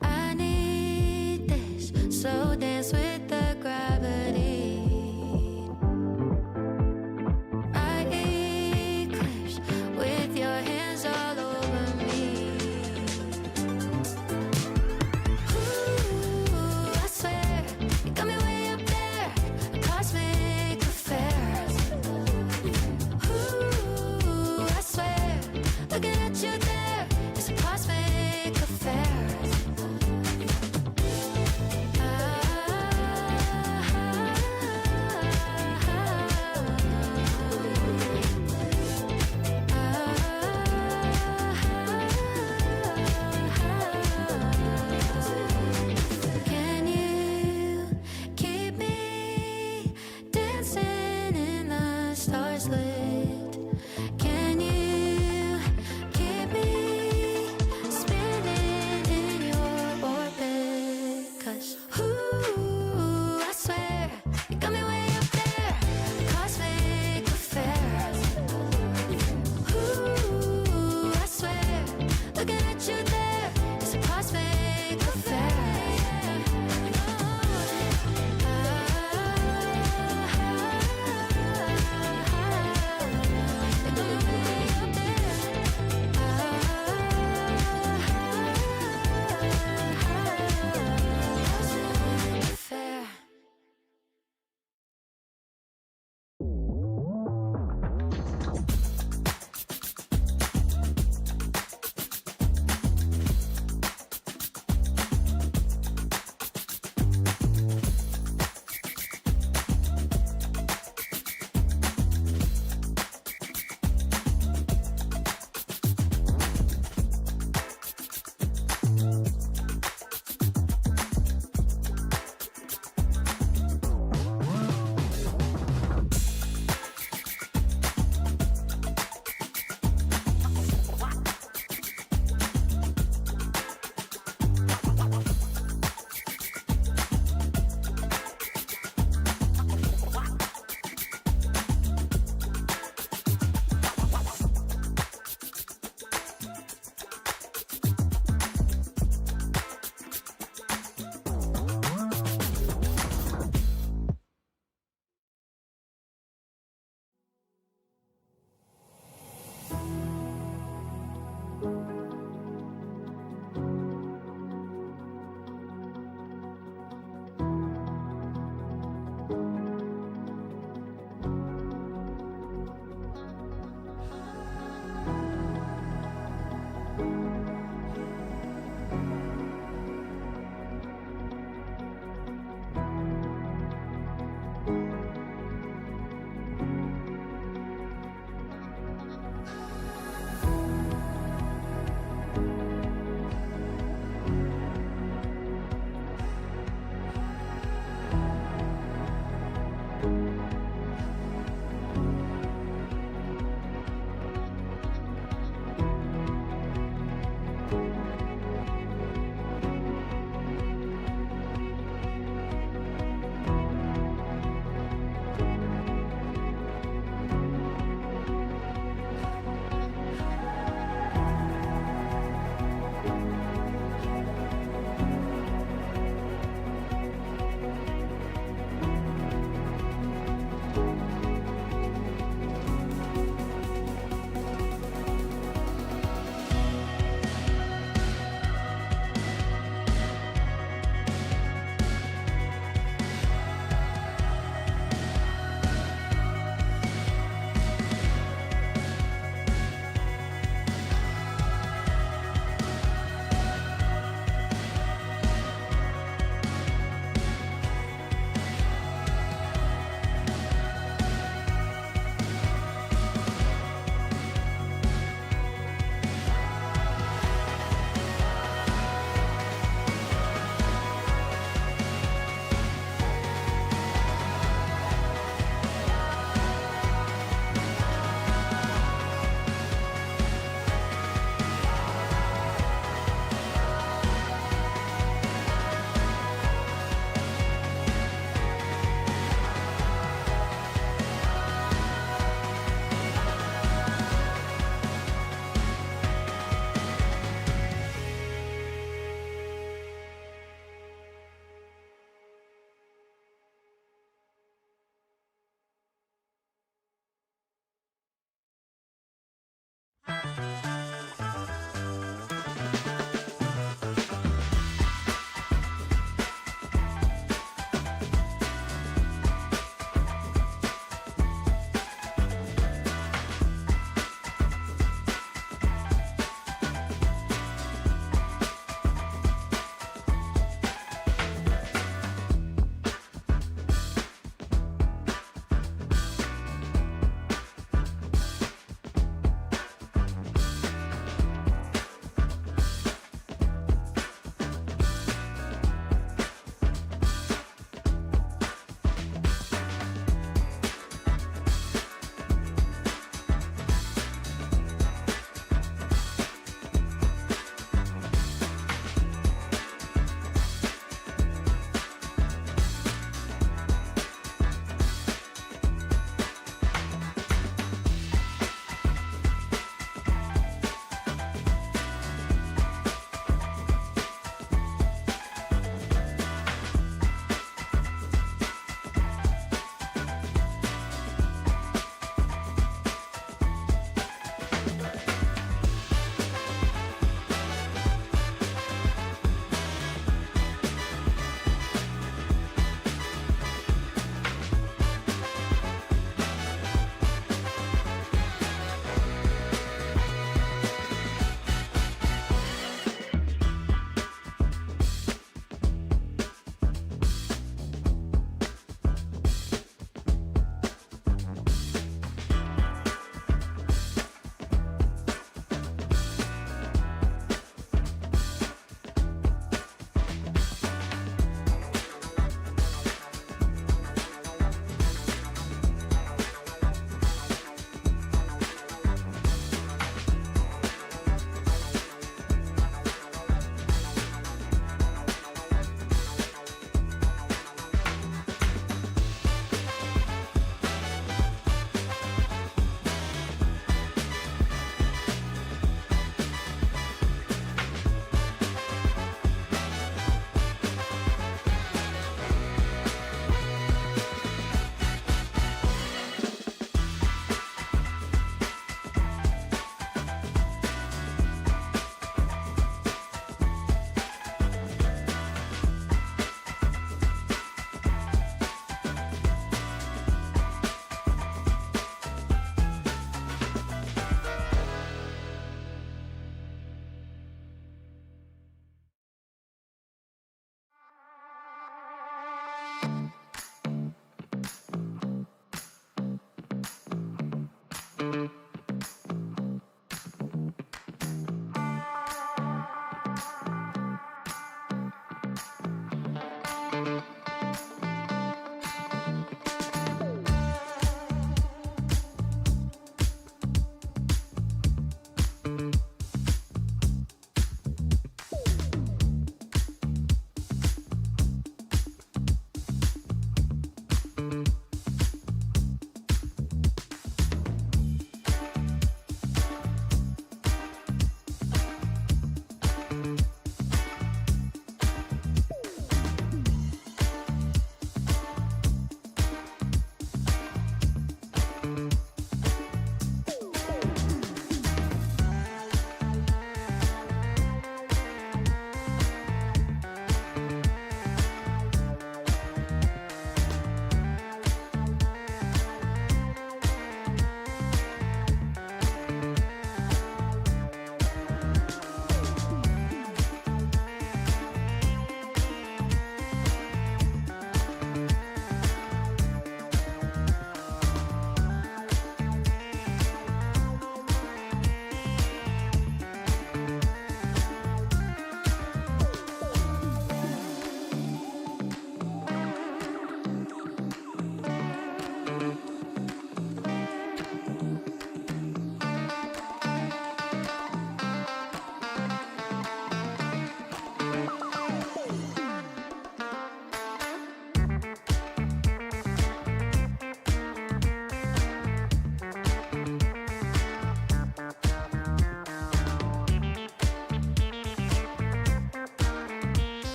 I need this, slow dance with the gravity. I eclipse with your hands all over me. Ooh, I swear, you got me way up there, a cosmic affair. Ooh, I swear, looking at you there, it's a cosmic affair.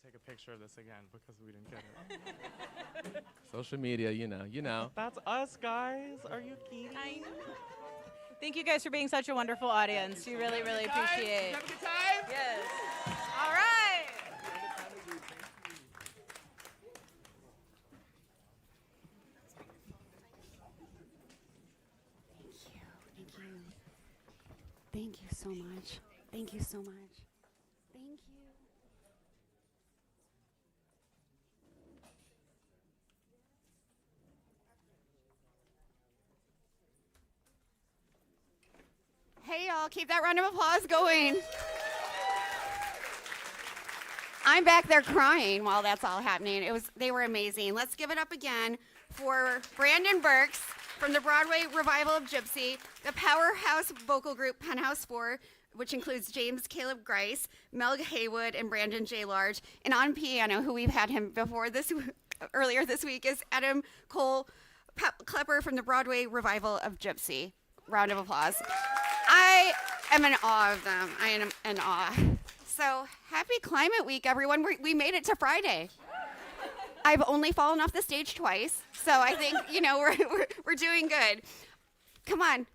Take a picture of this again because we didn't get it. Social media, you know. That's us, guys. Are you kidding? Thank you guys for being such a wonderful audience. We really, really appreciate it. Have a good time? Yes. All right. Thank you so much. Thank you so much. Thank you. Hey, y'all, keep that round of applause going. I'm back there crying while that's all happening. They were amazing. Let's give it up again for Brandon Burks from the Broadway Revival of Gypsy, the powerhouse vocal group Penthouse 4, which includes James Caleb Grice, Mel Haywood, and Brandon J. Large. And on piano, who we've had him before earlier this week, is Adam Cole Klepper from the Broadway Revival of Gypsy. Round of applause. I am in awe of them. I am in awe. So happy Climate Week, everyone. We made it to Friday. I've only fallen off the stage twice, so I think, we're doing good. Come on.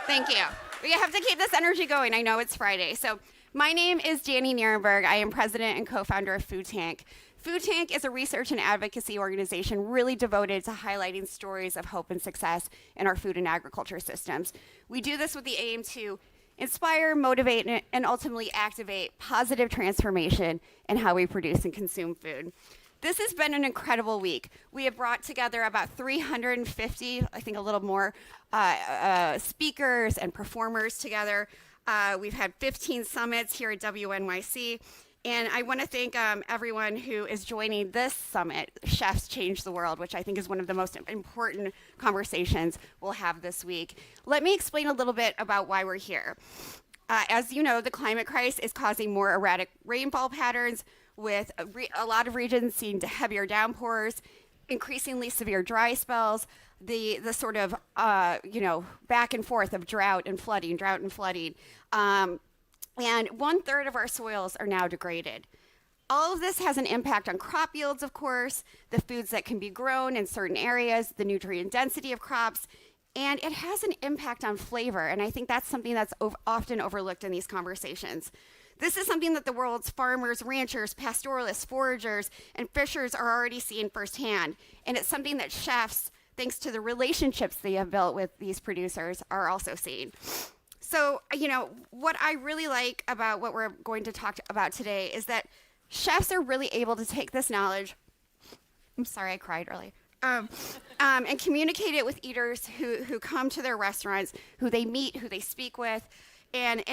Thank you. We have to keep this energy going. I know it's Friday. So my name is Danny Nierenberg. I am president and co-founder of Food Tank. Food Tank is a research and advocacy organization really devoted to highlighting stories of hope and success in our food and agriculture systems. We do this with the aim to inspire, motivate, and ultimately activate positive transformation in how we produce and consume food. This has been an incredible week. We have brought together about 350, I think a little more, speakers and performers together. We've had 15 summits here at WNYC. And I want to thank everyone who is joining this summit, Chefs Change the World, which I think is one of the most important conversations we'll have this week. Let me explain a little bit about why we're here. As you know, the climate crisis is causing more erratic rainfall patterns, with a lot of regions seeing heavier downpours, increasingly severe dry spells, the sort of back and forth of drought and flooding. And 1/3 of our soils are now degraded. All of this has an impact on crop yields, of course, the foods that can be grown in certain areas, the nutrient density of crops, and it has an impact on flavor. And I think that's something that's often overlooked in these conversations. This is something that the world's farmers, ranchers, pastoralists, foragers, and fishers are already seeing firsthand. And it's something that chefs, thanks to the relationships they have built with these producers, are also seeing. So, what I really like about what we're going to talk about today is that chefs are really able to take this knowledge, I'm sorry, I cried earlier, and communicate it with eaters who come to their restaurants, who they meet, who they speak with, and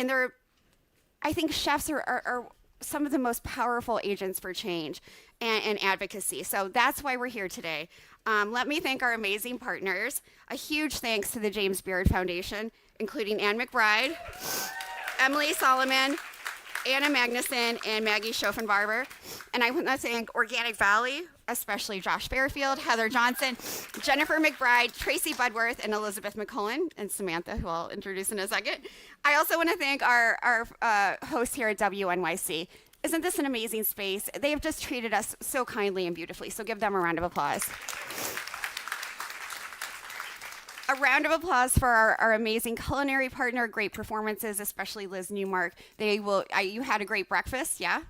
I think chefs are some of the most powerful agents for change and advocacy. So that's why we're here today. Let me thank our amazing partners. A huge thanks to the James Beard Foundation, including Ann McBride, Emily Solomon, Anna Magnuson, and Maggie Schoffenbarber. And I want to thank Organic Valley, especially Josh Fairfield, Heather Johnson, Jennifer McBride, Tracy Budworth, and Elizabeth McCullen, and Samantha, who I'll introduce in a second. I also want to thank our hosts here at WNYC. Isn't this an amazing space? They have just treated us so kindly and beautifully, so give them a round of applause. A round of applause for our amazing culinary partner, great performances, especially Liz Newmark. You had a great breakfast, yeah?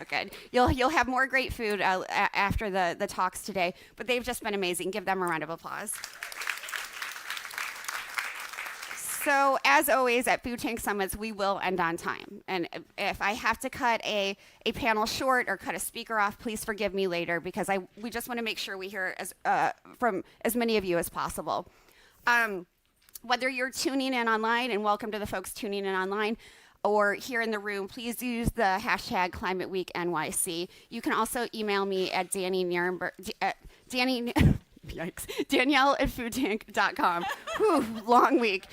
Okay, you'll have more great food after the talks today, but they've just been amazing. Give them a round of applause. So as always at Food Tank Summits, we will end on time. And if I have to cut a panel short or cut a speaker off, please forgive me later, because we just want to make sure we hear from as many of you as possible. Whether you're tuning in online, and welcome to the folks tuning in online, or here in the room, please use the hashtag Climate Week NYC. You can also email me at Danielle@foodtank.com. Whew, long week.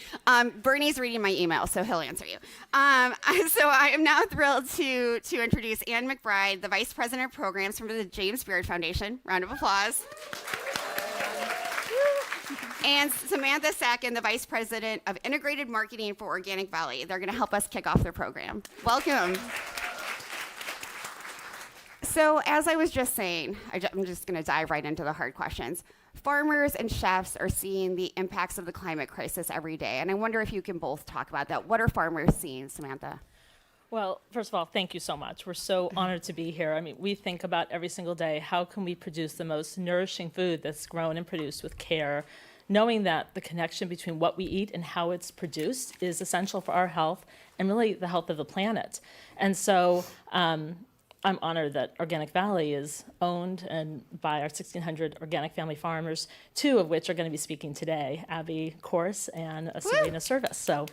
Bernie's reading my email, so he'll answer you. So I am now thrilled to introduce Ann McBride, the Vice President of Programs from the James Beard Foundation. Round of applause. And Samantha Sackin, the Vice President of Integrated Marketing for Organic Valley. They're going to help us kick off their program. Welcome. So as I was just saying, I'm just going to dive right into the hard questions. Farmers and chefs are seeing the impacts of the climate crisis every day, and I wonder if you can both talk about that. What are farmers seeing, Samantha? Well, first of all, thank you so much. We're so honored to be here. I mean, we think about every single day, how can we produce the most nourishing food that's grown and produced with care knowing that the connection between what we eat and how it's produced is essential for our health and really the health of the planet. And so I'm honored that Organic Valley is owned and by our 1,600 organic family farmers, 2 of which are going to be speaking today, Abbie Corse and Serena Service. So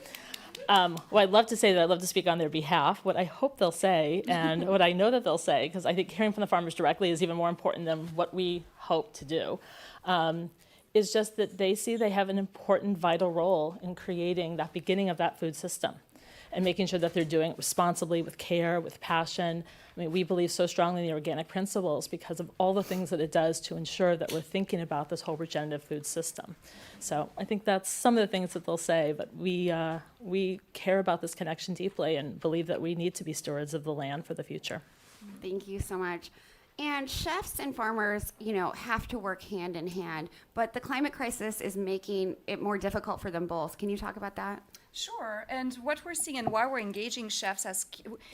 well, I'd love to say that I'd love to speak on their behalf. What I hope they'll say and what I know that they'll say, because I think hearing from the farmers directly is even more important than what we hope to do, is just that they see they have an important, vital role in creating that beginning of that food system and making sure that they're doing it responsibly, with care, with passion. I mean, we believe so strongly in the organic principles because of all the things that it does to ensure that we're thinking about this whole regenerative food system. So I think that's some of the things that they'll say, but we care about this connection deeply and believe that we need to be stewards of the land for the future. Thank you so much. And chefs and farmers, have to work hand in hand, but the climate crisis is making it more difficult for them both. Can you talk about that? Sure, and what we're seeing and why we're engaging chefs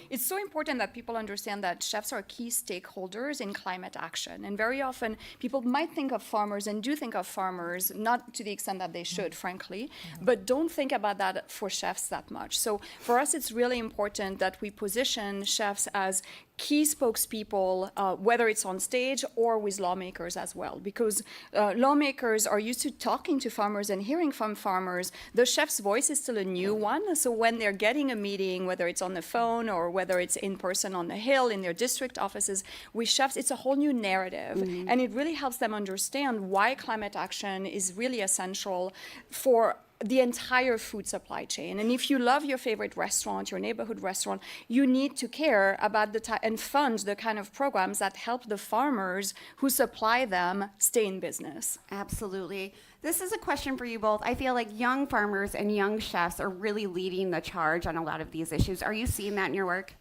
it's so important that people understand that chefs are key stakeholders in climate action. And very often people might think of farmers and do think of farmers, not to the extent that they should, frankly, but don't think about that for chefs that much. So for us, it's really important that we position chefs as key spokespeople, whether it's on stage or with lawmakers as well, because lawmakers are used to talking to farmers and hearing from farmers. The chef's voice is still a new one, so when they're getting a meeting, whether it's on the phone or whether it's in person on the Hill, in their district offices, with chefs, it's a whole new narrative, and it really helps them understand why climate action is really essential for the entire food supply chain. And if you love your favorite restaurant, your neighborhood restaurant, you need to care about and fund the kind of programs that help the farmers who supply them stay in business. Absolutely. This is a question for you both. I feel like young farmers and young chefs are really leading the charge on a lot of these issues. Are you seeing that in your work?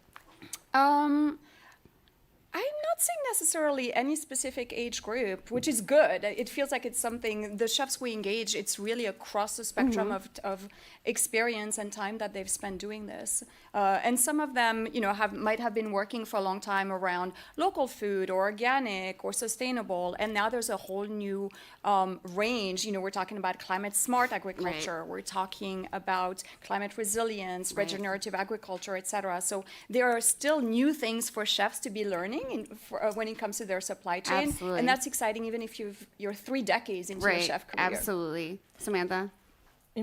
I'm not saying necessarily any specific age group, which is good. It feels like it's something, the chefs we engage, it's really across the spectrum of experience and time that they've spent doing this. And some of them, might have been working for a long time around local food or organic or sustainable. And now there's a whole new range. We're talking about climate smart agriculture. Right. We're talking about climate resilience, regenerative agriculture, et cetera. So there are still new things for chefs to be learning when it comes to their supply chain. Absolutely. And that's exciting even if you're 3 decades into your chef career. Absolutely. Samantha?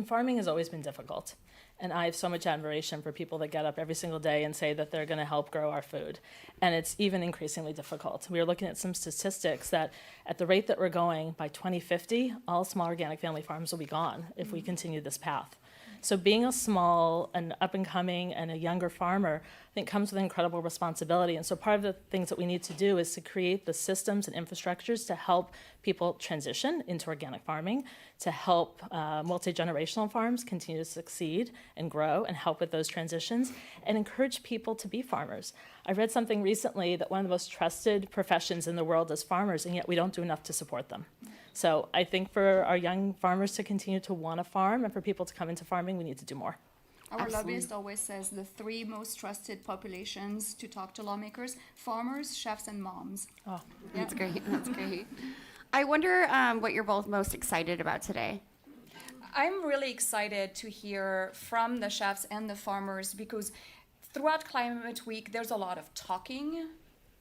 Farming has always been difficult. And I have so much admiration for people that get up every single day and say that they're going to help grow our food. And it's even increasingly difficult. We are looking at some statistics that at the rate that we're going, by 2050, all small organic family farms will be gone if we continue this path. So being a small and up-and-coming and a younger farmer, I think, comes with incredible responsibility. And so part of the things that we need to do is to create the systems and infrastructures to help people transition into organic farming, to help multi-generational farms continue to succeed and grow and help with those transitions, and encourage people to be farmers. I read something recently that one of the most trusted professions in the world is farmers, and yet we don't do enough to support them. So I think for our young farmers to continue to want to farm and for people to come into farming, we need to do more. Our lobbyist always says the 3 most trusted populations to talk to lawmakers: farmers, chefs, and moms. Oh, That's great. That's great. I wonder what you're both most excited about today. I'm really excited to hear from the chefs and the farmers because throughout Climate Week, there's a lot of talking,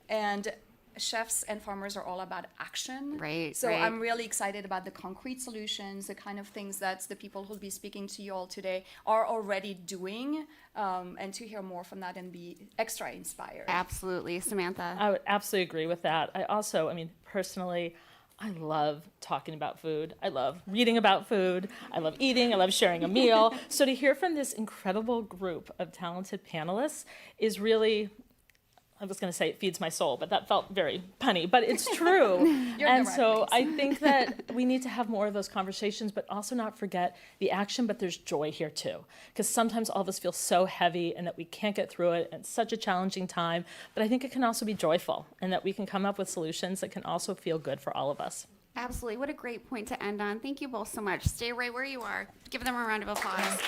and chefs and farmers are all about action. Right. So I'm really excited about the concrete solutions, the kind of things that the people who'll be speaking to you all today are already doing, and to hear more from that and be extra inspired. Absolutely. Samantha? I would absolutely agree with that. I also, personally, I love talking about food. I love reading about food. I love eating. I love sharing a meal. So to hear from this incredible group of talented panelists is really, I was going to say it feeds my soul, but that felt very punny, but it's true. And so I think that we need to have more of those conversations, but also not forget the action, but there's joy here too. Because sometimes all this feels so heavy and that we can't get through it, and it's such a challenging time, but I think it can also be joyful and that we can come up with solutions that can also feel good for all of us. Absolutely. What a great point to end on. Thank you both so much. Stay right where you are. Give them a round of applause.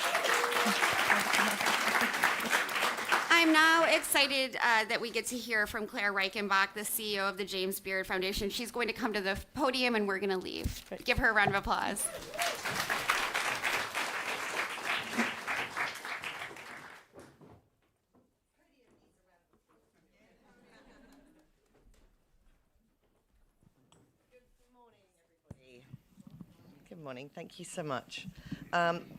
I'm now excited that we get to hear from Clare Reichenbach, the CEO of the James Beard Foundation. She's going to come to the podium and we're going to leave. Give her a round of applause. morning. Thank you so much.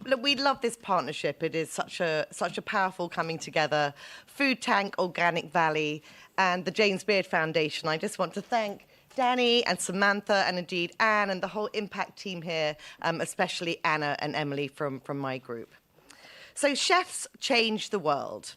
Look, we love this partnership. It is such a powerful coming together. Food Tank, Organic Valley, and the James Beard Foundation. I just want to thank Danny and Samantha and indeed Anne and the whole impact team here, especially Anna and Emily from my group. So chefs change the world.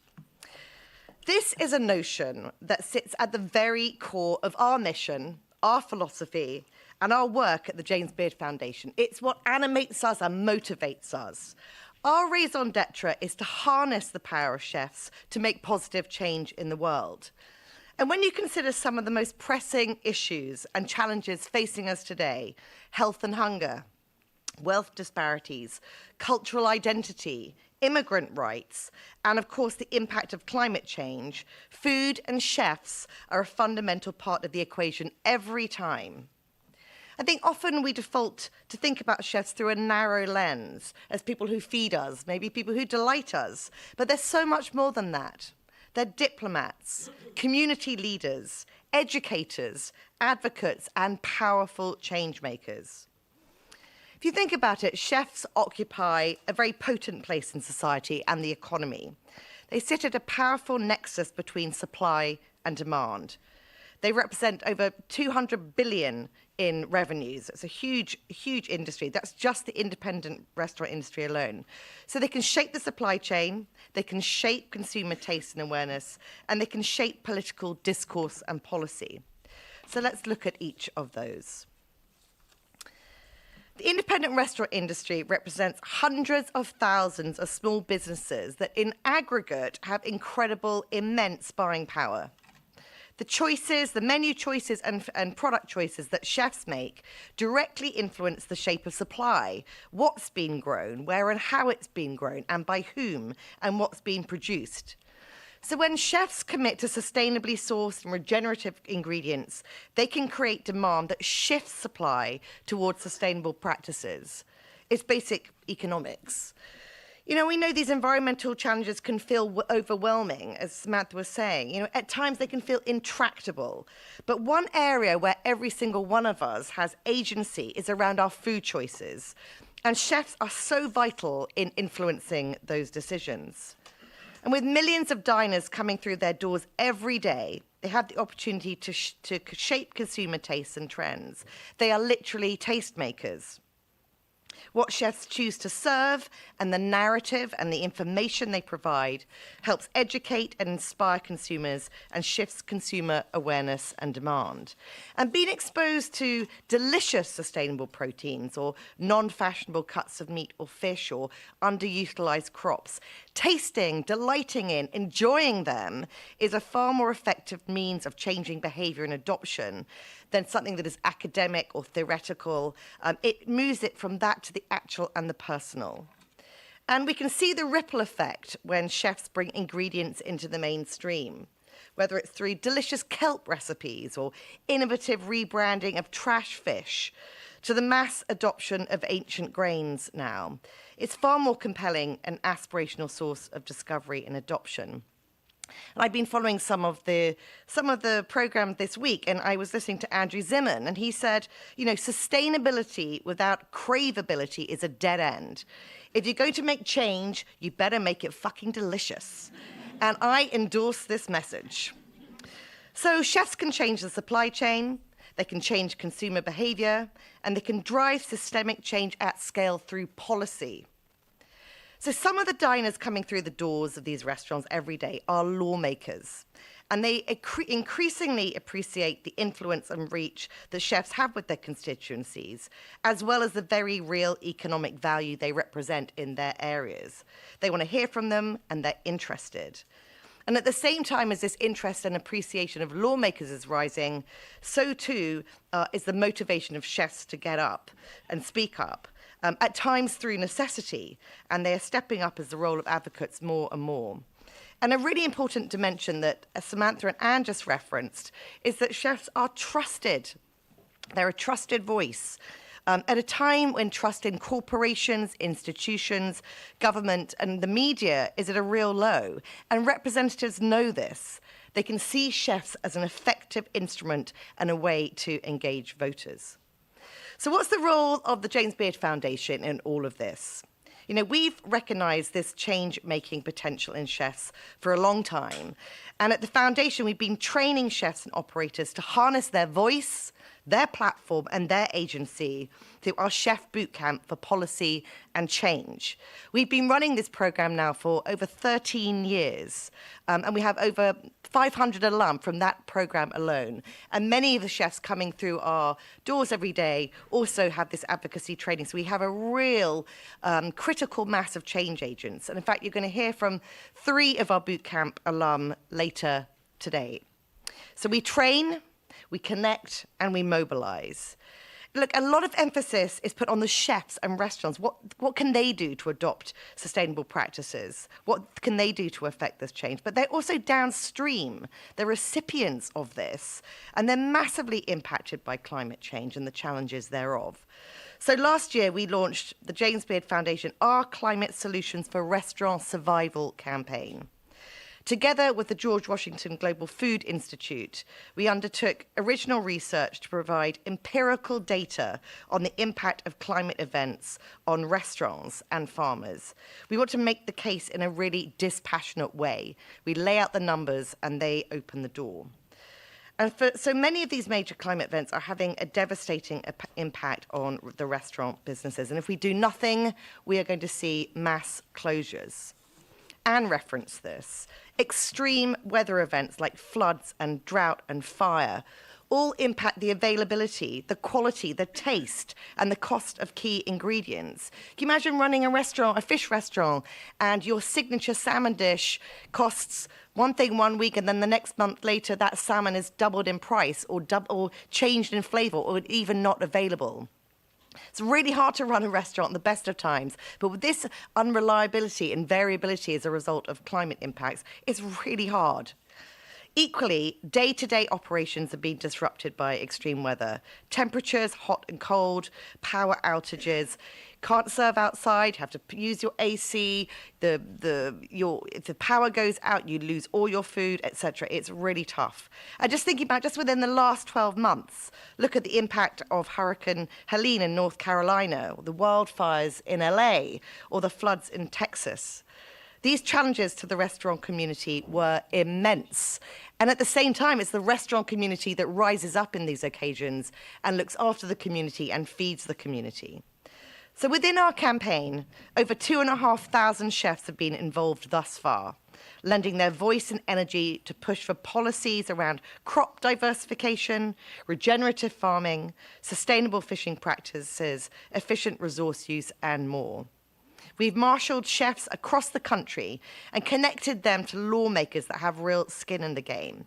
This is a notion that sits at the very core of our mission, our philosophy, and our work at the James Beard Foundation. It's what animates us and motivates us. Our raison d'etre is to harness the power of chefs to make positive change in the world. And when you consider some of the most pressing issues and challenges facing us today, health and hunger, wealth disparities, cultural identity, immigrant rights, and of course the impact of climate change, food and chefs are a fundamental part of the equation every time. I think often we default to think about chefs through a narrow lens, as people who feed us, maybe people who delight us, but there's so much more than that. They're diplomats, community leaders, educators, advocates, and powerful change makers. If you think about it, chefs occupy a very potent place in society and the economy. They sit at a powerful nexus between supply and demand. They represent over 200 billion in revenues. It's a huge, huge industry. That's just the independent restaurant industry alone. So they can shape the supply chain, they can shape consumer taste and awareness, and they can shape political discourse and policy. So let's look at each of those. The independent restaurant industry represents hundreds of thousands of small businesses that in aggregate have incredible, immense buying power. The choices, the menu choices and product choices that chefs make directly influence the shape of supply, what's been grown, where and how it's been grown, and by whom, and what's been produced. So when chefs commit to sustainably sourced and regenerative ingredients, they can create demand that shifts supply towards sustainable practices. It's basic economics. You know, we know these environmental challenges can feel overwhelming, as Samantha was saying. You know, at times they can feel intractable. But one area where every single one of us has agency is around our food choices. And chefs are so vital in influencing those decisions. And with millions of diners coming through their doors every day, they have the opportunity to shape consumer tastes and trends. They are literally tastemakers. What chefs choose to serve and the narrative and the information they provide helps educate and inspire consumers and shifts consumer awareness and demand. And being exposed to delicious sustainable proteins or non-fashionable cuts of meat or fish or underutilized crops, tasting, delighting in, enjoying them is a far more effective means of changing behavior and adoption than something that is academic or theoretical. It moves it from that to the actual and the personal. And we can see the ripple effect when chefs bring ingredients into the mainstream, whether it's through delicious kelp recipes or innovative rebranding of trash fish to the mass adoption of ancient grains now. It's far more compelling an aspirational source of discovery and adoption. And I've been following some of the program this week, and I was listening to Andrew Zimmern, and he said, you know, sustainability without craveability is a dead end. If you're going to make change, you better make it fucking delicious. And I endorse this message. So chefs can change the supply chain, they can change consumer behavior, and they can drive systemic change at scale through policy. So some of the diners coming through the doors of these restaurants every day are lawmakers, and they increasingly appreciate the influence and reach that chefs have with their constituencies, as well as the very real economic value they represent in their areas. They want to hear from them, and they're interested. And at the same time as this interest and appreciation of lawmakers is rising, so too is the motivation of chefs to get up and speak up. At times through necessity, and they are stepping up as the role of advocates more and more. And a really important dimension that Samantha and Anne just referenced is that chefs are trusted. They're a trusted voice. At a time when trust in corporations, institutions, government, and the media is at a real low, and representatives know this, they can see chefs as an effective instrument and a way to engage voters. So what's the role of the James Beard Foundation in all of this? You know, we've recognized this change-making potential in chefs for a long time. And at the foundation, we've been training chefs and operators to harness their voice, their platform, and their agency through our Chef Bootcamp for Policy and Change. We've been running this program now for over 13 years, and we have over 500 alum from that program alone. And many of the chefs coming through our doors every day also have this advocacy training. So we have a real critical mass of change agents. And in fact, you're going to hear from 3 of our bootcamp alum later today. So we train, we connect, and we mobilize. Look, a lot of emphasis is put on the chefs and restaurants. What can they do to adopt sustainable practices? What can they do to affect this change? But they're also downstream. They're recipients of this, and they're massively impacted by climate change and the challenges thereof. So last year, we launched the James Beard Foundation, Our Climate Solutions for Restaurant Survival campaign. Together with the George Washington Global Food Institute, we undertook original research to provide empirical data on the impact of climate events on restaurants and farmers. We want to make the case in a really dispassionate way. We lay out the numbers and they open the door. And so many of these major climate events are having a devastating impact on the restaurant businesses. And if we do nothing, we are going to see mass closures. Anne referenced this. Extreme weather events like floods and drought and fire all impact the availability, the quality, the taste, and the cost of key ingredients. Can you imagine running a restaurant, a fish restaurant, and your signature salmon dish costs one thing one week, and then the next month later, that salmon is doubled in price or changed in flavor or even not available? It's really hard to run a restaurant the best of times, but with this unreliability and variability as a result of climate impacts, it's really hard. Equally, day-to-day operations are being disrupted by extreme weather. Temperatures, hot and cold, power outages. Can't serve outside, have to use your AC, if the power goes out, you lose all your food, etc. It's really tough. And just thinking about just within the last 12 months, look at the impact of Hurricane Helene in North Carolina, or the wildfires in LA, or the floods in Texas. These challenges to the restaurant community were immense. And at the same time, it's the restaurant community that rises up in these occasions and looks after the community and feeds the community. So within our campaign, over 2,500 chefs have been involved thus far, lending their voice and energy to push for policies around crop diversification, regenerative farming, sustainable fishing practices, efficient resource use, and more. We've marshaled chefs across the country and connected them to lawmakers that have real skin in the game.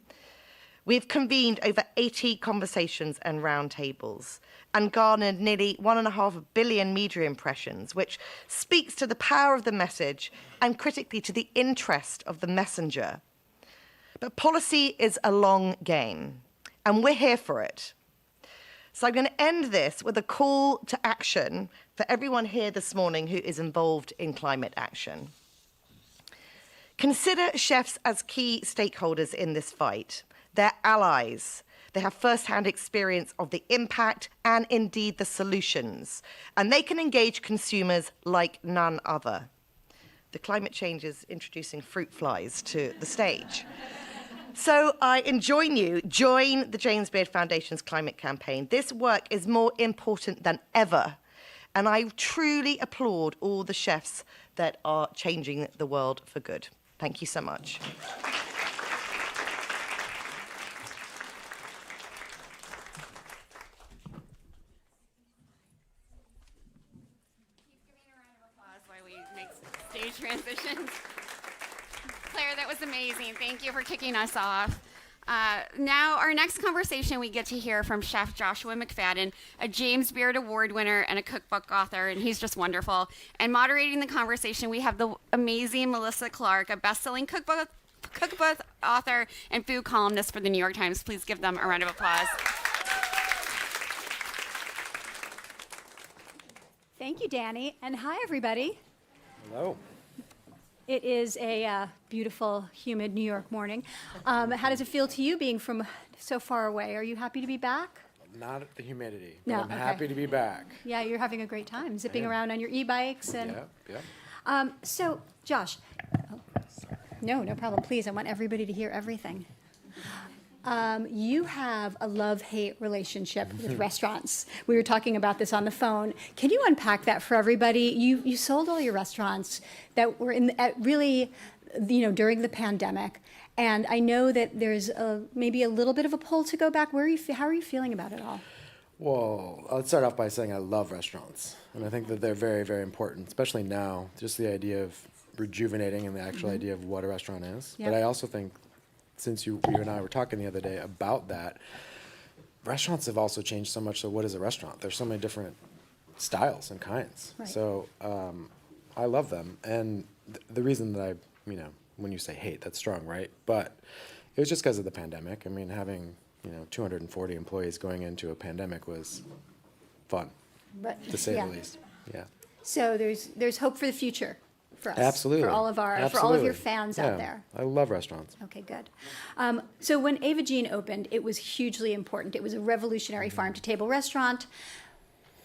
We've convened over 80 conversations and roundtables and garnered nearly 1.5 billion media impressions, which speaks to the power of the message and critically to the interest of the messenger. But policy is a long game, and we're here for it. So I'm going to end this with a call to action for everyone here this morning who is involved in climate action. Consider chefs as key stakeholders in this fight. They're allies. They have first-hand experience of the impact and indeed the solutions. And they can engage consumers like none other. The climate change is introducing fruit flies to the stage. So I enjoin you, join the James Beard Foundation's climate campaign. This work is more important than ever. And I truly applaud all the chefs that are changing the world for good. Thank you so much. Stage transitions. Claire, that was amazing. Thank you for kicking us off. Now, our next conversation, we get to hear from Chef Joshua McFadden, a James Beard Award winner and a cookbook author, and he's just wonderful. And moderating the conversation, we have the amazing Melissa Clark, a best-selling cookbook author and food columnist for the New York Times. Please give them a round of applause. Thank you, Danny, and hi, everybody. Hello. It is a beautiful, humid New York morning. How does it feel to you being from so far away? Are you happy to be back? not the humidity. No, But I'm okay. happy to be back. Yeah, you're having a great time zipping am. around on your e-bikes and. Yep. So, Josh. No problem. Please, I want everybody to hear everything. You have a love-hate relationship with restaurants. We were talking about this on the phone. Can you unpack that for everybody? You sold all your restaurants that were really, during the pandemic, and I know that there's maybe a little bit of a pull to go back. How are you feeling about it all? Well, I'll start off by saying I love restaurants, and I think that they're very, very important, especially now. Just the idea of rejuvenating and the actual idea of what a restaurant is. Yep. But I also think, since you and I were talking the other day about that, restaurants have also changed so much. So what is a restaurant? There's so many different styles and kinds. Right. So I love them. And the reason that when you say hate, that's strong, right? But it was just because of the pandemic. I mean, having 240 employees going into a pandemic was fun, to say the least. Yeah. So there's hope for the future for us. Absolutely. For all of your Absolutely. fans Yeah. out there. I love restaurants. Okay, good. So when Ava Jean opened, it was hugely important. It was a revolutionary farm-to-table restaurant,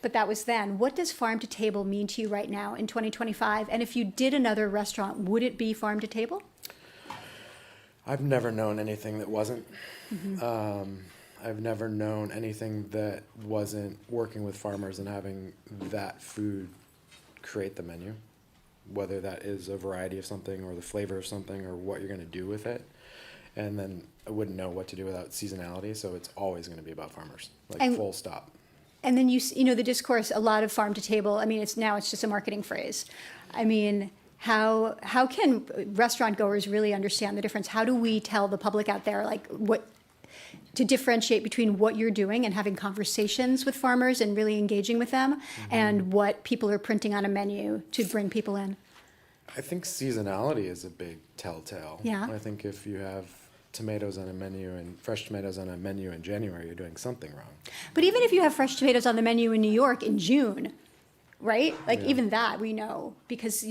but that was then. What does farm-to-table mean to you right now in 2025? And if you did another restaurant, would it be farm-to-table? I've never known anything that wasn't. I've never known anything that wasn't working with farmers and having that food create the menu, whether that is a variety of something or the flavor of something or what you're going to do with it. And then I wouldn't know what to do without seasonality, so it's always going to be about farmers, full stop. And then the discourse, a lot of farm-to-table, I mean, it's just a marketing phrase. I mean, how can restaurant goers really understand the difference? How do we tell the public out there, what to differentiate between what you're doing and having conversations with farmers and really engaging with them and what people are printing on a menu to bring people in? I think seasonality is a big telltale. Yeah. I think if you have tomatoes on a menu and fresh tomatoes on a menu in January, you're doing something wrong. But even if you have fresh tomatoes on the menu in New York in June, right? Even that we know because,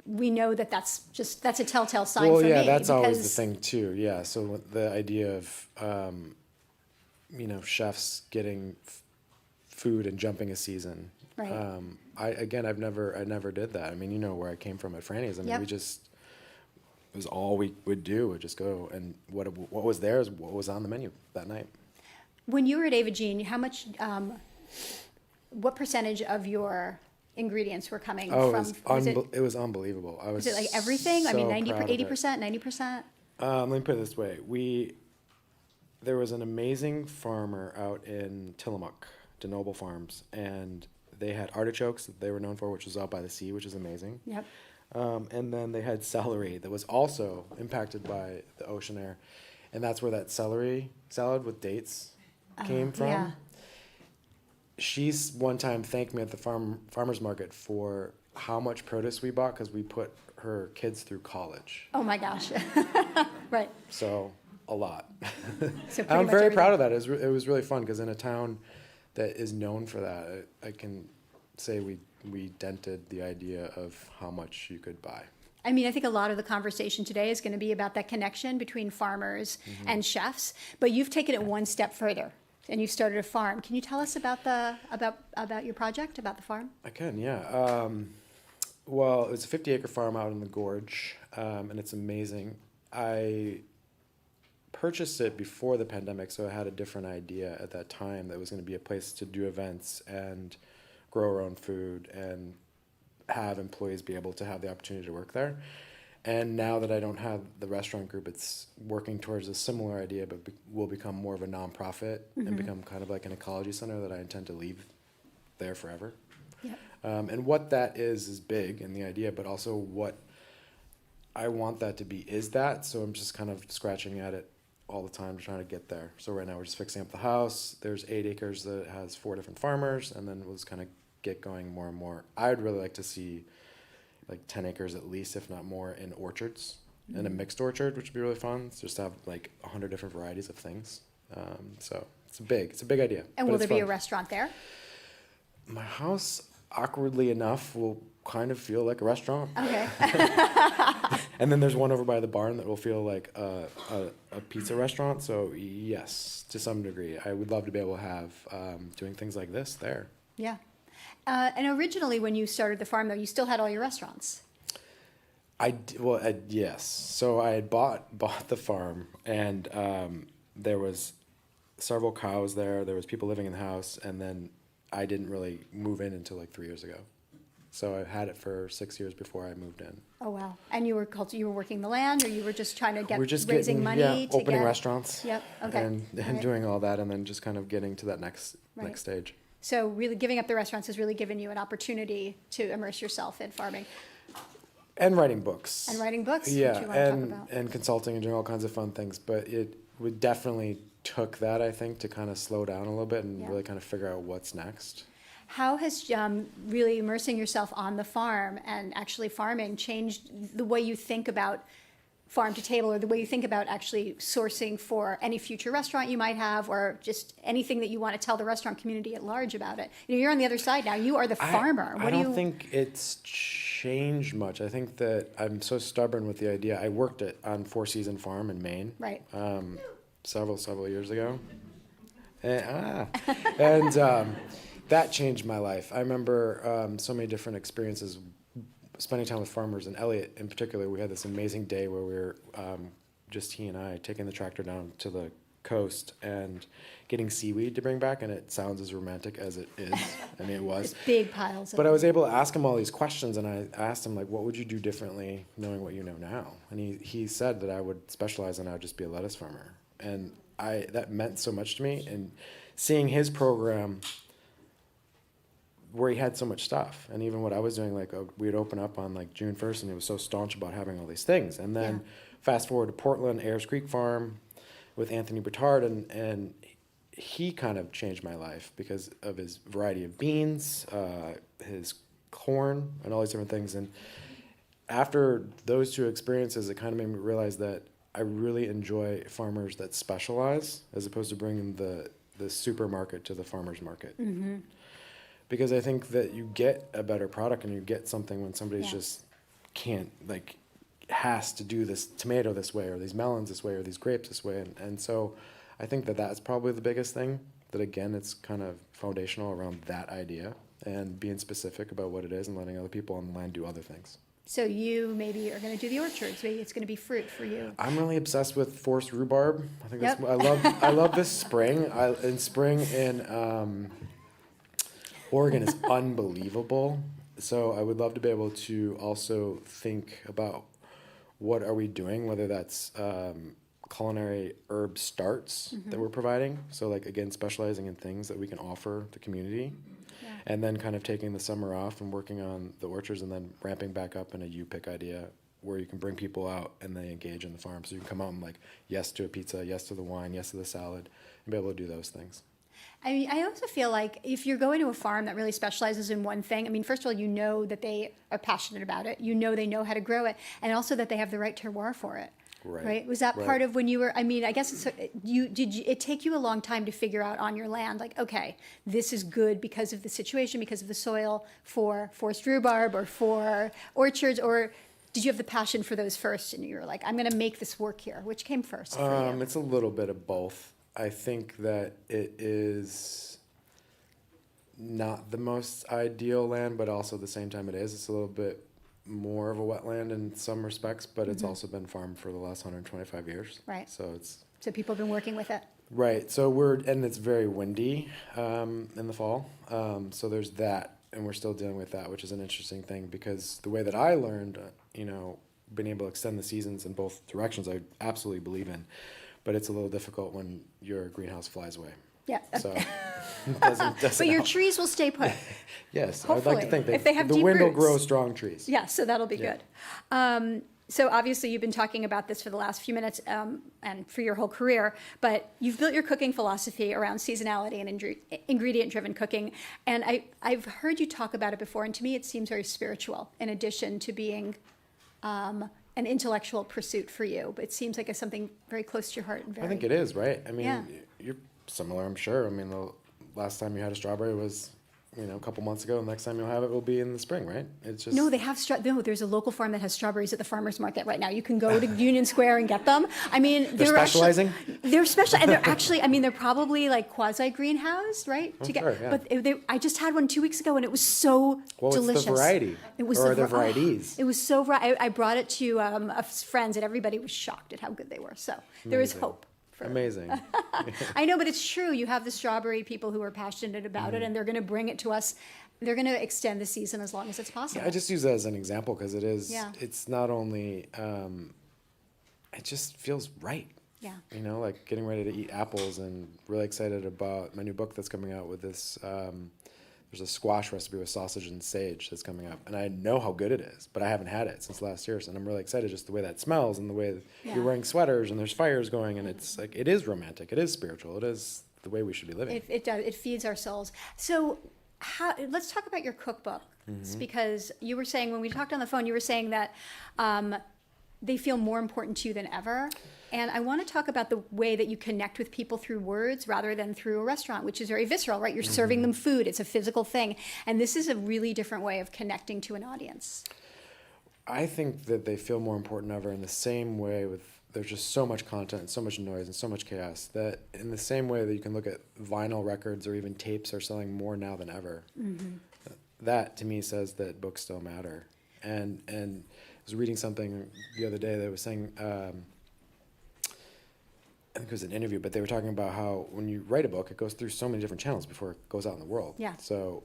we know that that's a telltale sign for me. Well, yeah, that's always the thing too. Yeah. So the idea of, chefs getting food and jumping a season. Right. I never did that. I mean, where I came from at Franny's. I mean, Yep. it was all we would do. Would just go and what was there is what was on the menu that night. When you were at Ava Jean, how much, what percentage of your ingredients were coming from? It was unbelievable. Was it like everything? I mean, 80%, 90%? Let me put it this way. There was an amazing farmer out in Tillamook, DeNoble Farms, and they had artichokes that they were known for, which was out by the sea, which is amazing. Yep. And then they had celery that was also impacted by the ocean air. And that's where that celery salad with dates came from. Yeah. She's one time thanked me at the farmer's market for how much produce we bought because we put her kids through college. Oh my gosh. Right. So a lot. So I'm very proud of that. It was really fun because in a town that is known for that, I can say we dented the idea of how much you could buy. I mean, I think a lot of the conversation today is going to be about that connection between farmers and chefs, but you've taken it one step further and you've started a farm. Can you tell us about about your project, about the farm? I can, yeah. Well, it's a 50-acre farm out in the gorge, and it's amazing. I purchased it before the pandemic, so I had a different idea at that time that it was going to be a place to do events and grow our own food and have employees be able to have the opportunity to work there. And now that I don't have the restaurant group, it's working towards a similar idea, but will become more of a nonprofit and become kind of like an ecology center that I intend to leave there forever. Yep. And what that is big in the idea, but also what I want that to be is that. So I'm just kind of scratching at it all the time to try to get there. So right now we're just fixing up the house. There's 8 acres that has 4 different farmers, and then we'll just kind of get going more and more. I'd really like to see like 10 acres at least, if not more, in orchards, and a mixed orchard, which would be really fun. So just have like 100 different varieties of things. So it's a big idea. And but will there it's be a fun. restaurant there? My house, awkwardly enough, will kind of feel like a restaurant. Okay. And then there's one over by the barn that will feel like a pizza restaurant. So yes, to some degree, I would love to be able to have doing things like this there. Yeah. And originally, when you started the farm, though, you still had all your restaurants. Yes. So I had bought the farm, and there was several cows there. There was people living in the house, and then I didn't really move in until like 3 years ago. So I had it for 6 years before I moved in. Oh wow! And you were working the land, or you were just trying to get We're just raising getting, money to opening get restaurants. Yep. Okay. And Right. doing all that, and then just kind of getting to that next Right. stage. So really, giving up the restaurants has really given you an opportunity to immerse yourself in farming And writing books. and writing books. Yeah, which you want to talk about. and consulting and doing all kinds of fun things. But it would definitely took that, I think, to kind of slow down a little bit and Yeah. really kind of figure out what's next. How has really immersing yourself on the farm and actually farming changed the way you think about farm to table, or the way you think about actually sourcing for any future restaurant you might have, or just anything that you want to tell the restaurant community at large about it? You know, you're on the other side now. You are the farmer. I don't think it's changed much. I think that I'm so stubborn with the idea. I worked on Four Season Farm in Maine. Right. Several years ago. That changed my life. I remember so many different experiences spending time with farmers, and Elliot in particular. We had this amazing day where we were just he and I taking the tractor down to the coast and getting seaweed to bring back, and it sounds as romantic as it is. I mean, it was. Big piles of But I was able to ask him all these questions, and I asked him, like, what would you do differently knowing what you know now? And he said that I would specialize and I would just be a lettuce farmer. And that meant so much to me. And seeing his program where he had so much stuff, and even what I was doing, like we'd open up on like June 1st, and he was so staunch about having all these things. And then fast forward to Portland, Ayers Creek Farm with Anthony Bertard, and he kind of changed my life because of his variety of beans, his corn, and all these different things. And after those two experiences, it kind of made me realize that I really enjoy farmers that specialize as opposed to bringing the supermarket to the farmer's market. Mm-hmm. Because I think that you get a better product and you get something when somebody's just can't, like, has to do this tomato this way or these melons this way or these grapes this way. And so I think that that's probably the biggest thing, that again, it's kind of foundational around that idea and being specific about what it is and letting other people on the land do other things. So you maybe are going to do the orchards. Maybe it's going to be fruit for you. I'm really obsessed with forced rhubarb. I think Yep. I love this spring. Spring in Oregon is unbelievable. So I would love to be able to also think about what are we doing, whether that's culinary herb starts that we're providing. So like, again, specializing in things that we can offer the community. And then kind of taking the summer off and working on the orchards and then ramping back up in a you-pick idea where you can bring people out and they engage in the farm. So you can come out and like, yes to a pizza, yes to the wine, yes to the salad, and be able to do those things. I mean, I also feel like if you're going to a farm that really specializes in one thing, I mean, first of all, you know that they are passionate about it. You know they know how to grow it, and also that they have the right terroir for it. Right. Was that part of when you were, I mean, I guess it take you a long time to figure out on your land, like, okay, this is good because of the situation, because of the soil for forced rhubarb or for orchards, or did you have the passion for those first and you were like, I'm going to make this work here? Which came first for you? It's a little bit of both. I think that it is not the most ideal land, but also at the same time it is. It's a little bit more of a wetland in some respects, but it's also been farmed for the last 125 years. Right. So People have been working with it. Right. So and it's very windy in the fall. So there's that, and we're still dealing with that, which is an interesting thing because the way that I learned, being able to extend the seasons in both directions, I absolutely believe in. But it's a little difficult when your greenhouse flies away. Yeah. So it doesn't But your help. trees will stay put. Yes, Hopefully, I'd like to think if they have the deep wind will roots. grow strong trees. Yeah, so that'll be Yeah. good. So obviously you've been talking about this for the last few minutes and for your whole career, but you've built your cooking philosophy around seasonality and ingredient-driven cooking. And I've heard you talk about it before, and to me it seems very spiritual in addition to being an intellectual pursuit for you. But it seems like it's something very close to your heart. And very, I think it is, right? I mean, Yeah. you're similar, I'm sure. I mean, the last time you had a strawberry was a couple months ago. The next time you'll have it will be in the spring, right? It's just No, they have there's a local farm that has strawberries at the farmers market right now. You can go to Union Square and get them. I mean, They're specializing? They're special, and they're actually. I mean, they're probably like quasi greenhoused, right? Sure, yeah. But I just had one 2 weeks ago, and it was so delicious. What's the variety? It was or are there oh, varieties? it was so I brought it to friends, and everybody was shocked at how good they were. So there is Amazing. hope. Amazing. I know, but it's true. You have the strawberry people who are passionate about it, and they're going to bring it to us. They're going to extend the season as long as it's possible. I just use that as an example because it is. Yeah. It's not only. It just feels right. Yeah. Like getting ready to eat apples, and really excited about my new book that's coming out with this. There's a squash recipe with sausage and sage that's coming up, and I know how good it is, but I haven't had it since last year, so I'm really excited just the way that smells and the way you're wearing sweaters and there's fires going, and it's like it is romantic, it is spiritual, it is the way we should be living. It does. It feeds our souls. So let's talk about your cookbook, because you were saying when we talked on the phone, you were saying that they feel more important to you than ever. And I want to talk about the way that you connect with people through words rather than through a restaurant, which is very visceral, right? You're serving them food. It's a physical thing. And this is a really different way of connecting to an audience. I think that they feel more important than ever in the same way there's just so much content, so much noise, and so much chaos that in the same way that you can look at vinyl records or even tapes are selling more now than ever. That to me says that books still matter. And I was reading something the other day that was saying, I think it was an interview, but they were talking about how when you write a book, it goes through so many different channels before it goes out in the world. Yeah. So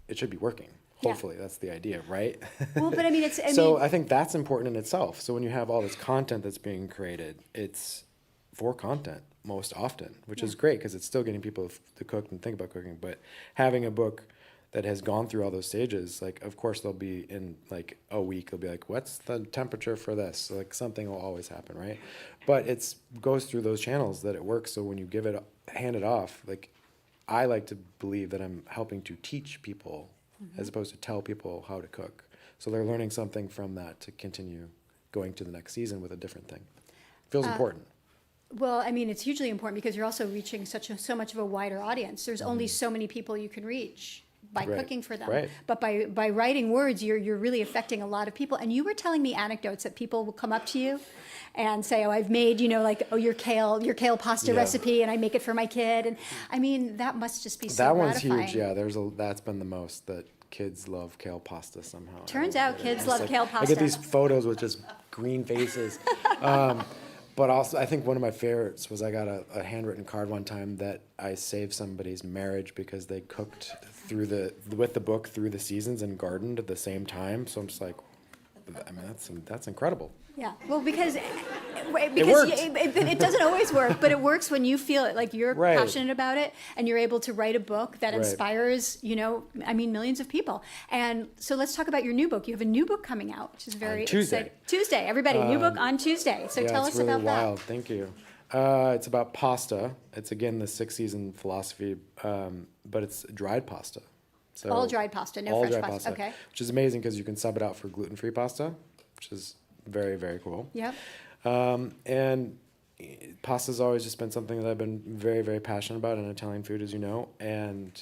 it should be working. Hopefully, that's the idea, right? Well, but I mean, I think that's important in itself. So when you have all this content that's being created, it's for content most often, which is great because it's still getting people to cook and think about cooking. But having a book that has gone through all those stages, like, of course, they'll be in like a week, they'll be like, what's the temperature for this? So, like, something will always happen, right? But it goes through those channels that it works. So when you hand it off, like, I like to believe that I'm helping to teach people as opposed to tell people how to cook. So they're learning something from that to continue going to the next season with a different thing. Feels important. Well, I mean, it's hugely important because you're also reaching so much of a wider audience. There's only so many people you can reach by cooking for them. Right. But by writing words, you're really affecting a lot of people. And you were telling me anecdotes that people will come up to you and say, oh, I've made, your kale pasta recipe, and I make it for my kid. And I mean, that must just be so gratifying. That one's huge, yeah. That's been the most that kids love kale pasta somehow. Turns out kids love kale pasta. I get these photos with just green faces. But also, I think one of my favorites was I got a handwritten card one time that I saved somebody's marriage because they cooked with the book through the seasons and gardened at the same time. So I'm just like, I mean, that's incredible. Yeah, well, because worked. it doesn't always work, but it works when you feel it, like you're passionate about it, and you're able to write a book that inspires, millions of people. And so let's talk about your new book. You have a new book coming out, which is very exciting. Tuesday, everybody, new book on Tuesday. So tell us really about wild. that. Thank you. It's about pasta. It's again the 6-season philosophy, but it's dried pasta. So all dried pasta, no fresh pasta. Okay. Which is amazing because you can sub it out for gluten-free pasta, which is very, very cool. Yep. And pasta's always just been something that I've been very, very passionate about in Italian food, as you know, and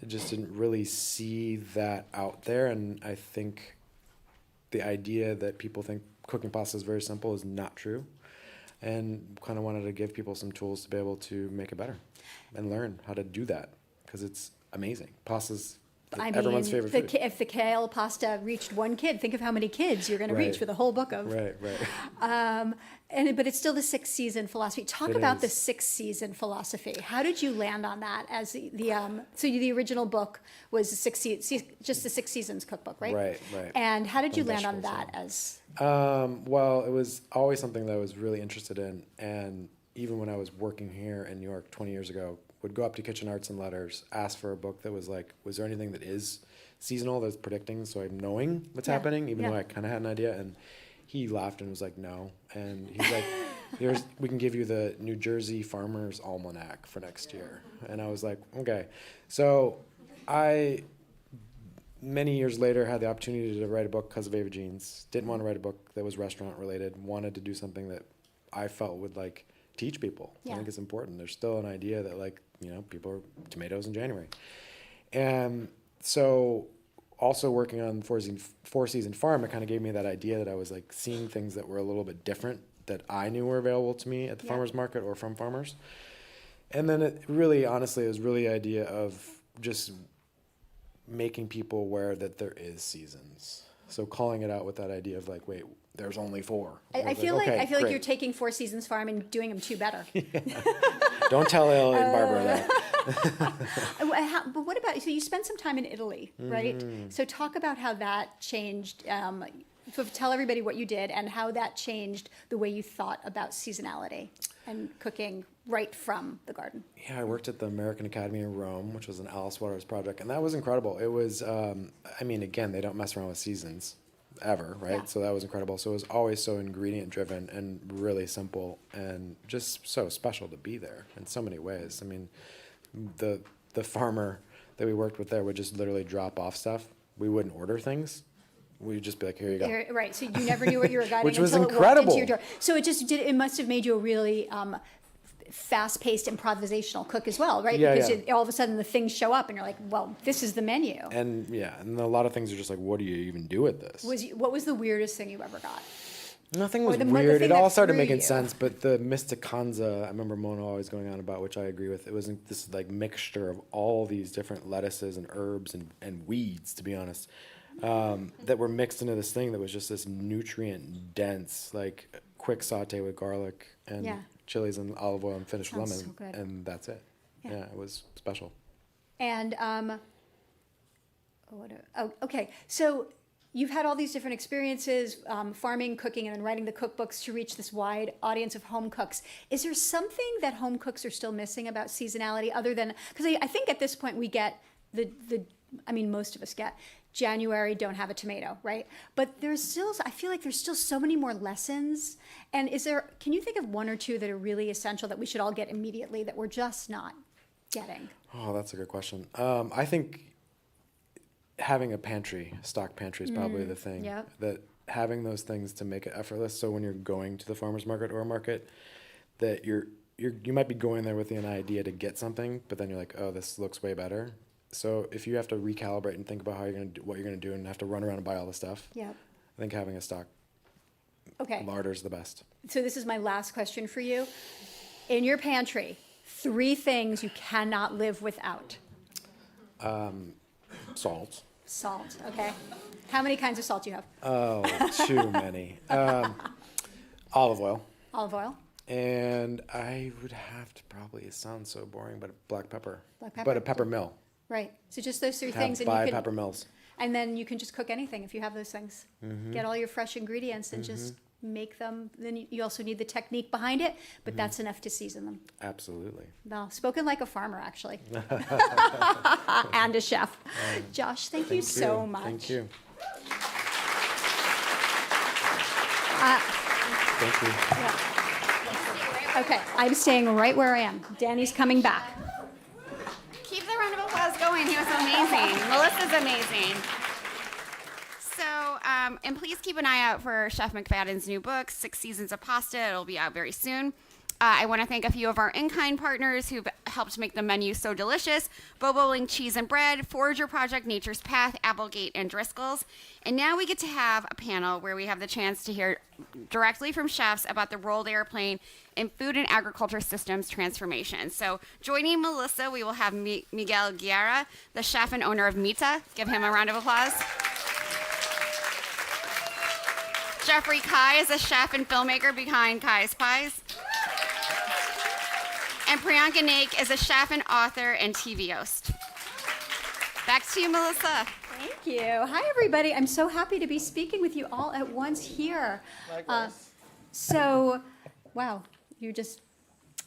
I just didn't really see that out there. And I think the idea that people think cooking pasta is very simple is not true. And kind of wanted to give people some tools to be able to make it better and learn how to do that because it's amazing. Pasta's everyone's favorite food. If the kale pasta reached one kid, think of how many kids you're going to reach with a whole book of. Right. But it's still the 6-season philosophy. Talk about the 6-season philosophy. How did you land on that as the original book was just the 6 seasons cookbook, right? Right. And how did you land on that as? Well, it was always something that I was really interested in, and even when I was working here in New York 20 years ago, would go up to Kitchen Arts and Letters, ask for a book that was like, was there anything that is seasonal that's predicting, so I'm knowing what's happening, even though I kind of had an idea. And he laughed and was like, no. And he's like, we can give you the New Jersey Farmer's Almanac for next year. And I was like, okay. So I, many years later, had the opportunity to write a book because of Ava Jeans. Didn't want to write a book that was restaurant related. Wanted to do something that I felt would like teach people. I think it's important. There's still an idea that people are tomatoes in January. And so also working on Four Season Farm, it kind of gave me that idea that I was like seeing things that were a little bit different that I knew were available to me at the farmer's market or from farmers. And then it really, honestly, it was really the idea of just making people aware that there is seasons. So calling it out with that idea of like, wait, there's only 4. I feel like okay, you're great. taking Four Seasons Farm and doing them 2 better. Don't tell Elle and Barbara that. But what about, so you spent some time in Italy, right? Mm-hmm. So talk about how that changed, so tell everybody what you did and how that changed the way you thought about seasonality and cooking right from the garden. Yeah, I worked at the American Academy in Rome, which was an Alice Waters project, and that was incredible. It was, I mean, again, they don't mess around with seasons ever, right? Yeah. So that was incredible. So it was always so ingredient driven and really simple and just so special to be there in so many ways. I mean, the farmer that we worked with there would just literally drop off stuff. We wouldn't order things. We'd just be like, here you go. Right, so you never knew what you were getting Which was until it walked incredible. into your door. So it must have made you a really fast-paced improvisational cook as well, right? Yeah, because yeah. all of a sudden the things show up and you're like, well, this is the menu. And yeah, and a lot of things are just like, what do you even do with this? What was the weirdest thing you ever got? Nothing was the weird. thing It all that started threw making you. sense, but the mysticanza, I remember Mona always going on about, which I agree with. It was this like mixture of all these different lettuces and herbs and weeds, to be honest, that were mixed into this thing that was just this nutrient dense, like quick saute with garlic and Yeah. chilies and olive oil and finished Sounds lemon, so good. and that's it. Yeah. Yeah, it was special. And, okay, so you've had all these different experiences, farming, cooking, and then writing the cookbooks to reach this wide audience of home cooks. Is there something that home cooks are still missing about seasonality other than, because I think at this point we get most of us get January, don't have a tomato, right? But I feel like there's still so many more lessons. And can you think of 1 or 2 that are really essential that we should all get immediately that we're just not getting? Oh, that's a good question. I think having a stock pantry is probably the thing. Yep. That having those things to make it effortless. So when you're going to the farmer's market or a market, that you might be going there with an idea to get something, but then you're like, oh, this looks way better. So if you have to recalibrate and think about what you're gonna do, and have to run around and buy all the stuff, Yep. I think having a stock Okay. larder is the best. So this is my last question for you. In your pantry, 3 things you cannot live without. Salt. Salt, okay? How many kinds of salt do you have? Oh, too many. Olive oil. Olive oil? And I would have to probably, it sounds so boring, but black pepper. Black pepper? But a pepper mill. Right. So just those 3 Have things, and buy you can, pepper mills. and then you can just cook anything if you have those things. Get all your fresh ingredients and just make them. Then you also need the technique behind it, but that's enough to season them. Absolutely. Well, spoken like a farmer, actually, and a chef. Josh, thank you so much. Thank you. Uh, Thank you. yeah. Okay, I'm staying right where I am. Danny's coming back. Keep the round of applause going. He was amazing. Melissa's amazing. So, and please keep an eye out for Chef McFadden's new book, 6 Seasons of Pasta. It'll be out very soon. I want to thank a few of our in-kind partners who've helped make the menu so delicious. Boboling Cheese and Bread, Forager Project, Nature's Path, Applegate, and Driscoll's. And now we get to have a panel where we have the chance to hear directly from chefs about the role they are playing in food and agriculture systems transformation. So joining Melissa, we will have Miguel Guerra, the chef and owner of Mita. Give him a round of applause. Geoffrey Kie is a chef and filmmaker behind Kie's Pies. And Priyanka Naik is a chef and author and TV host. Back to you, Melissa. Thank you. Hi, everybody. I'm so happy to be speaking with you all at once here. Wow,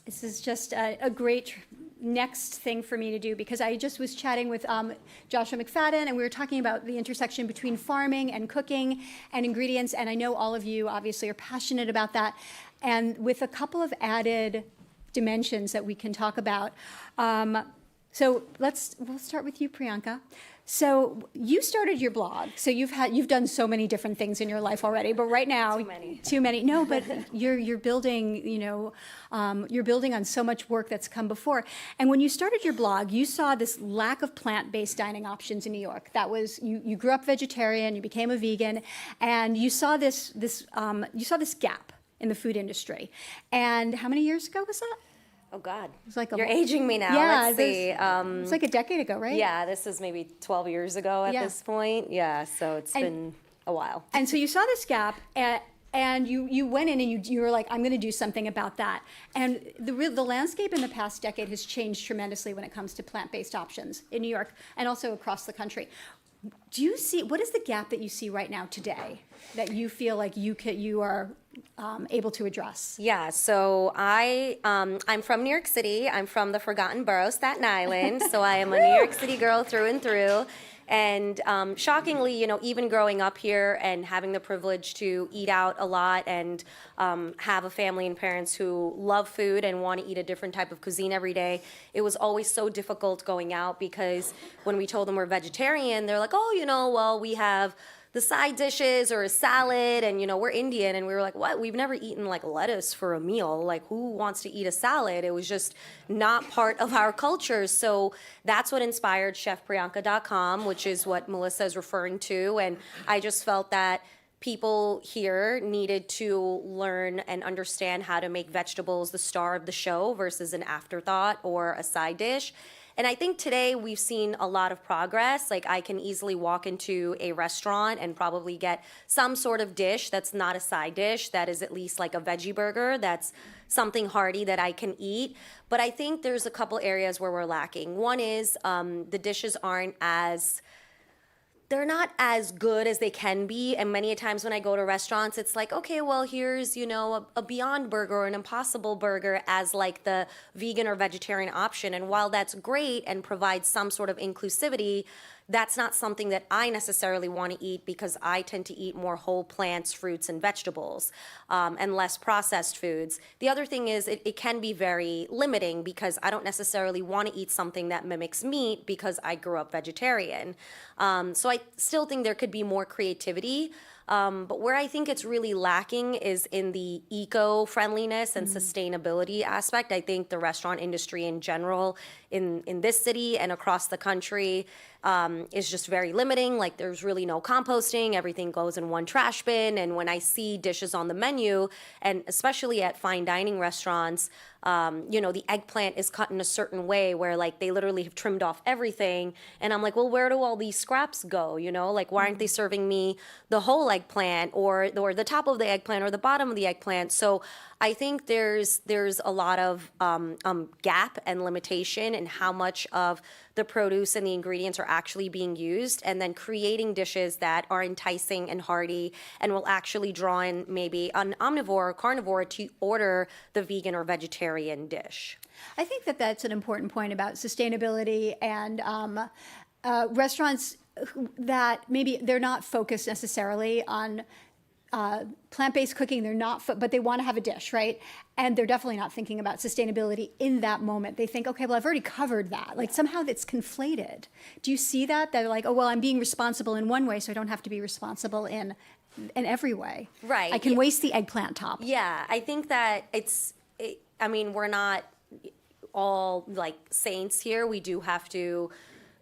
this is just a great next thing for me to do, because I just was chatting with Joshua McFadden, and we were talking about the intersection between farming and cooking and ingredients, and I know all of you obviously are passionate about that, and with a couple of added dimensions that we can talk about. So we'll start with you, Priyanka. So you started your blog. So you've done so many different things in your life already, but right now too many. No, but you're building, you're building on so much work that's come before. And when you started your blog, you saw this lack of plant-based dining options in New York. That was you grew up vegetarian, you became a vegan, and you saw this gap in the food industry. And how many years ago was that? Oh God, It's like you're aging me now. Yeah, Let's see. it's like a decade ago, right? Yeah, this is maybe 12 years ago at Yeah. this point. Yeah, so it's been a while. And so you saw this gap, and you went in and you were like, I'm going to do something about that. And the landscape in the past decade has changed tremendously when it comes to plant-based options in New York and also across the country. What is the gap that you see right now today that you feel like you are able to address? Yeah, so I'm from New York City. I'm from the Forgotten Borough, Staten Island. So I am a New York City girl through and through. And shockingly, even growing up here and having the privilege to eat out a lot and have a family and parents who love food and want to eat a different type of cuisine every day, it was always so difficult going out because when we told them we're vegetarian, they're like, oh, well, we have the side dishes or a salad and we're Indian, and we were like, what? We've never eaten like lettuce for a meal. Like, who wants to eat a salad? It was just not part of our culture. So that's what inspired chefpriyanka.com, which is what Melissa is referring to. And I just felt that people here needed to learn and understand how to make vegetables the star of the show versus an afterthought or a side dish. And I think today we've seen a lot of progress. Like, I can easily walk into a restaurant and probably get some sort of dish that's not a side dish, that is at least like a veggie burger, that's something hearty that I can eat. But I think there's a couple areas where we're lacking. One is the dishes they're not as good as they can be. And many a times when I go to restaurants, it's like, okay, well, here's, a Beyond Burger or an Impossible Burger as like the vegan or vegetarian option. And while that's great and provides some sort of inclusivity, that's not something that I necessarily want to eat because I tend to eat more whole plants, fruits, and vegetables, and less processed foods. The other thing is it can be very limiting because I don't necessarily want to eat something that mimics meat because I grew up vegetarian. So I still think there could be more creativity. But where I think it's really lacking is in the eco-friendliness and sustainability aspect. I think the restaurant industry in general in this city and across the country is just very limiting. Like, there's really no composting. Everything goes in one trash bin. And when I see dishes on the menu, and especially at fine dining restaurants, the eggplant is cut in a certain way where like they literally have trimmed off everything. And I'm like, well, where do all these scraps go? Like, why aren't they serving me the whole eggplant or the top of the eggplant or the bottom of the eggplant? So I think there's a lot of gap and limitation in how much of the produce and the ingredients are actually being used, and then creating dishes that are enticing and hearty and will actually draw in maybe an omnivore or carnivore to order the vegan or vegetarian dish. I think that that's an important point about sustainability and restaurants that maybe they're not focused necessarily on plant-based cooking. They're not, but they want to have a dish, right? And they're definitely not thinking about sustainability in that moment. They think, okay, well, I've already covered that. Like, somehow that's conflated. Do you see that? They're like, oh, well, I'm being responsible in one way, so I don't have to be responsible in every way. Right. I can waste the eggplant top. Yeah, I think that we're not all like saints here. We do have to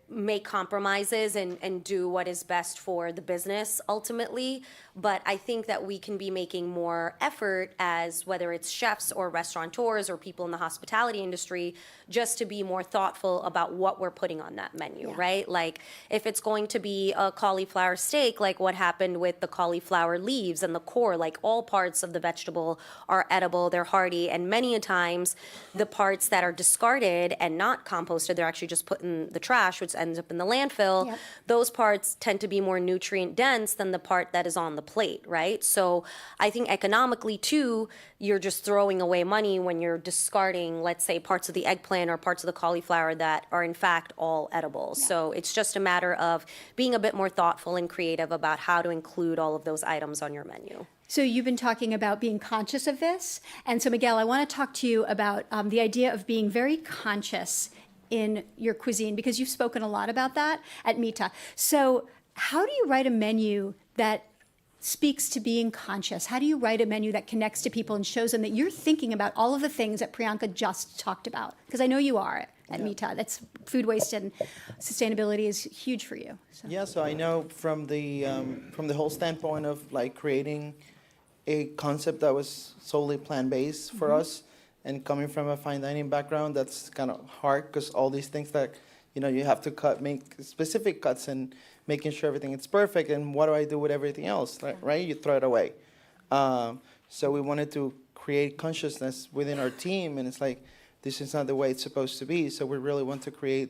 make compromises and do what is best for the business ultimately. But I think that we can be making more effort as whether it's chefs or restaurateurs or people in the hospitality industry, just to be more thoughtful about what we're putting on that menu, right? Like, if it's going to be a cauliflower steak, like what happened with the cauliflower leaves and the core, like all parts of the vegetable are edible, they're hearty, and many a times the parts that are discarded and not composted, they're actually just put in the trash, which ends up in the landfill. Yep. Those parts tend to be more nutrient dense than the part that is on the plate, right? So I think economically too, you're just throwing away money when you're discarding, let's say, parts of the eggplant or parts of the cauliflower that are in fact all edible. Yeah. So it's just a matter of being a bit more thoughtful and creative about how to include all of those items on your menu. So you've been talking about being conscious of this. And so, Miguel, I want to talk to you about the idea of being very conscious in your cuisine? Because you've spoken a lot about that at Mita. So how do you write a menu that speaks to being conscious? How do you write a menu that connects to people and shows them that you're thinking about all of the things that Priyanka just talked about? Because I know you are at Mita. That's food waste and sustainability is huge for you. So. Yeah, so I know from the whole standpoint of like creating a concept that was solely plant-based for us, and coming from a fine dining background, that's kind of hard because all these things that you have to make specific cuts and making sure everything is perfect. And what do I do with everything else? Right? You throw it away. So we wanted to create consciousness within our team, and it's like, this is not the way it's supposed to be. So we really want to create,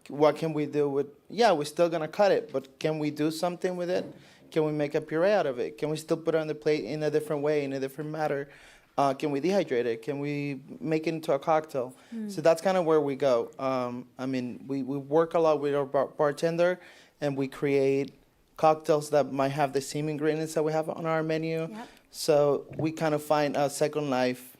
what can we do with, we're still gonna cut it, but can we do something with it? Can we make a puree out of it? Can we still put it on the plate in a different way, in a different manner? Can we dehydrate it? Can we make it into a cocktail? So that's kind of where we go. I mean, we work a lot with our bartender, and we create cocktails that might have the same ingredients that we have on our menu. Yep. So we kind of find a second life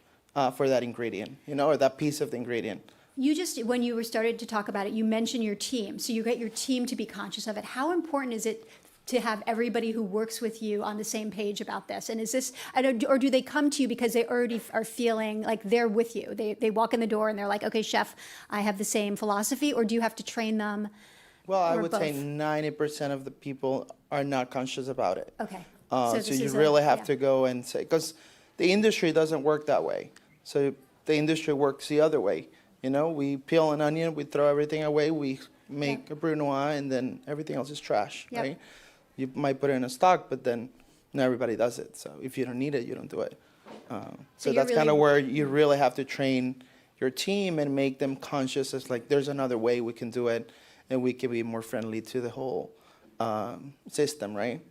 for that ingredient, or that piece of the ingredient. You just, when you were started to talk about it, you mentioned your team. So you get your team to be conscious of it. How important is it to have everybody who works with you on the same page about this? And is this, or do they come to you because they already are feeling like they're with you? They walk in the door and they're like, okay, chef, I have the same philosophy, or do you have to train them? Well, I or would both? say 90% of the people are not conscious about it. Okay. So this you is really have to go and say, because the industry doesn't work that way. So the industry works the other way. We peel an onion, we throw everything away, we make a brunoise, and then everything else is trash, Yep. right? You might put it in a stock, but then not everybody does it. So if you don't need it, you don't do it. So you're that's kind of really- where you really have to train your team and make them conscious. It's like, there's another way we can do it, and we can be more friendly to the whole system, right?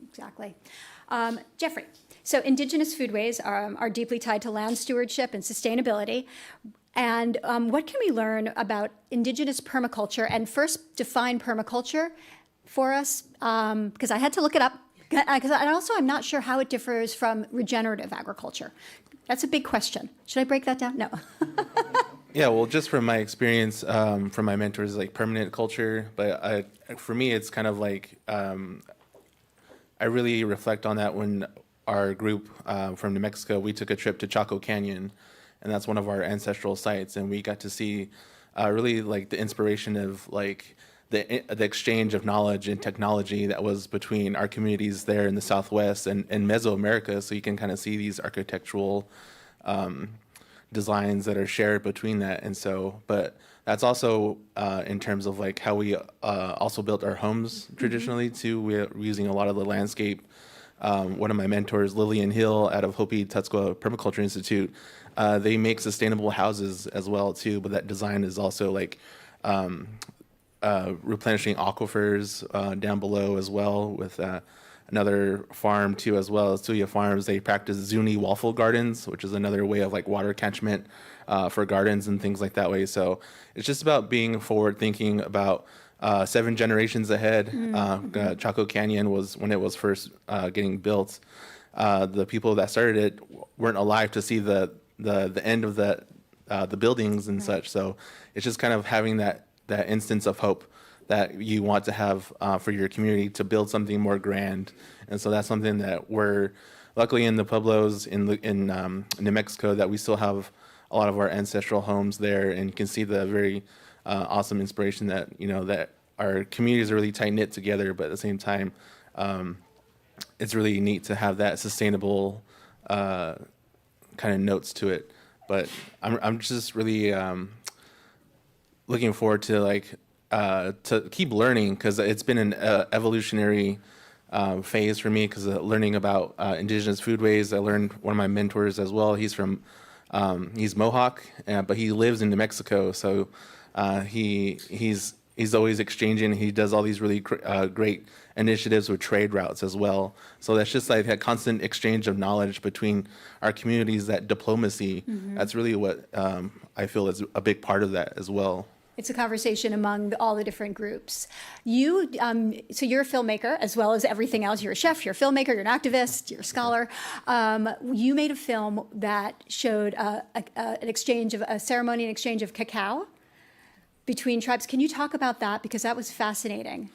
Exactly. Geoffrey, so Indigenous foodways are deeply tied to land stewardship and sustainability. And what can we learn about Indigenous permaculture? And first, define permaculture for us, because I had to look it up. And also, I'm not sure how it differs from regenerative agriculture. That's a big question. Should I break that down? No. Yeah, well, just from my experience, from my mentors, like permanent culture, but for me, it's kind of like, I really reflect on that when our group from New Mexico, we took a trip to Chaco Canyon, and that's one of our ancestral sites, and we got to see really like the inspiration of like the exchange of knowledge and technology that was between our communities there in the Southwest and Mesoamerica. So you can kind of see these architectural designs that are shared between that. And so, but that's also in terms of like how we also built our homes traditionally too. We're using a lot of the landscape. One of my mentors, Lillian Hill, out of Hopi Tutsqua Permaculture Institute, they make sustainable houses as well too. But that design is also like replenishing aquifers down below as well with another farm too as well as Tuya Farms. They practice Zuni waffle gardens, which is another way of like water catchment for gardens and things like that way. So it's just about being forward thinking about 7 generations ahead. Chaco Canyon was when it was first getting built. The people that started it weren't alive to see the end of the buildings and such. So it's just kind of having that instance of hope that you want to have for your community to build something more grand. And so that's something that we're luckily in the Pueblos in New Mexico, that we still have a lot of our ancestral homes there, and you can see the very awesome inspiration that that our communities are really tight knit together, but at the same time it's really neat to have that sustainable kind of notes to it. But I'm just really looking forward to to keep learning, because it's been an evolutionary phase for me, because learning about Indigenous foodways. I learned one of my mentors as well. He's from he's Mohawk, but he lives in New Mexico. So he's always exchanging. He does all these really great initiatives with trade routes as well. So that's just like a constant exchange of knowledge between our communities. That diplomacy. That's really what I feel is a big part of that as well. It's a conversation among all the different groups. You, so you're a filmmaker as well as everything else. You're a chef, you're a filmmaker, you're an activist, you're a scholar. You made a film that showed an exchange of a ceremony, an exchange of cacao. between tribes. Can you talk about that? Because that was fascinating.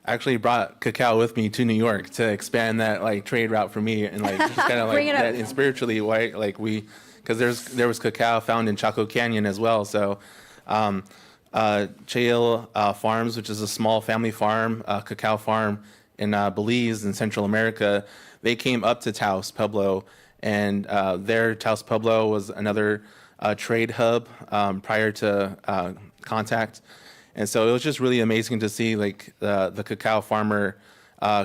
I actually brought cacao with me to New York to expand that like trade route for me and like just kind of like Bring it up. that and spiritually, right? Like because there was cacao found in Chaco Canyon as well. So Sheryll Farms, which is a small family farm, cacao farm in Belize in Central America, they came up to Taos Pueblo, and their Taos Pueblo was another trade hub prior to contact. And so it was just really amazing to see like the cacao farmer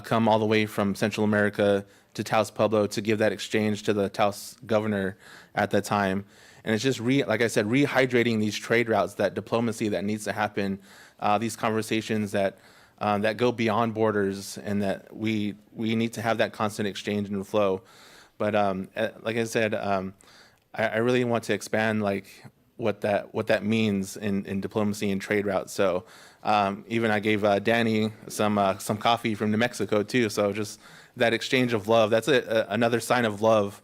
come all the way from Central America to Taos Pueblo to give that exchange to the Taos governor at that time. And it's just, like I said, rehydrating these trade routes, that diplomacy that needs to happen, these conversations that go beyond borders, and that we need to have that constant exchange and flow. But like I said, I really want to expand like what that means in diplomacy and trade routes. So even I gave Danny some coffee from New Mexico too. So just that exchange of love, that's another sign of love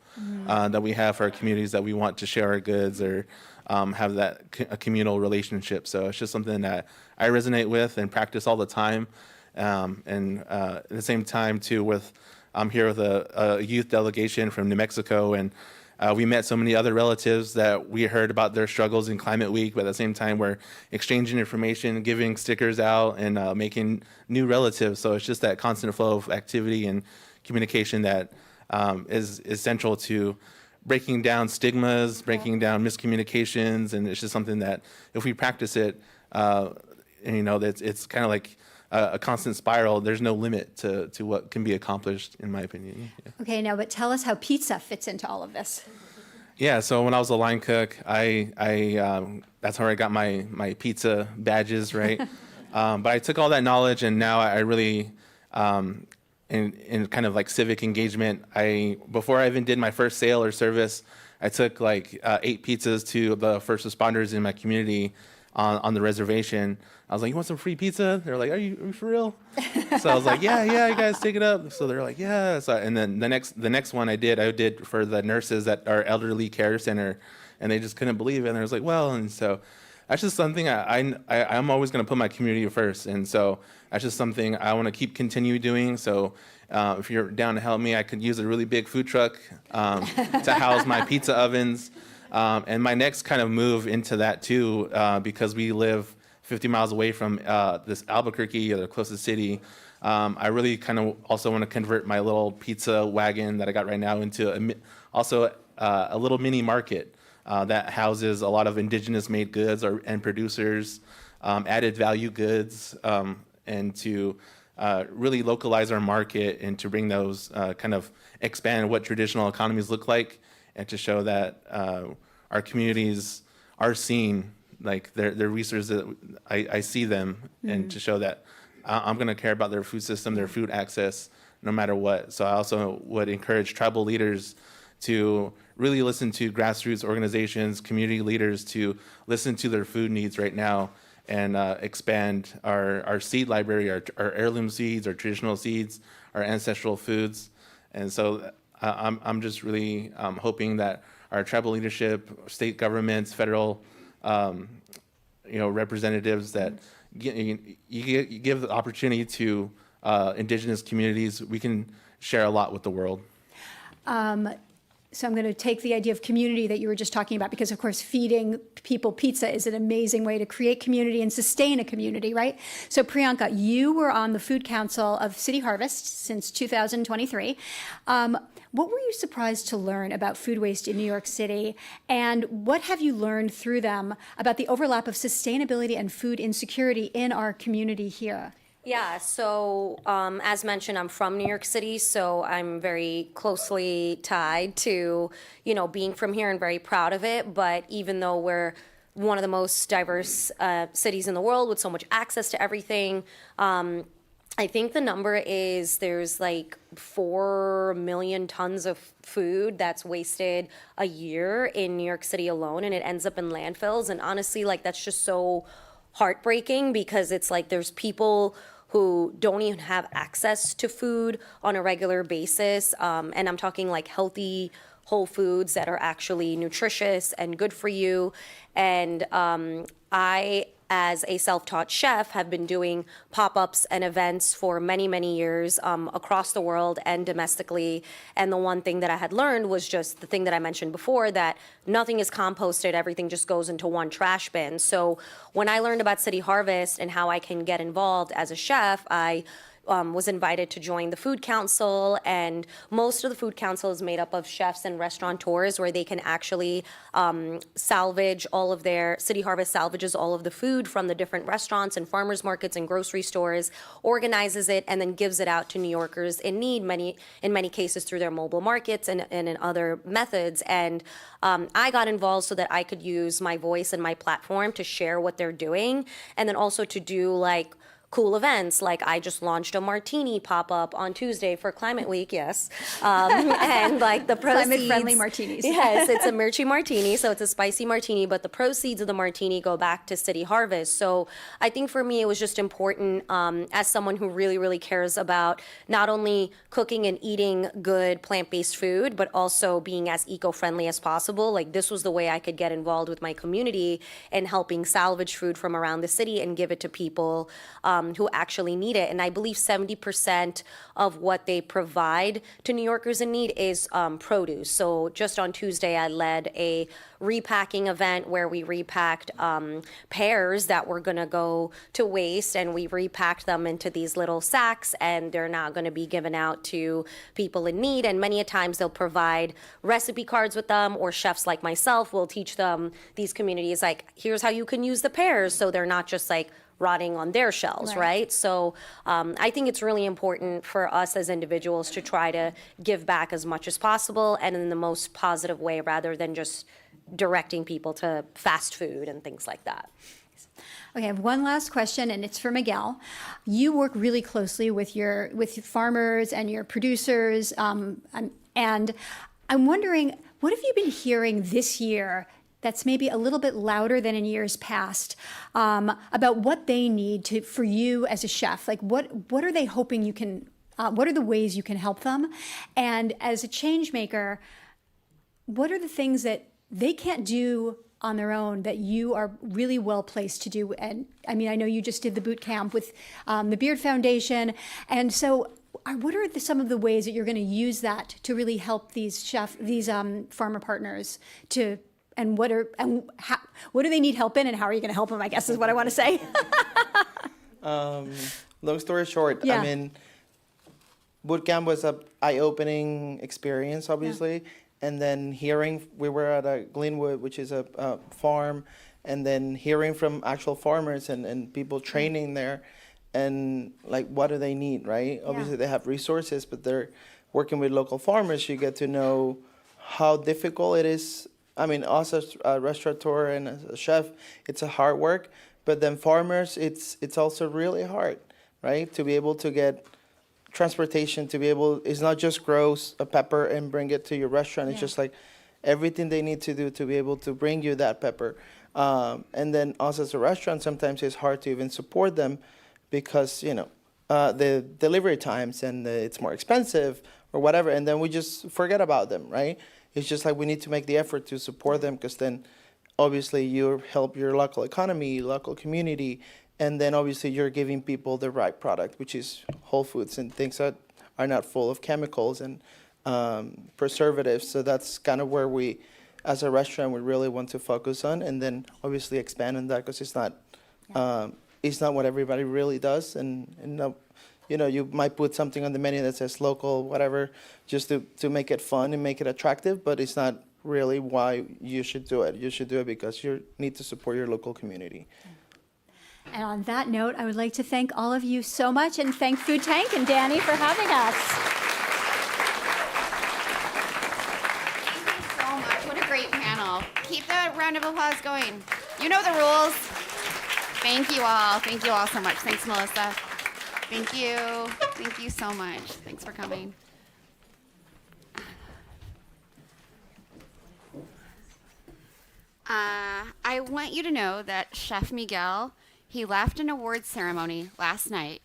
that we have for our communities, that we want to share our goods or have that a communal relationship. So it's just something that I resonate with and practice all the time. And at the same time too, I'm here with a youth delegation from New Mexico, and we met so many other relatives that we heard about their struggles in Climate Week, but at the same time, we're exchanging information, giving stickers out, and making new relatives. So it's just that constant flow of activity and communication that is central to breaking down stigmas, breaking down miscommunications, and it's just something that if we practice it, and, it's kind of like a constant spiral. There's no limit to what can be accomplished, in my opinion. Yeah. Okay, now, but tell us how pizza fits into all of this. Yeah, so when I was a line cook, I that's how I got my pizza badges, right? But I took all that knowledge, and now I really, in kind of like civic engagement, before I even did my first sale or service, I took like 8 pizzas to the first responders in my community on the reservation. I was like, "You want some free pizza?" They're like, "Are you for real?" So I was like, "Yeah, you guys take it up." So they're like, "Yeah." So, and then the next one I did for the nurses at our elderly care center, and they just couldn't believe it. And I was like, "Well," and so that's just something I'm always going to put my community first, and so that's just something I want to continue doing. So if you're down to help me, I could use a really big food truck to house my pizza ovens. And my next kind of move into that too, because we live 50 miles away from this Albuquerque, or the closest city, I really kind of also want to convert my little pizza wagon that I got right now into a little mini market that houses a lot of indigenous made goods and producers, added value goods, and to really localize our market and to bring those kind of expand what traditional economies look like, and to show that our communities are seen, like their resources, I see them, and to show that I'm going to care about their food system, their food access, no matter what. So I also would encourage tribal leaders to really listen to grassroots organizations, community leaders, to listen to their food needs right now, and expand our seed library, our heirloom seeds, our traditional seeds, our ancestral foods. And so I'm just really hoping that our tribal leadership, state governments, federal representatives, that you give the opportunity to indigenous communities. We can share a lot with the world. So I'm going to take the idea of community that you were just talking about, because of course feeding people pizza is an amazing way to create community and sustain a community, right? So Priyanka, you were on the Food Council of City Harvest since 2023. What were you surprised to learn about food waste in New York City, and what have you learned through them about the overlap of sustainability and food insecurity in our community here? Yeah, so as mentioned, I'm from New York City, so I'm very closely tied to, being from here and very proud of it. But even though we're one of the most diverse cities in the world with so much access to everything, I think the number is there's like 4 million tons of food that's wasted a year in New York City alone, and it ends up in landfills. And honestly, like, that's just so heartbreaking, because it's like there's people who don't even have access to food on a regular basis. And I'm talking like healthy, whole foods that are actually nutritious and good for you. And I as a self-taught chef, have been doing pop-ups and events for many, many years across the world and domestically. And the one thing that I had learned was just the thing that I mentioned before, that nothing is composted, everything just goes into one trash bin. So when I learned about City Harvest and how I can get involved as a chef, I was invited to join the Food Council, and most of the Food Council is made up of chefs and restaurateurs, where they can actually salvage all of their, City Harvest salvages all of the food from the different restaurants and farmers markets and grocery stores, organizes it, and then gives it out to New Yorkers in need, in many cases through their mobile markets and in other methods. And I got involved so that I could use my voice and my platform to share what they're doing, and then also to do like cool events. Like I just launched a martini pop-up on Tuesday for Climate Week, yes. And like the proceeds. Climate-friendly martinis. Yes, it's a Mirchi martini, so it's a spicy martini, but the proceeds of the martini go back to City Harvest. So I think for me, it was just important as someone who really, really cares about not only cooking and eating good plant-based food, but also being as eco-friendly as possible. Like this was the way I could get involved with my community and helping salvage food from around the city and give it to people who actually need it. And I believe 70% of what they provide to New Yorkers in need is produce. So just on Tuesday, I led a repacking event where we repacked pears that were gonna go to waste, and we repacked them into these little sacks, and they're now gonna be given out to people in need. And many a times they'll provide recipe cards with them, or chefs like myself will teach them, these communities, like, here's how you can use the pears, so they're not just like rotting on their shelves, right? So I think it's really important for us as individuals to try to give back as much as possible and in the most positive way, rather than just directing people to fast food and things like that. Okay, I have one last question, and it's for Miguel. You work really closely with farmers and your producers, and I'm wondering, what have you been hearing this year that's maybe a little bit louder than in years past, about what they need for you as a chef? Like, what are they hoping you can? What are the ways you can help them? And as a change maker, what are the things that they can't do on their own that you are really well placed to do? And I mean, I know you just did the boot camp with the Beard Foundation, and so what are some of the ways that you're going to use that to really help these farmer partners to? And what do they need help in, and how are you going to help them, I guess is what I want to say. Long story short, Yeah. I mean, boot camp was a eye-opening experience, obviously. And then we were at a Glenwood, which is a farm, and then hearing from actual farmers and people training there, and like, what do they need, right? Obviously they have resources, but they're working with local farmers. You get to know how difficult it is. I mean, us as a restaurateur and as a chef, it's a hard work. But then farmers, it's also really hard, right? To be able to get transportation, it's not just grow a pepper and bring it to your restaurant. It's just like everything they need to do to be able to bring you that pepper. And then us as a restaurant, sometimes it's hard to even support them because, the delivery times and it's more expensive or whatever. And then we just forget about them, right? It's just like we need to make the effort to support them, because then obviously you help your local economy, local community, and then obviously you're giving people the right product, which is whole foods and things that are not full of chemicals and preservatives. So that's kind of where we, as a restaurant, we really want to focus on, and then obviously expand on that, because it's not what everybody really does, and you might put something on the menu that says local, whatever, just to make it fun and make it attractive, but it's not really why you should do it. You should do it because you need to support your local community. And on that note, I would like to thank all of you so much, and thank Food Tank and Danny for having us. Thank you so much. What a great panel. Keep the round of applause going. You know the rules. Thank you all. Thank you all so much. Thanks, Melissa. Thank you. Thank you so much. Thanks for coming. I want you to know that Chef Miguel, he left an awards ceremony last night,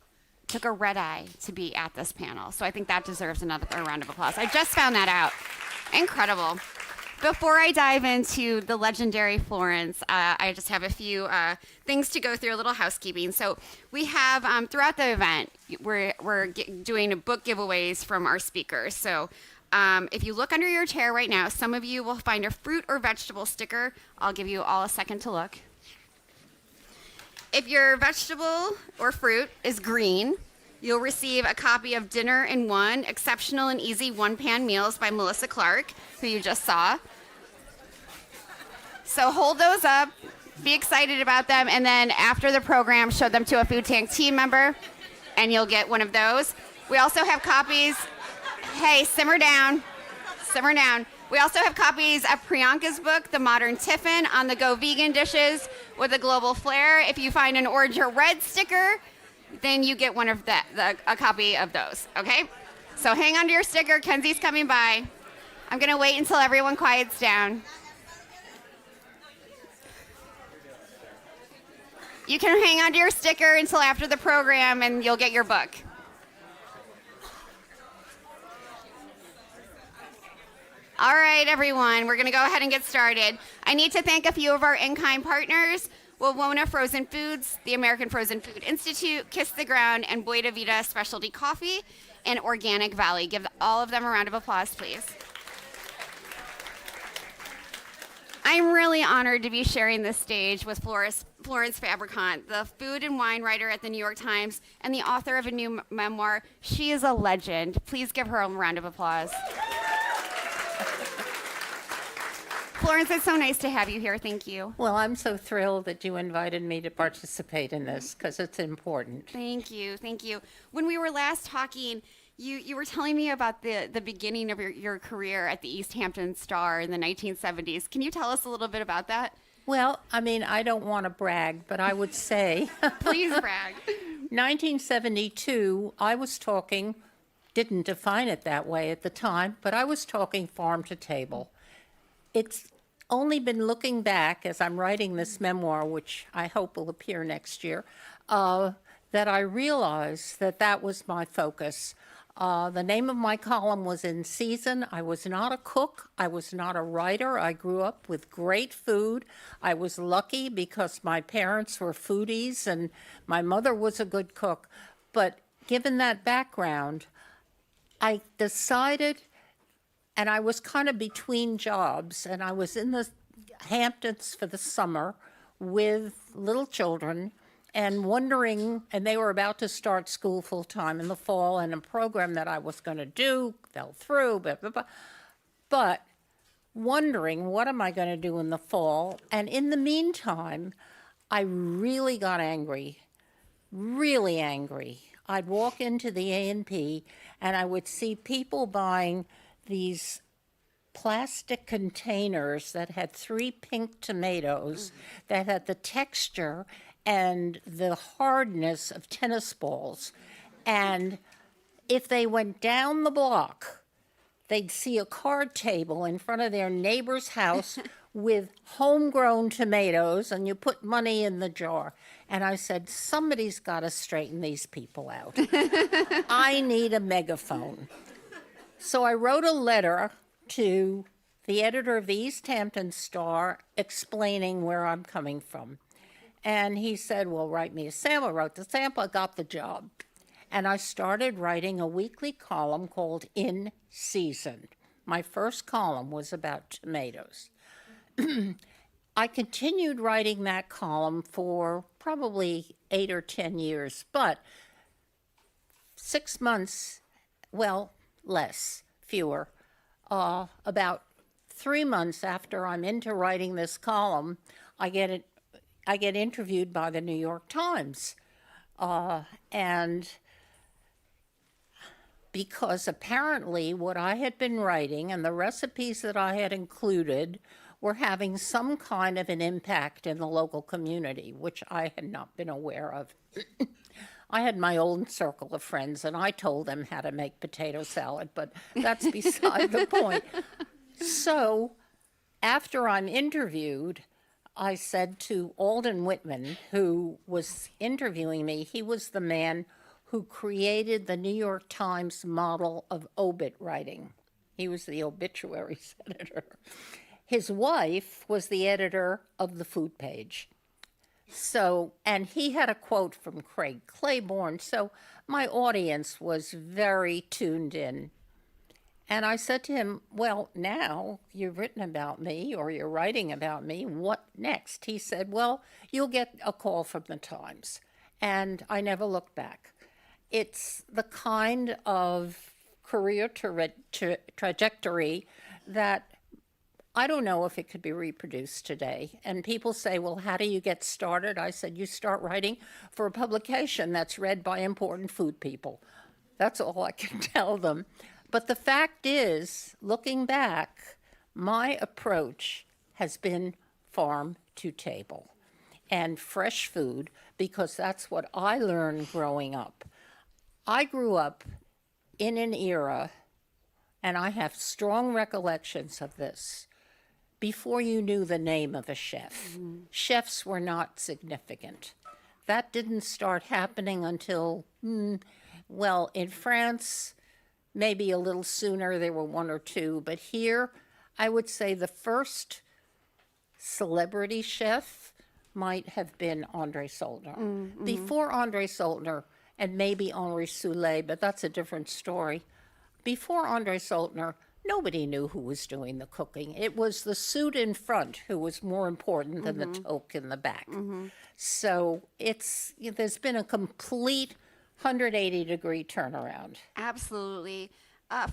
took a red eye to be at this panel. So I think that deserves a round of applause. I just found that out. Incredible. Before I dive into the legendary Florence, I just have a few things to go through, a little housekeeping. So we have, throughout the event, we're doing book giveaways from our speakers. So if you look under your chair right now, some of you will find a fruit or vegetable sticker. I'll give you all a second to look. If your vegetable or fruit is green, you'll receive a copy of Dinner in One, Exceptional and Easy One-Pan Meals by Melissa Clark, who you just saw. So hold those up, be excited about them, and then after the program, show them to a Food Tank team member, and you'll get one of those. We also have copies. Hey, simmer down. Simmer down. We also have copies of Priyanka's book, The Modern Tiffin, on-the-go vegan dishes with a global flair. If you find an orange or red sticker, then you get one of a copy of those, okay? So hang on to your sticker. Kenzie's coming by. I'm going to wait until everyone quiets down. You can hang on to your sticker until after the program, and you'll get your book. All right, everyone, we're going to go ahead and get started. I need to thank a few of our in-kind partners, Wawona Frozen Foods, the American Frozen Food Institute, Kiss the Ground, and Buena Vita Specialty Coffee, and Organic Valley. Give all of them a round of applause, please. I'm really honored to be sharing this stage with Florence Fabricant, the food and wine writer at the New York Times and the author of a new memoir. She is a legend. Please give her a round of applause. Florence, it's so nice to have you here. Thank you. Well, I'm so thrilled that you invited me to participate in this because it's important. Thank you. Thank you. When we were last talking, you were telling me about the beginning of your career at the East Hampton Star in the 1970s. Can you tell us a little bit about that? Well, I mean, I don't want to brag, but I would say Please brag. 1972, I was talking, didn't define it that way at the time, but I was talking farm to table. It's only been looking back as I'm writing this memoir, which I hope will appear next year, that I realized that was my focus. The name of my column was In Season. I was not a cook. I was not a writer. I grew up with great food. I was lucky because my parents were foodies and my mother was a good cook. But given that background, I decided, and I was kind of between jobs, and I was in the Hamptons for the summer with little children and wondering, and they were about to start school full time in the fall, and a program that I was going to do fell through, blah, blah, blah. But wondering, what am I going to do in the fall? And in the meantime, I really got angry, really angry. I'd walk into the A&P and I would see people buying these plastic containers that had 3 pink tomatoes that had the texture and the hardness of tennis balls. And if they went down the block, they'd see a card table in front of their neighbor's house with homegrown tomatoes, and you put money in the jar. And I said, somebody's got to straighten these people out. I need a megaphone. So I wrote a letter to the editor of the East Hampton Star explaining where I'm coming from. And he said, well, write me a sample. I wrote the sample, I got the job. And I started writing a weekly column called In Season. My first column was about tomatoes. I continued writing that column for probably 8 or 10 years, but 6 months, well, less, fewer, about 3 months after I'm into writing this column, I get interviewed by the New York Times. And because apparently what I had been writing and the recipes that I had included were having some kind of an impact in the local community, which I had not been aware of. I had my own circle of friends, and I told them how to make potato salad, but that's beside the point. So after I'm interviewed, I said to Alden Whitman, who was interviewing me, he was the man who created the New York Times model of obit writing. He was the obituaries editor. His wife was the editor of the food page. So, and he had a quote from Craig Claiborne, so my audience was very tuned in. And I said to him, well, now you've written about me or you're writing about me, what next? He said, well, you'll get a call from the Times. And I never looked back. It's the kind of career trajectory that I don't know if it could be reproduced today. And people say, well, how do you get started? I said, you start writing for a publication that's read by important food people. That's all I can tell them. But the fact is, looking back, my approach has been farm to table and fresh food, because that's what I learned growing up. I grew up in an era, and I have strong recollections of this, before you knew the name of a chef. Chefs were not significant. That didn't start happening until, well, in France, maybe a little sooner, there were one or two, but here, I would say the first celebrity chef might have been Andre Soltner. Before Andre Soltner, and maybe Henri Soulet, but that's a different story. Before Andre Soltner, nobody knew who was doing the cooking. It was the suit in front who was more important than the toque in the back. So there's been a complete 180-degree turnaround. Absolutely.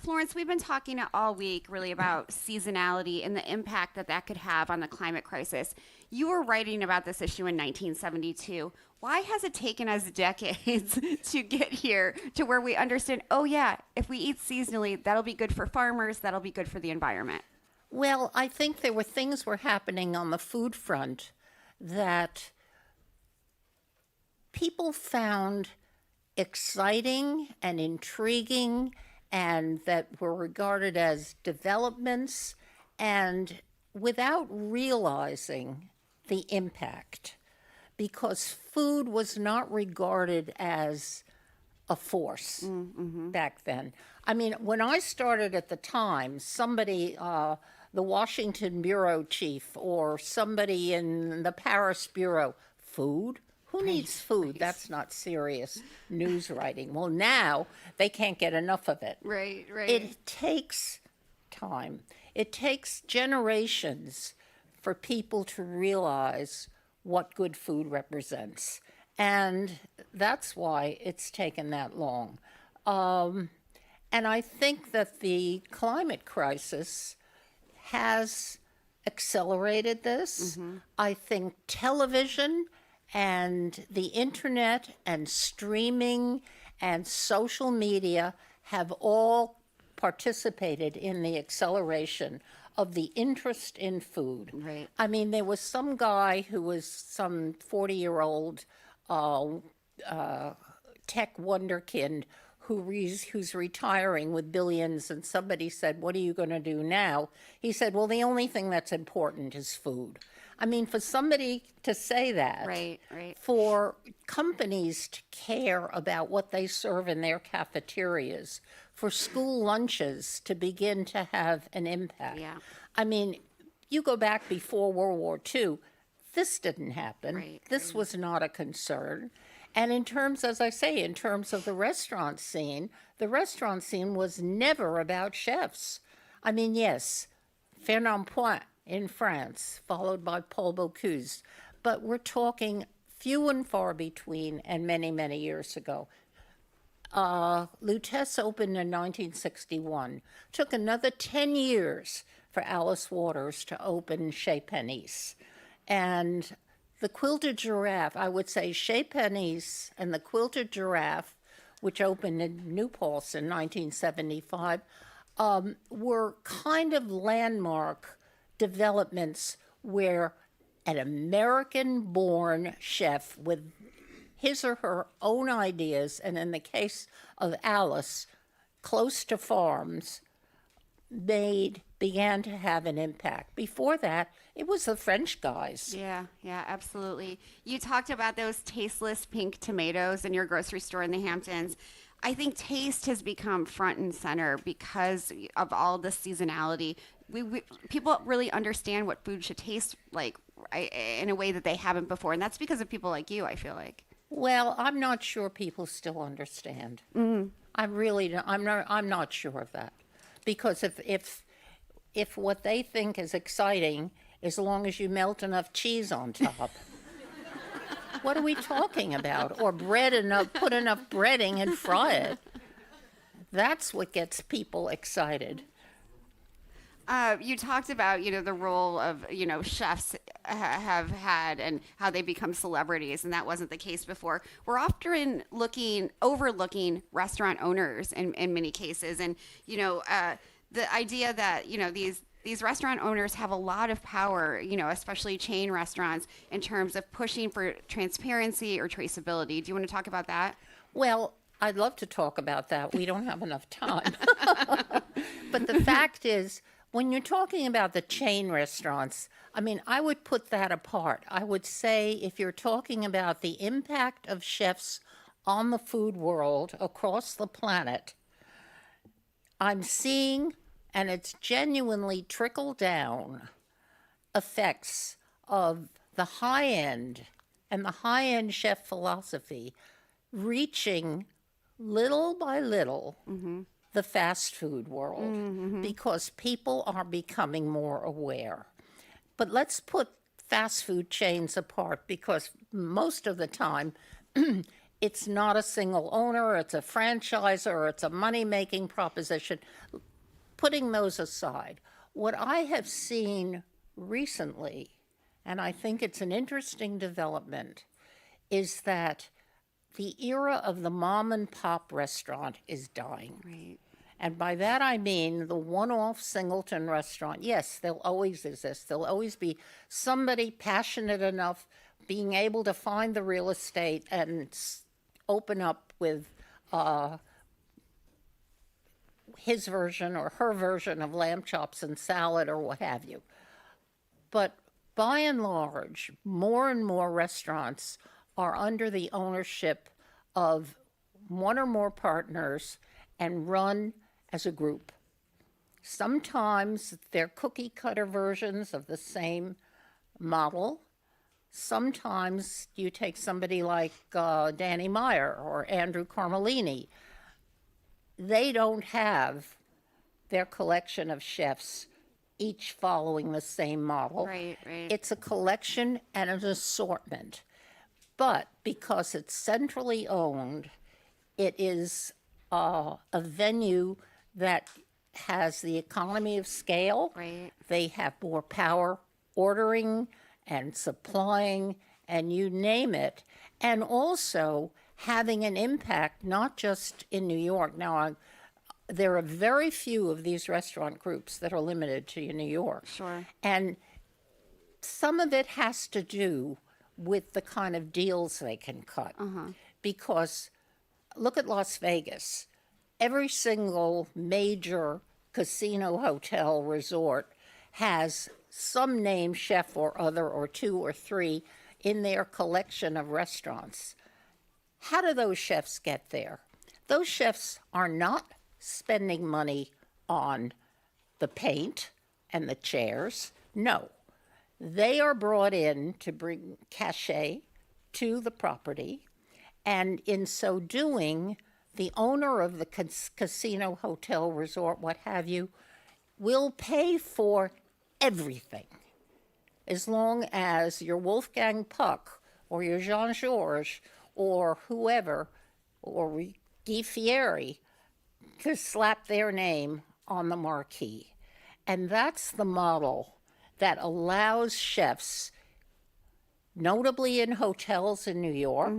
Florence, we've been talking all week really about seasonality and the impact that that could have on the climate crisis. You were writing about this issue in 1972. Why has it taken us decades to get here to where we understand, oh yeah, if we eat seasonally, that'll be good for farmers, that'll be good for the environment? Well, I think there were things were happening on the food front that people found exciting and intriguing and that were regarded as developments, and without realizing the impact, because food was not regarded as a force back then. I mean, when I started at the Times, somebody, the Washington bureau chief or somebody in the Paris bureau, food? Who needs food? That's not serious news writing. Well, now they can't get enough of it. Right. It takes time. It takes generations for people to realize what good food represents. And that's why it's taken that long. And I think that the climate crisis has accelerated this. I think television and the internet and streaming and social media have all participated in the acceleration of the interest in food. Right. I mean, there was some guy who was some 40-year-old tech wonderkind who's retiring with billions, and somebody said, what are you going to do now? He said, well, the only thing that's important is food. I mean, for somebody to say that, Right. for companies to care about what they serve in their cafeterias, for school lunches to begin to have an impact. Yeah. I mean, you go back before World War II, this didn't happen. This was not a concern. And in terms, as I say, in terms of the restaurant scene was never about chefs. I mean, yes, Fernand Point in France, followed by Paul Bocuse, but we're talking few and far between and many, many years ago. Lutece opened in 1961. Took another 10 years for Alice Waters to open Chez Panisse. And the Quilted Giraffe, I would say Chez Panisse and the Quilted Giraffe, which opened in New Paltz in 1975, were kind of landmark developments where an American-born chef with his or her own ideas, and in the case of Alice, close to farms, began to have an impact. Before that, it was the French guys. Yeah, absolutely. You talked about those tasteless pink tomatoes in your grocery store in the Hamptons. I think taste has become front and center because of all the seasonality. people really understand what food should taste like in a way that they haven't before, and that's because of people like you, I feel like. Well, I'm not sure people still understand. I really don't. I'm not sure of that, because if what they think is exciting, as long as you melt enough cheese on top, what are we talking about? Or put enough breading and fry it. That's what gets people excited. You talked about, the role of, chefs have had and how they become celebrities, and that wasn't the case before. We're often overlooking restaurant owners in many cases, and, the idea that, these restaurant owners have a lot of power, especially chain restaurants, in terms of pushing for transparency or traceability. Do you want to talk about that? Well, I'd love to talk about that. We don't have enough time. But the fact is, when you're talking about the chain restaurants, I would put that apart. I would say if you're talking about the impact of chefs on the food world across the planet, I'm seeing, and it's genuinely trickled down, effects of the high end and the high end chef philosophy reaching little by little the fast food world, because people are becoming more aware. But let's put fast food chains apart, because most of the time it's not a single owner, it's a franchisor, or it's a money-making proposition. Putting those aside, what I have seen recently, and I think it's an interesting development, is that the era of the mom and pop restaurant is dying. Right. And by that I mean the one-off singleton restaurant. Yes, they'll always exist. There'll always be somebody passionate enough being able to find the real estate and open up with his version or her version of lamb chops and salad or what have you. But by and large, more and more restaurants are under the ownership of one or more partners and run as a group. Sometimes they're cookie cutter versions of the same model. Sometimes you take somebody like Danny Meyer or Andrew Carmelini. They don't have their collection of chefs each following the same model. Right. It's a collection and an assortment. But because it's centrally owned, it is a venue that has the economy of scale. Right. They have more power ordering and supplying and you name it, and also having an impact not just in New York. Now, there are very few of these restaurant groups that are limited to New York. Sure. And some of it has to do with the kind of deals they can cut. Because look at Las Vegas. Every single major casino, hotel, resort has some name chef or other, or two or three, in their collection of restaurants. How do those chefs get there? Those chefs are not spending money on the paint and the chairs. No. They are brought in to bring cachet to the property, and in so doing, the owner of the casino, hotel, resort, what have you, will pay for everything, as long as your Wolfgang Puck or your Jean-Georges or whoever, or Guy Fieri, could slap their name on the marquee. And that's the model that allows chefs, notably in hotels in New York,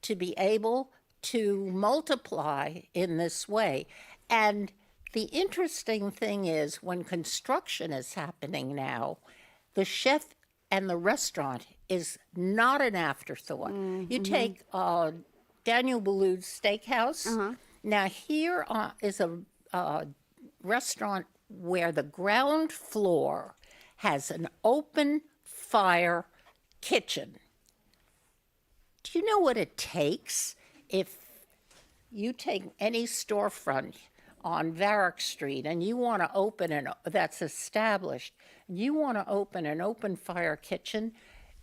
to be able to multiply in this way. And the interesting thing is, when construction is happening now, the chef and the restaurant is not an afterthought. You take Daniel Boulud's Steakhouse. Now, here is a restaurant where the ground floor has an open fire kitchen. Do you know what it takes if you take any storefront on Varick Street and you want to open that's established, and you want to open an open fire kitchen,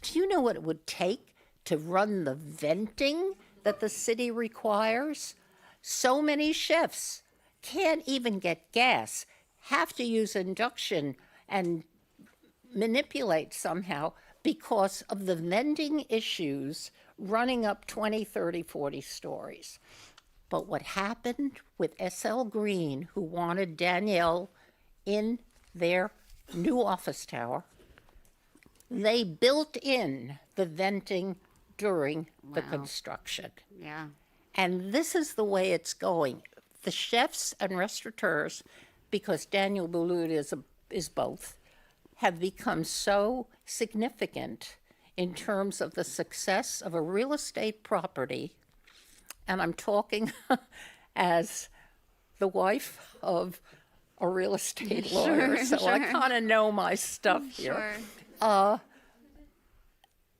do you know what it would take to run the venting that the city requires? So many chefs can't even get gas, have to use induction and manipulate somehow because of the venting issues running up 20, 30, 40 stories. But what happened with S.L. Green, who wanted Danielle in their new office tower, they built in the venting during the construction. Yeah. And this is the way it's going. The chefs and restaurateurs, because Daniel Boulud is both, have become so significant in terms of the success of a real estate property. And I'm talking as the wife of a real estate lawyer, so I kind of know my stuff here.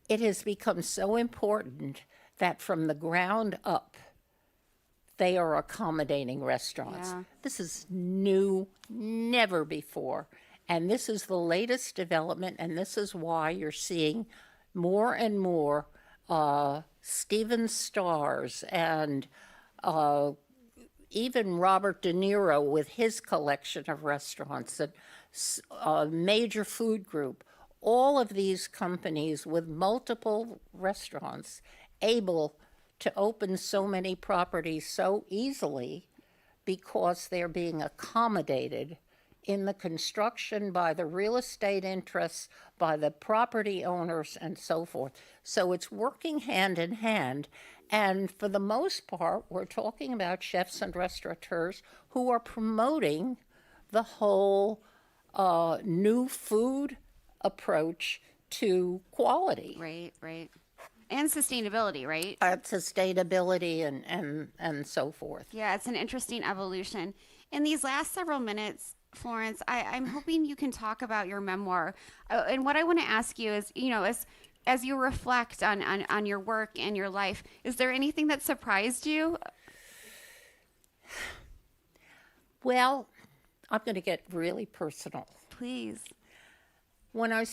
It has become so important that from the ground up, they are accommodating restaurants. Yeah. This is new, never before. And this is the latest development, and this is why you're seeing more and more Steven Stars and even Robert De Niro with his collection of restaurants, and a major food group, all of these companies with multiple restaurants able to open so many properties so easily because they're being accommodated in the construction by the real estate interests, by the property owners, and so forth. So it's working hand in hand. And for the most part, we're talking about chefs and restaurateurs who are promoting the whole new food approach to quality. Right, right. And sustainability, right? Sustainability and so forth. Yeah, it's an interesting evolution. In these last several minutes, Florence, I'm hoping you can talk about your memoir. And what I want to ask you is, you know, as you reflect on your work and your life, is there anything that surprised you? Well, I'm going to get really personal. Please. When I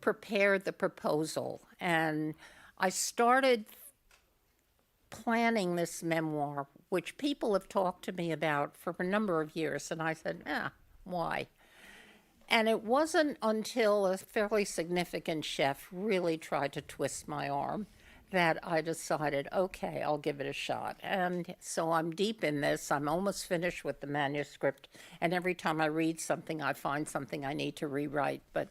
prepared the proposal and I started planning this memoir, which people have talked to me about for a number of years, and I said, why? And it wasn't until a fairly significant chef really tried to twist my arm that I decided, okay, I'll give it a shot. And so I'm deep in this. I'm almost finished with the manuscript. And every time I read something, I find something I need to rewrite. But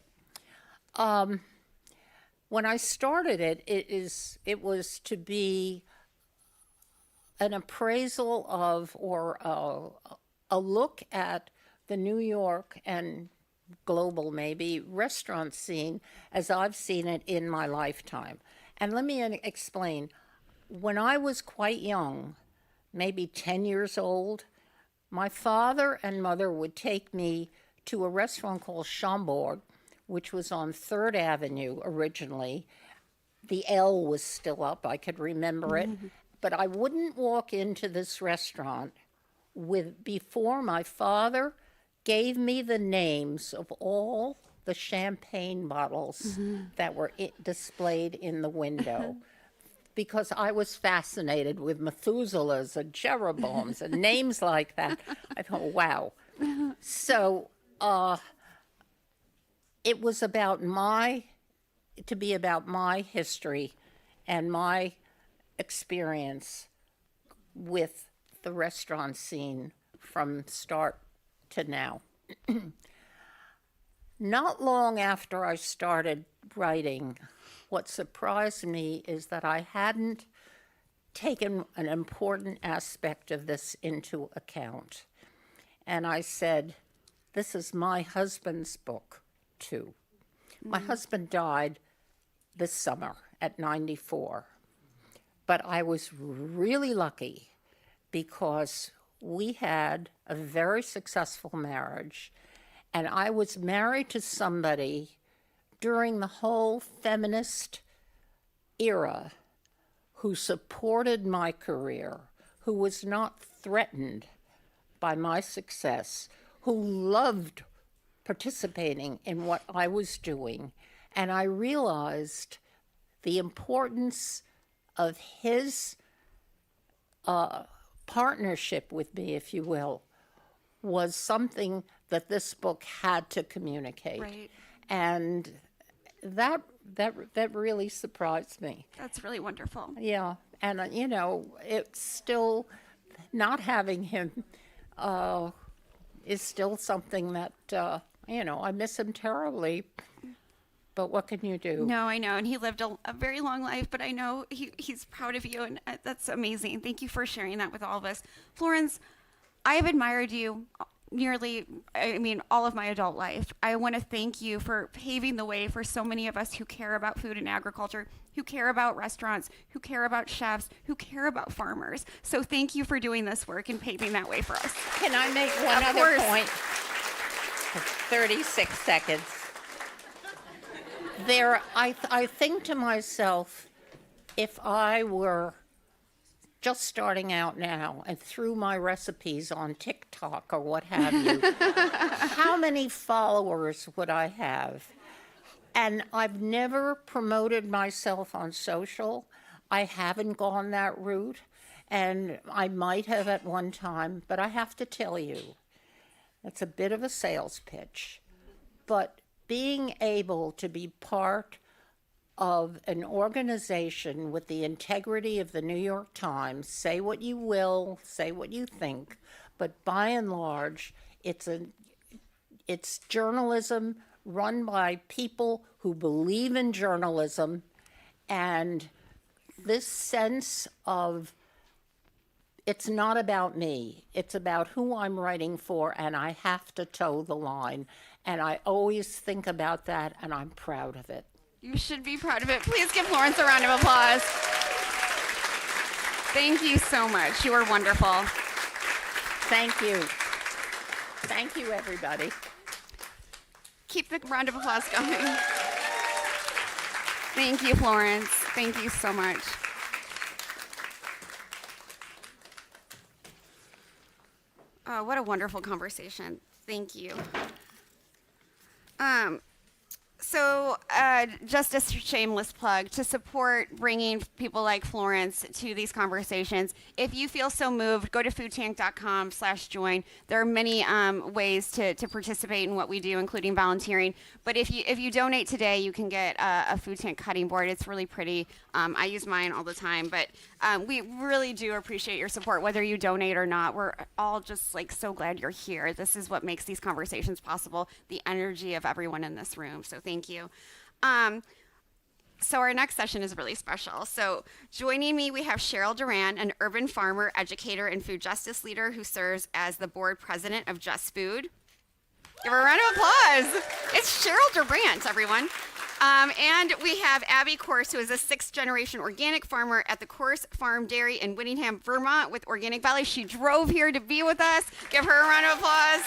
when I started it was to be an appraisal of, or a look at the New York and global, maybe, restaurant scene as I've seen it in my lifetime. And let me explain. When I was quite young, maybe 10 years old, my father and mother would take me to a restaurant called Chambord, which was on 3rd Avenue originally. The L was still up, I could remember it. But I wouldn't walk into this restaurant before my father gave me the names of all the champagne bottles that were displayed in the window, because I was fascinated with Methuselahs and Jeroboams and names like that. I thought, wow. So it was about my history and my experience with the restaurant scene from start to now. Not long after I started writing, what surprised me is that I hadn't taken an important aspect of this into account. And I said, this is my husband's book, too. My husband died this summer at 94. But I was really lucky because we had a very successful marriage, and I was married to somebody during the whole feminist era who supported my career, who was not threatened by my success, who loved participating in what I was doing. And I realized the importance of his partnership with me, if you will, was something that this book had to communicate. Right. And that really surprised me. That's really wonderful. Yeah, and it's still not having him is still something that I miss him terribly. But what can you do? No, I know, and he lived a very long life, but I know he's proud of you, and that's amazing. Thank you for sharing that with all of us. Florence, I have admired you all of my adult life. I want to thank you for paving the way for so many of us who care about food and agriculture, who care about restaurants, who care about chefs, who care about farmers. So thank you for doing this work and paving that way for us. Can I make one Of other course. point? 36 seconds. I think to myself, if I were just starting out now and threw my recipes on TikTok or what have you, how many followers would I have? And I've never promoted myself on social. I haven't gone that route, and I might have at one time, but I have to tell you, it's a bit of a sales pitch, but being able to be part of an organization with the integrity of the New York Times, say what you will, say what you think, but by and large, it's journalism run by people who believe in journalism, and this sense of it's not about me, it's about who I'm writing for, and I have to toe the line. And I always think about that, and I'm proud of it. You should be proud of it. Please give Florence a round of applause. Thank you so much. You are wonderful. Thank you. Thank you, everybody. Keep the round of applause going. Thank you, Florence. Thank you so much. Oh, what a wonderful conversation. Thank you. So just a shameless plug to support bringing people like Florence to these conversations. If you feel so moved, go to foodtank.com/join. There are many ways to participate in what we do, including volunteering. But if you donate today, you can get a food tank cutting board. It's really pretty. I use mine all the time, but we really do appreciate your support, whether you donate or not. We're all just so glad you're here. This is what makes these conversations possible, the energy of everyone in this room. So thank you. So our next session is really special. So joining me, we have Sheryll Durrant, an urban farmer, educator, and food justice leader who serves as the board president of Just Food. Give her a round of applause. It's Sheryll Durrant, everyone. And we have Abbie Corse, who is a 6th-generation organic farmer at the Corse Farm Dairy in Whitingham, Vermont, with Organic Valley. She drove here to be with us. Give her a round of applause.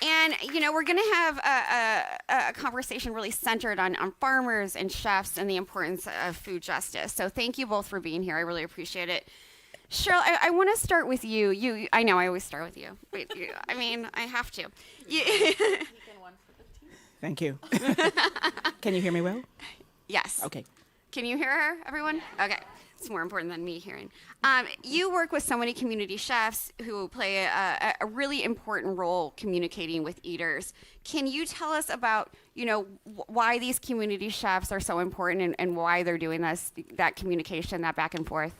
And, we're going to have a conversation really centered on farmers and chefs and the importance of food justice. So thank you both for being here. I really appreciate it. Sheryll, I want to start with you. I know I always start with you. I have to. Thank you. Can you hear me well? Yes. Okay. Can you hear her, everyone? Okay. It's more important than me hearing. You work with so many community chefs who play a really important role communicating with eaters. Can you tell us about, why these community chefs are so important and why they're doing this, that communication, that back and forth?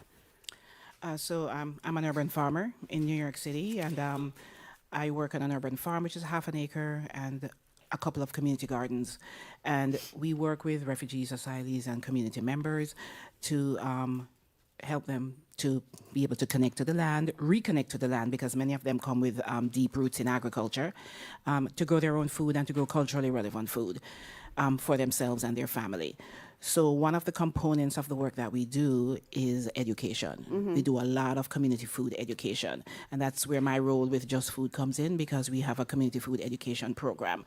So I'm an urban farmer in New York City, and I work on an urban farm, which is half an acre, and a couple of community gardens. And we work with refugees, asylees, and community members to help them to be able to connect to the land, reconnect to the land, because many of them come with deep roots in agriculture, to grow their own food and to grow culturally relevant food for themselves and their family. So one of the components of the work that we do is education. We do a lot of community food education, and that's where my role with Just Food comes in, because we have a community food education program.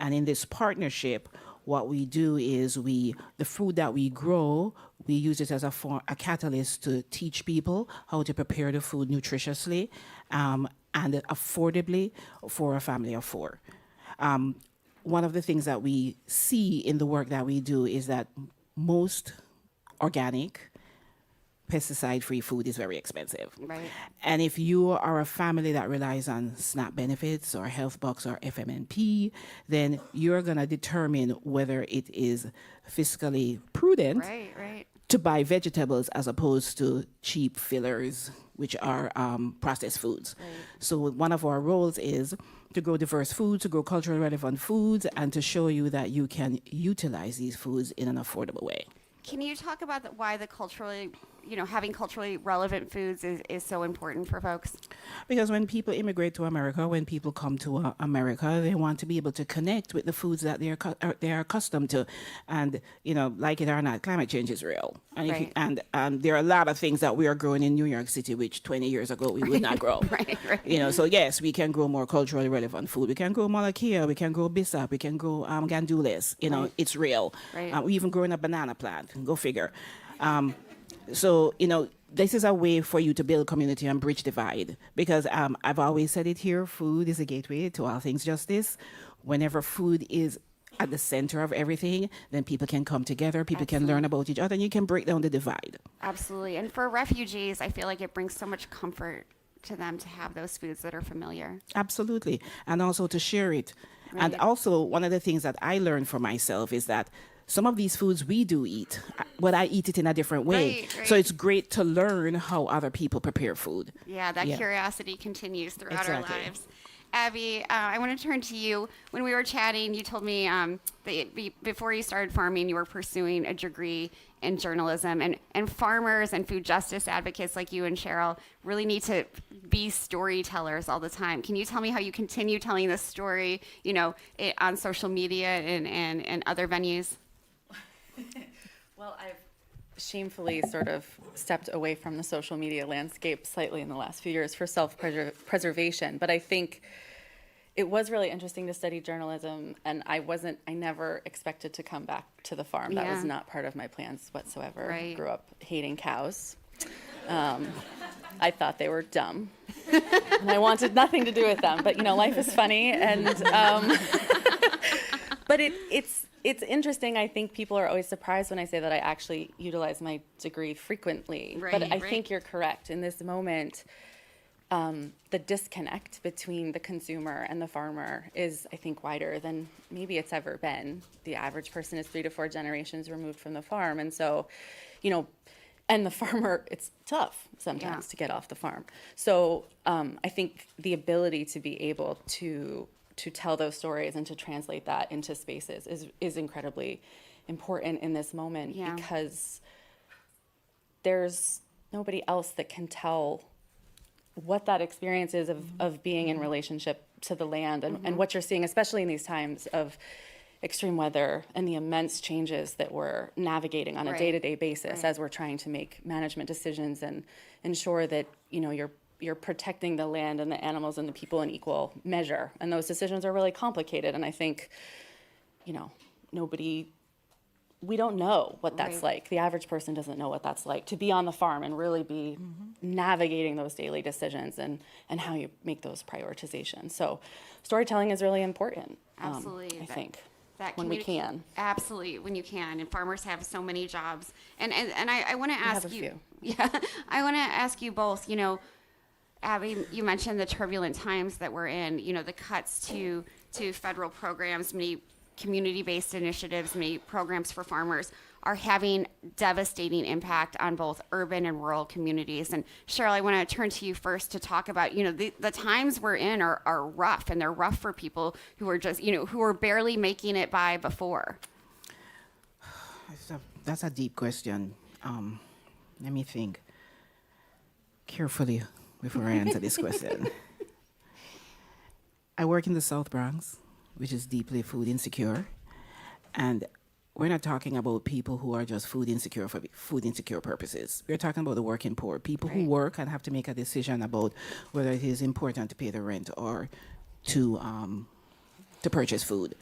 And in this partnership, what we do is the food that we grow, we use it as a catalyst to teach people how to prepare the food nutritiously and affordably for a family of 4. One of the things that we see in the work that we do is that most organic, pesticide-free food is very expensive. Right. And if you are a family that relies on SNAP benefits or health box or FMNP, then you're going to determine whether it is fiscally prudent Right. to buy vegetables as opposed to cheap fillers, which are processed foods. Right. So one of our roles is to grow diverse foods, to grow culturally relevant foods, and to show you that you can utilize these foods in an affordable way. Can you talk about why the having culturally relevant foods is so important for folks? Because when people immigrate to America, when people come to America, they want to be able to connect with the foods that they are accustomed to, and like it or not, climate change is real. And Right. and there are a lot of things that we are growing in New York City, which 20 years ago we would not grow. Right. So yes, we can grow more culturally relevant food. We can grow Malakia, we can grow Bissap, we can grow gandules. Right. It's real. Right. We even growing a banana plant. Go figure. So, this is a way for you to build community and bridge divide, because I've always said it here, food is a gateway to all things justice. Whenever food is at the center of everything, then people can come together, people can learn about each other, and you can break down the divide. Absolutely. And for refugees, I feel like it brings so much comfort to them to have those foods that are familiar. Absolutely. And also to share it. Right. And also, one of the things that I learned for myself is that some of these foods we do eat, but I eat it in a different way. Right. So it's great to learn how other people prepare food. Yeah, that curiosity continues throughout Exactly. our lives. Abbie, I want to turn to you. When we were chatting, you told me that before you started farming, you were pursuing a degree in journalism. And farmers and food justice advocates like you and Sheryll really need to be storytellers all the time. Can you tell me how you continue telling this story, on social media and other venues? Well, I've shamefully sort of stepped away from the social media landscape slightly in the last few years for self-preservation, but I think it was really interesting to study journalism, and I never expected to come back to the farm. That was not part of my plans whatsoever. Right. Grew up hating cows. I thought they were dumb, and I wanted nothing to do with them, but life is funny, and but it's interesting. I think people are always surprised when I say that I actually utilize my degree frequently. But I think you're correct. In this moment, the disconnect between the consumer and the farmer is, I think, wider than maybe it's ever been. The average person is 3 to 4 generations removed from the farm. And so, and the farmer, it's tough sometimes to get off the farm. So I think the ability to be able to tell those stories and to translate that into spaces is incredibly important in this moment, because there's nobody else that can tell what that experience is of being in relationship to the land and what you're seeing, especially in these times of extreme weather and the immense changes that we're navigating on a day-to-day basis as we're trying to make management decisions and ensure that you're protecting the land and the animals and the people in equal measure. And those decisions are really complicated. And I think, we don't know what that's like. The average person doesn't know what that's like to be on the farm and really be navigating those daily decisions and how you make those prioritizations. So storytelling is really important. Absolutely. I think. When we can. Absolutely, when you can. And farmers have so many jobs. And I want to ask you. Yeah, I want to ask you both, Abbie, you mentioned the turbulent times that we're in, the cuts to federal programs, many community-based initiatives, many programs for farmers are having devastating impact on both urban and rural communities. And Sheryll, I want to turn to you first to talk about, the times we're in are rough, and they're rough for people who are just, who are barely making it by before. That's a deep question. Let me think carefully before I answer this question. I work in the South Bronx, which is deeply food insecure. And we're not talking about people who are just food insecure for food insecure purposes. We're talking about the working poor, people who work and have to make a decision about whether it is important to pay the rent or to purchase food,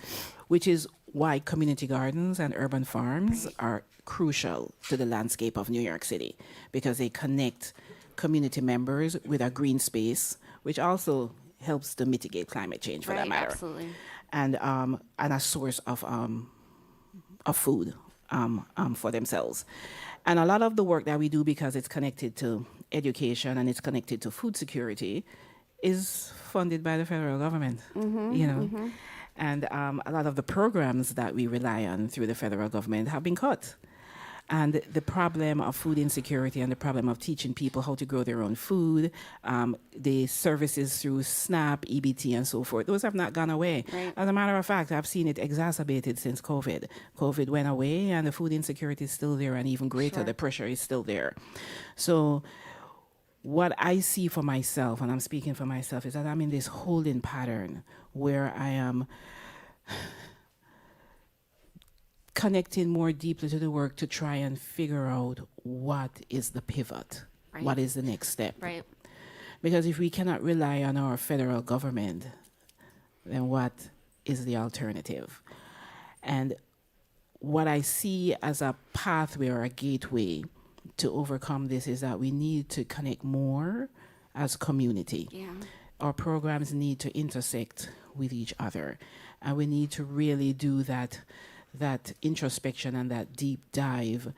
which is why community gardens and urban farms are crucial to the landscape of New York City, because they connect community members with a green space, which also helps to mitigate climate change, for that matter. Absolutely. And a source of food for themselves. And a lot of the work that we do, because it's connected to education and it's connected to food security, is funded by the federal government, you know. And a lot of the programs that we rely on through the federal government have been cut. And the problem of food insecurity and the problem of teaching people how to grow their own food, the services through SNAP, EBT, and so forth, those have not gone away. Right. As a matter of fact, I've seen it exacerbated since COVID. COVID went away, and the food insecurity is still there, and even greater, the pressure is still there. So what I see for myself, and I'm speaking for myself, is that I'm in this holding pattern where I am connecting more deeply to the work to try and figure out what is the pivot, what is the next step. Right. Because if we cannot rely on our federal government, then what is the alternative? And what I see as a pathway or a gateway to overcome this is that we need to connect more as community. Yeah. Our programs need to intersect with each other, and we need to really do that introspection and that deep dive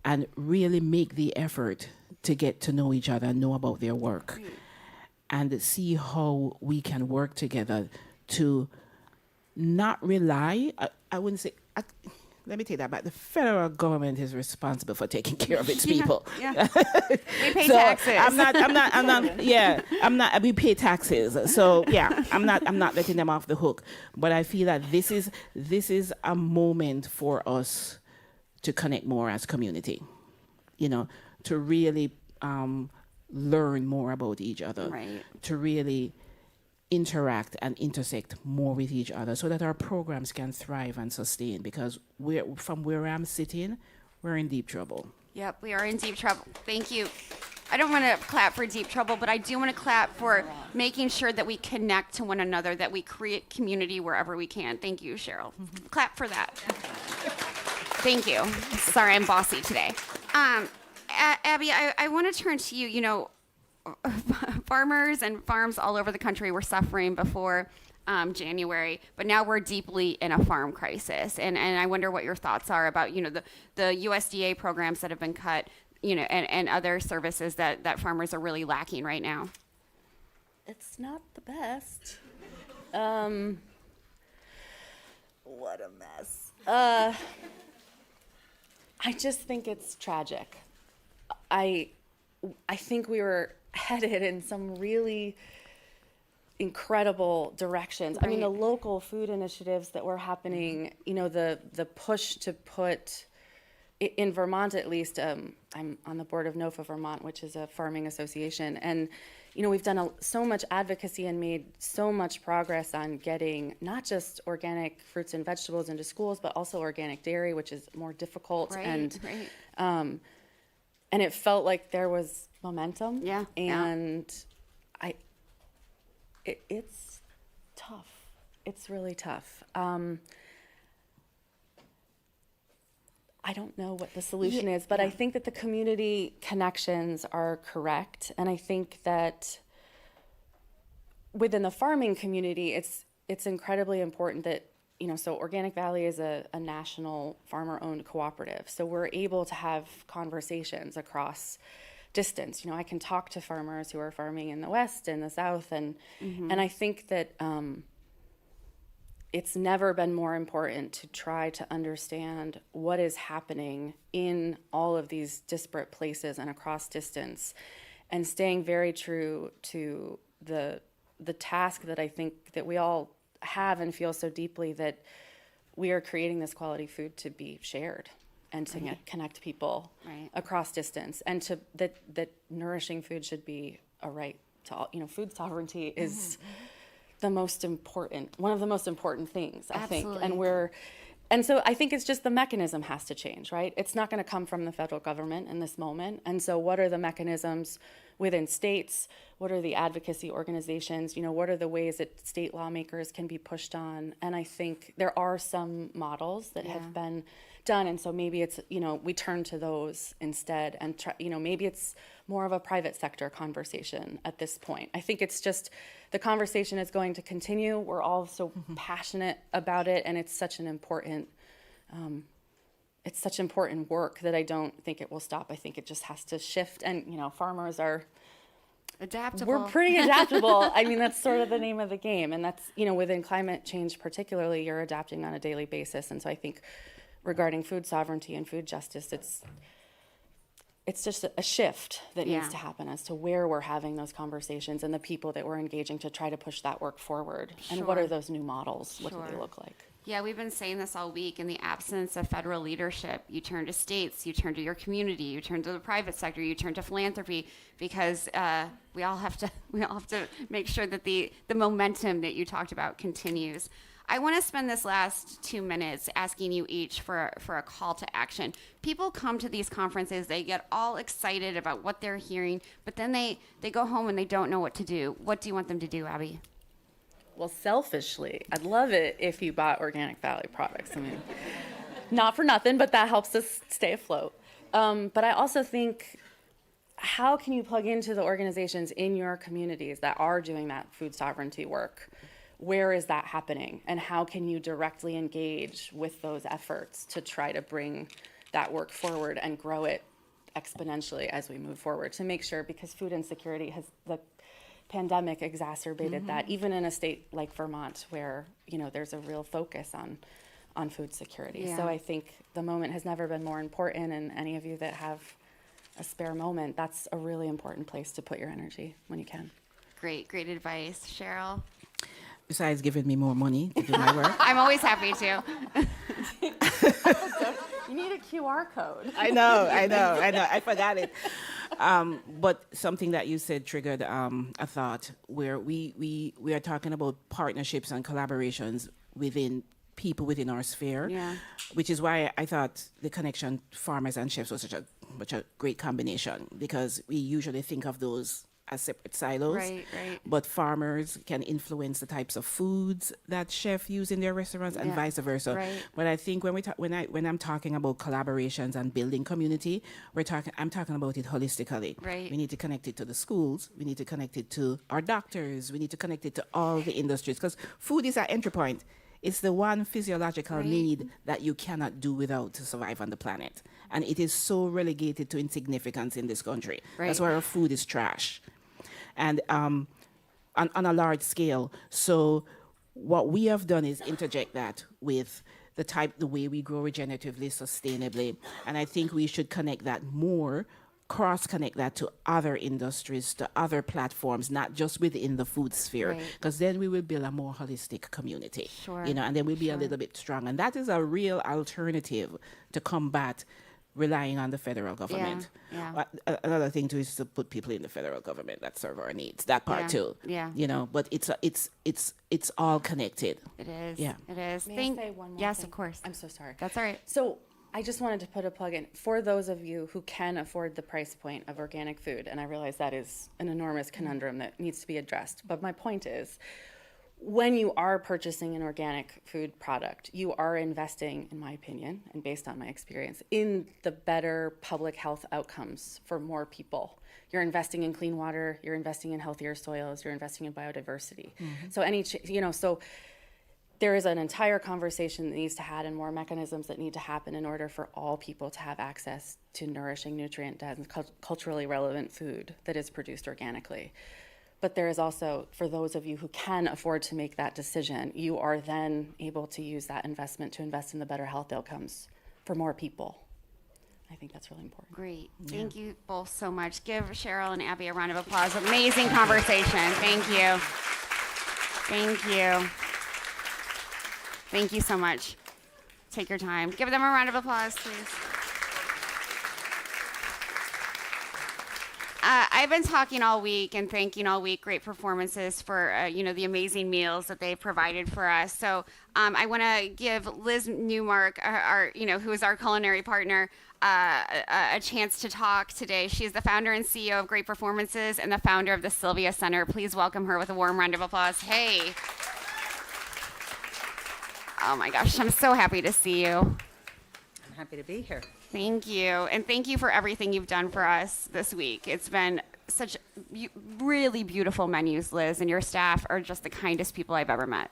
and really make the effort to get to know each other and know about their work and see how we can work together to not rely, I wouldn't say, let me take that back. The federal government is responsible for taking care of its people. Yeah. We pay taxes. We pay taxes. So yeah, I'm not letting them off the hook. But I feel that this is a moment for us to connect more as community, you know, to really learn more about each other, to really interact and intersect more with each other so that our programs can thrive and sustain, because from where I'm sitting, we're in deep trouble. Yep, we are in deep trouble. Thank you. I don't want to clap for deep trouble, but I do want to clap for making sure that we connect to one another, that we create community wherever we can. Thank you, Sheryll. Clap for that. Thank you. Sorry, I'm bossy today. Abbie, I want to turn to you. You know, farmers and farms all over the country were suffering before January, but now we're deeply in a farm crisis. And I wonder what your thoughts are about, you know, the USDA programs that have been cut, you know, and other services that farmers are really lacking right now. It's not the best. What a mess. I just think it's tragic. I think we were headed in some really incredible directions. I mean, the local food initiatives that were happening, you know, the push to put, in Vermont at least, I'm on the board of NOFA Vermont, which is a farming association, and, you know, we've done so much advocacy and made so much progress on getting not just organic fruits and vegetables into schools, but also organic dairy, which is more difficult. And it felt like there was momentum. Yeah. And it's tough. It's really tough. I don't know what the solution is, but I think that the community connections are correct. And I think that within the farming community, it's incredibly important that, you know, so Organic Valley is a national farmer-owned cooperative. So we're able to have conversations across distance. You know, I can talk to farmers who are farming in the West and the South, and I think that it's never been more important to try to understand what is happening in all of these disparate places and across distance, and staying very true to the task that I think that we all have and feel so deeply, that we are creating this quality food to be shared and to connect people across distance, and to that nourishing food should be a right to all. You know, food sovereignty is the most important, one of the most important things, I think. And And so I think it's just the mechanism has to change, right? It's not going to come from the federal government in this moment. And so what are the mechanisms within states? What are the advocacy organizations? What are the ways that state lawmakers can be pushed on? And I think there are some models that have been done. And so maybe it's, we turn to those instead and try, maybe it's more of a private sector conversation at this point. I think it's just the conversation is going to continue. We're all so passionate about it, and it's such an important work that I don't think it will stop. I think it just has to shift. And farmers are adaptable. We're pretty adaptable. I mean, that's sort of the name of the game, and that's within climate change particularly, you're adapting on a daily basis. And so I think regarding food sovereignty and food justice, it's just a shift that needs to happen as to where we're having those conversations and the people that we're engaging to try to push that work forward. And what are those new models? What do they look like? Yeah, we've been saying this all week. In the absence of federal leadership, you turn to states, you turn to your community, you turn to the private sector, you turn to philanthropy, because we all have to make sure that the momentum that you talked about continues. I want to spend this last 2 minutes asking you each for a call to action. People come to these conferences, they get all excited about what they're hearing, but then they go home and they don't know what to do. What do you want them to do, Abbie? Well, selfishly, I'd love it if you bought Organic Valley products. I mean, not for nothing, but that helps us stay afloat. But I also think, how can you plug into the organizations in your communities that are doing that food sovereignty work? Where is that happening? And how can you directly engage with those efforts to try to bring that work forward and grow it exponentially as we move forward, to make sure, because food insecurity the pandemic exacerbated that, even in a state like Vermont, where there's a real focus on food security. Yeah. So I think the moment has never been more important, and any of you that have a spare moment, that's a really important place to put your energy when you can. Great advice. Sheryll? Besides giving me more money to do my work. I'm always happy to. You need a QR code. I know. I forgot it. But something that you said triggered a thought where we are talking about partnerships and collaborations within people within our sphere, which is why I thought the connection farmers and chefs was such a great combination, because we usually think of those as separate silos. Right. But farmers can influence the types of foods that chefs use in their restaurants and vice versa. Right. But I think when I'm talking about collaborations and building community, I'm talking about it holistically. Right. We need to connect it to the schools. We need to connect it to our doctors. We need to connect it to all the industries, because food is our entry point. It's the one physiological need that you cannot do without to survive on the planet. And it is so relegated to insignificance in this country. Right. That's why our food is trash. And on a large scale. So what we have done is interject that with the way we grow regeneratively, sustainably. And I think we should connect that more, cross-connect that to other industries, to other platforms, not just within the food sphere, because then we will build a more holistic community. Sure. And then we'll be a little bit strong. And that is a real alternative to combat relying on the federal government. Yeah. Another thing too is to put people in the federal government that serve our needs. That part too. Yeah. But it's all connected. It is. Yeah. It is. May I say one more Yes, thing? of course. I'm so sorry. That's all right. So I just wanted to put a plug in for those of you who can afford the price point of organic food, and I realize that is an enormous conundrum that needs to be addressed. But my point is, when you are purchasing an organic food product, you are investing, in my opinion, and based on my experience, in the better public health outcomes for more people. You're investing in clean water, you're investing in healthier soils, you're investing in biodiversity. So so there is an entire conversation that needs to happen and more mechanisms that need to happen in order for all people to have access to nourishing, nutrient-dense, culturally relevant food that is produced organically. But there is also, for those of you who can afford to make that decision, you are then able to use that investment to invest in the better health outcomes for more people. I think that's really important. Great. Thank you both so much. Give Sheryll and Abbie a round of applause. Amazing conversation. Thank you. Thank you. Thank you so much. Take your time. Give them a round of applause, please. I've been talking all week and thanking all week Great Performances for the amazing meals that they've provided for us. So I want to give Liz Newmark, who is our culinary partner, a chance to talk today. She is the founder and CEO of Great Performances and the founder of the Sylvia Center. Please welcome her with a warm round of applause. Hey. Oh my gosh, I'm so happy to see you. I'm happy to be here. Thank you. And thank you for everything you've done for us this week. It's been such really beautiful menus, Liz, and your staff are just the kindest people I've ever met.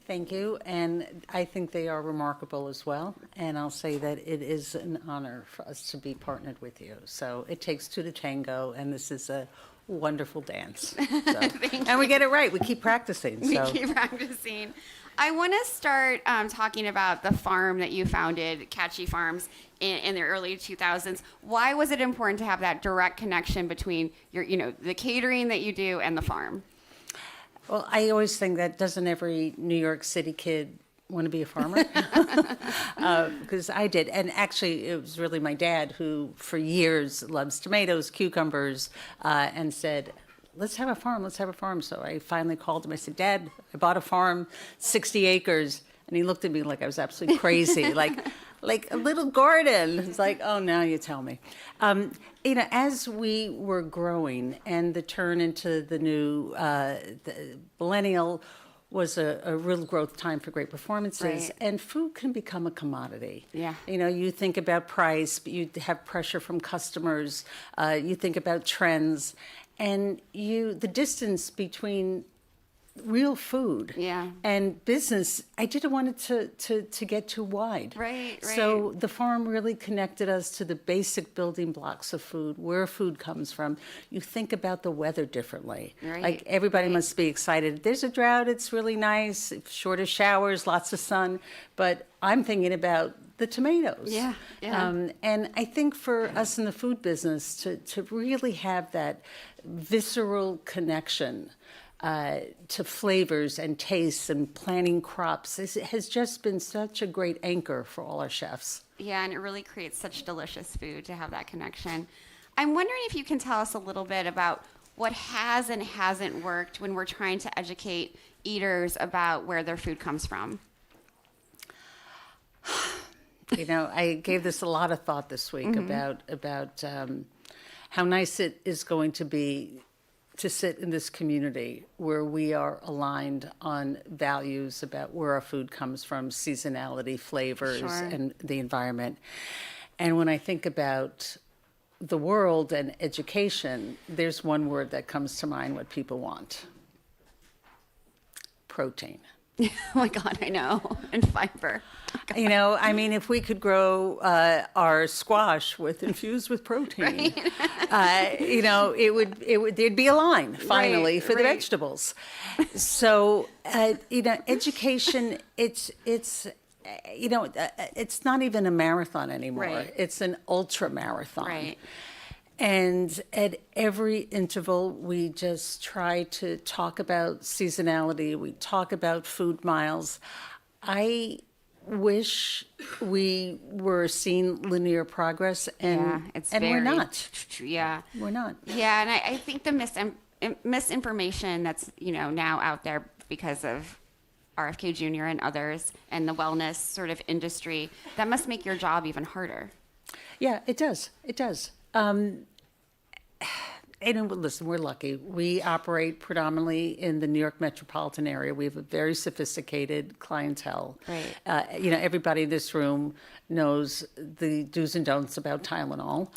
Thank you, and I think they are remarkable as well, and I'll say that it is an honor for us to be partnered with you. So it takes two to tango, and this is a wonderful dance. So. And we get it right. We keep practicing. We keep practicing. I want to start talking about the farm that you founded, Catchy Farms, in the early 2000s. Why was it important to have that direct connection between the catering that you do and the farm? Well, I always think that doesn't every New York City kid want to be a farmer? Because I did. And actually, it was really my dad who, for years, loves tomatoes, cucumbers, and said, let's have a farm, let's have a farm. So I finally called him. I said, Dad, I bought a farm, 60 acres. And he looked at me like I was absolutely crazy, like a little garden. It's like, oh, now you tell me. As we were growing and the turn into the new the millennial was a real growth time for Great Performances. Right. And food can become a commodity. Yeah. You think about price, but you have pressure from customers. You think about trends. And the distance between real food and business, I didn't want it to get too wide. Right. So the farm really connected us to the basic building blocks of food, where food comes from. You think about the weather differently. Right. Like everybody must be excited. There's a drought, it's really nice, shorter showers, lots of sun, but I'm thinking about the tomatoes. Yeah. And I think for us in the food business to really have that visceral connection to flavors and tastes and planting crops has just been such a great anchor for all our chefs. Yeah, and it really creates such delicious food to have that connection. I'm wondering if you can tell us a little bit about what has and hasn't worked when we're trying to educate eaters about where their food comes from. I gave this a lot of thought this week about how nice it is going to be to sit in this community where we are aligned on values about where our food comes from, seasonality, flavors, and the environment. And when I think about the world and education, there's one word that comes to mind, what people want: protein. Oh my God, I know. And fiber. If we could grow our squash infused with protein, there'd be a line finally for the vegetables. So, education, it's not even a marathon anymore. Right. It's an ultra marathon. Right. And at every interval, we just try to talk about seasonality. We talk about food miles. I wish we were seeing linear progress, and we're not. Yeah. We're not. Yeah, and I think the misinformation that's now out there because of RFK Jr. and others and the wellness sort of industry, that must make your job even harder. Yeah, it does. It does. And listen, we're lucky. We operate predominantly in the New York metropolitan area. We have a very sophisticated clientele. Right. Everybody in this room knows the do's and don'ts about Tylenol.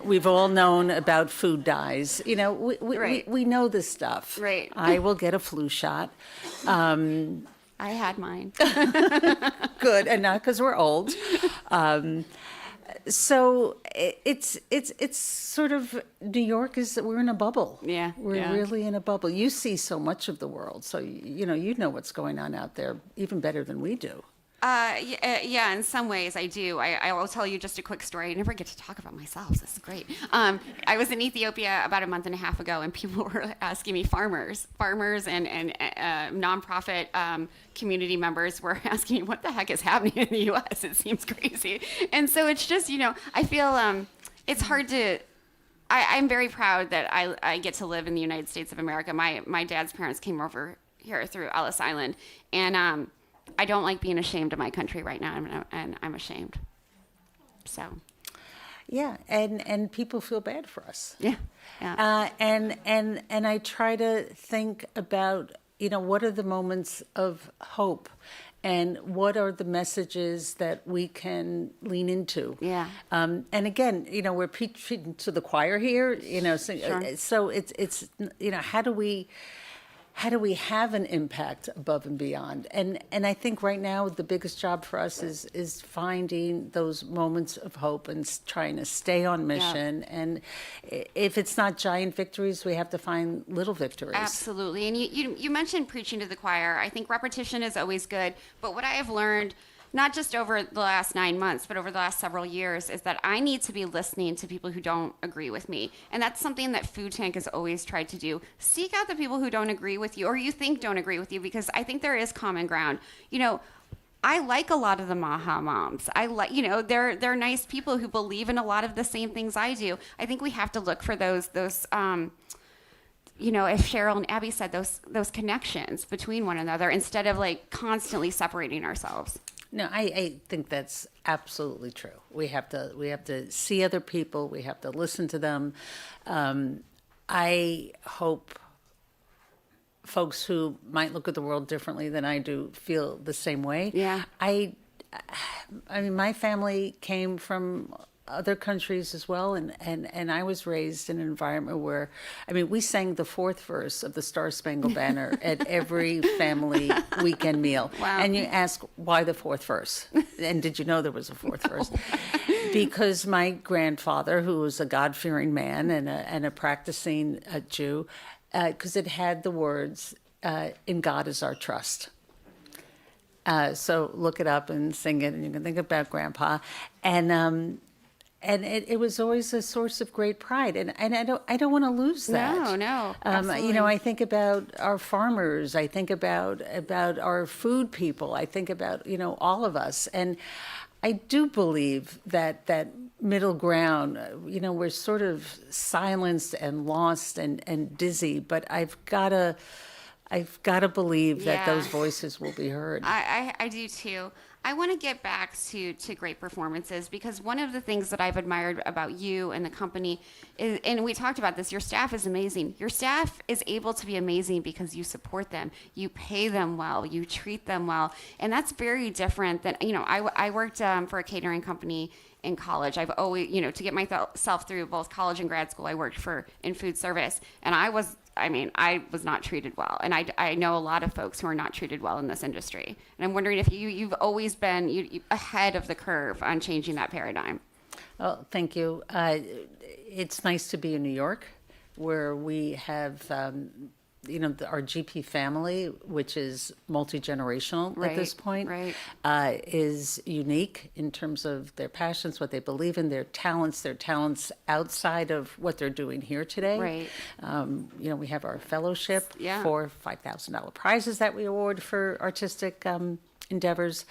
We've all known about food dyes. We know this stuff. Right. I will get a flu shot. I had mine. Good, and not because we're old. So it's sort of, New York we're in a bubble. Yeah. We're really in a bubble. You see so much of the world, so you know what's going on out there even better than we do. Yeah, in some ways I do. I will tell you just a quick story. I never get to talk about myself. This is great. I was in Ethiopia about a month and a half ago, and people were asking me, farmers and nonprofit community members were asking me, what the heck is happening in the U.S.? It seems crazy. And so it's just, I feel it's hard to I'm very proud that I get to live in the United States of America. My dad's parents came over here through Ellis Island, and I don't like being ashamed of my country right now, and I'm ashamed. So. Yeah, and people feel bad for us. Yeah. And I try to think about, what are the moments of hope, and what are the messages that we can lean into. Yeah. And again, we're preaching to the choir here. So it's how do we have an impact above and beyond? And I think right now the biggest job for us is finding those moments of hope and trying to stay on mission. Yeah. And if it's not giant victories, we have to find little victories. Absolutely. And you mentioned preaching to the choir. I think repetition is always good. But what I have learned, not just over the last 9 months, but over the last several years, is that I need to be listening to people who don't agree with me. And that's something that Food Tank has always tried to do. Seek out the people who don't agree with you, or you think don't agree with you, because I think there is common ground. I like a lot of the Maha moms. I like, they're nice people who believe in a lot of the same things I do. I think we have to look for those as Sheryll and Abbie said, those connections between one another, instead of constantly separating ourselves. No, I think that's absolutely true. We have to see other people. We have to listen to them. I hope folks who might look at the world differently than I do feel the same way. Yeah. I mean, my family came from other countries as well, and I was raised in an environment where, we sang the fourth verse of the Star Spangled Banner at every family weekend meal. Wow. And you ask, why the fourth verse? And did you know there was a fourth verse? Because my grandfather, who was a God-fearing man and a practicing Jew, because it had the words, "In God is our trust." So look it up and sing it, and you can think about Grandpa. And it was always a source of great pride, and I don't want to lose that. No, absolutely. I think about our farmers. I think about our food people. I think about all of us, and I do believe that middle ground. We're sort of silenced and lost and dizzy, but I've got to believe that those voices will be heard. I do too. I want to get back to great performances, because one of the things that I've admired about you and the company is, and we talked about this, your staff is amazing. Your staff is able to be amazing because you support them, you pay them well, you treat them well, and that's very different than, I worked for a catering company in college. I've always, to get myself through both college and grad school, I worked in food service, and I was not treated well. And I know a lot of folks who are not treated well in this industry. And I'm wondering if you've always been ahead of the curve on changing that paradigm. Well, thank you. It's nice to be in New York, where we have, our GP family, which is multi-generational at this point, is unique in terms of their passions, what they believe in, their talents outside of what they're doing here today. Right. We have our fellowship for $5,000 prizes that we award for artistic endeavors.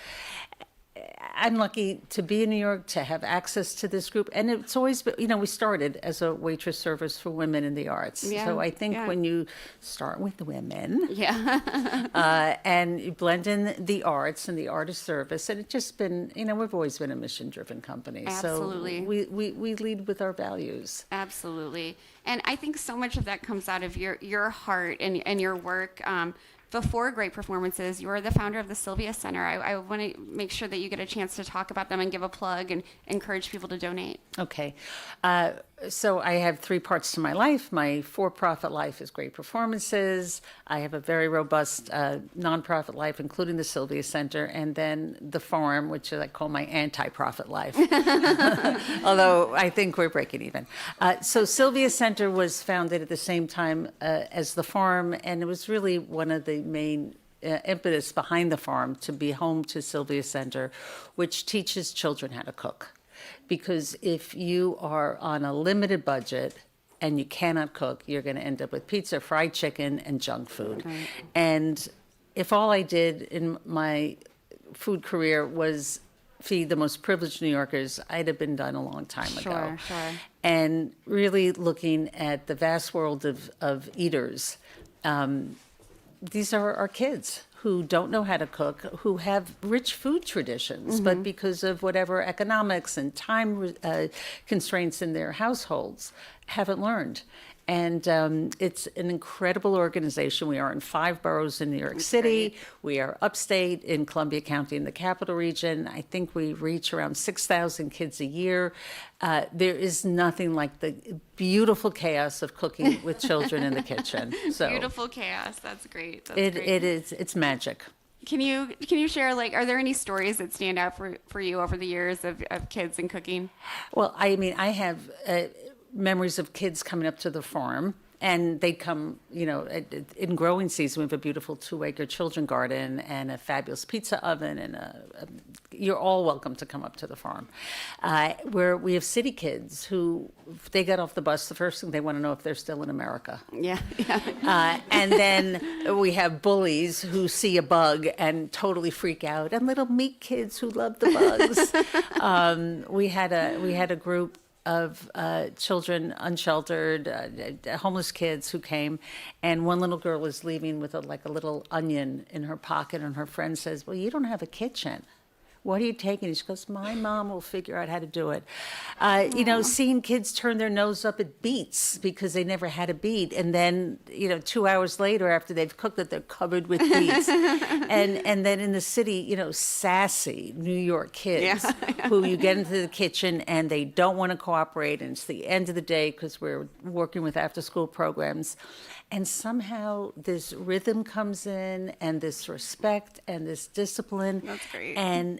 I'm lucky to be in New York, to have access to this group. And it's always been, we started as a waitress service for women in the arts. Yeah. So I think when you start with the women Yeah. and you blend in the arts and the artist service, and it's just been, we've always been a mission-driven company. Absolutely. So we lead with our values. Absolutely. And I think so much of that comes out of your heart and your work. Before Great Performances, you are the founder of the Sylvia Center. I want to make sure that you get a chance to talk about them and give a plug and encourage people to donate. Okay. So I have three parts to my life. My for-profit life is Great Performances. I have a very robust nonprofit life, including the Sylvia Center, and then the farm, which I call my anti-profit life. Although I think we're breaking even. So Sylvia Center was founded at the same time as the farm, and it was really one of the main impetus behind the farm to be home to Sylvia Center, which teaches children how to cook. Because if you are on a limited budget and you cannot cook, you're going to end up with pizza, fried chicken, and junk food. Right. And if all I did in my food career was feed the most privileged New Yorkers, I'd have been done a long time ago. Sure. and really looking at the vast world of eaters. These are our kids who don't know how to cook, who have rich food traditions, but because of whatever economics and time constraints in their households, haven't learned. And it's an incredible organization. We are in 5 boroughs in New York City. We are upstate in Columbia County in the capital region. I think we reach around 6,000 kids a year. There is nothing like the beautiful chaos of cooking with children in the kitchen. So Beautiful chaos. That's great. That's it great. it's magic. Can you share, like, are there any stories that stand out for you over the years of kids and cooking? Well, I mean, I have memories of kids coming up to the farm, and they'd come, in growing season. We have a beautiful 2-acre children garden and a fabulous pizza oven, and you're all welcome to come up to the farm. Where we have city kids who, if they get off the bus, the first thing they want to know if they're still in America. Yeah. And then we have bullies who see a bug and totally freak out, and little meat kids who love the bugs. We had a group of children, unsheltered, homeless kids who came, and one little girl is leaving with a little onion in her pocket, and her friend says, "Well, you don't have a kitchen. What are you taking?" She goes, "My mom will figure out how to do it." Seeing kids turn their nose up at beets because they never had a beet, and then 2 hours later, after they've cooked it, they're covered with beets. and then in the city, sassy New York kids who you get into the kitchen and they don't want to cooperate, and it's the end of the day because we're working with after-school programs. And somehow this rhythm comes in, and this respect and this discipline. That's great. And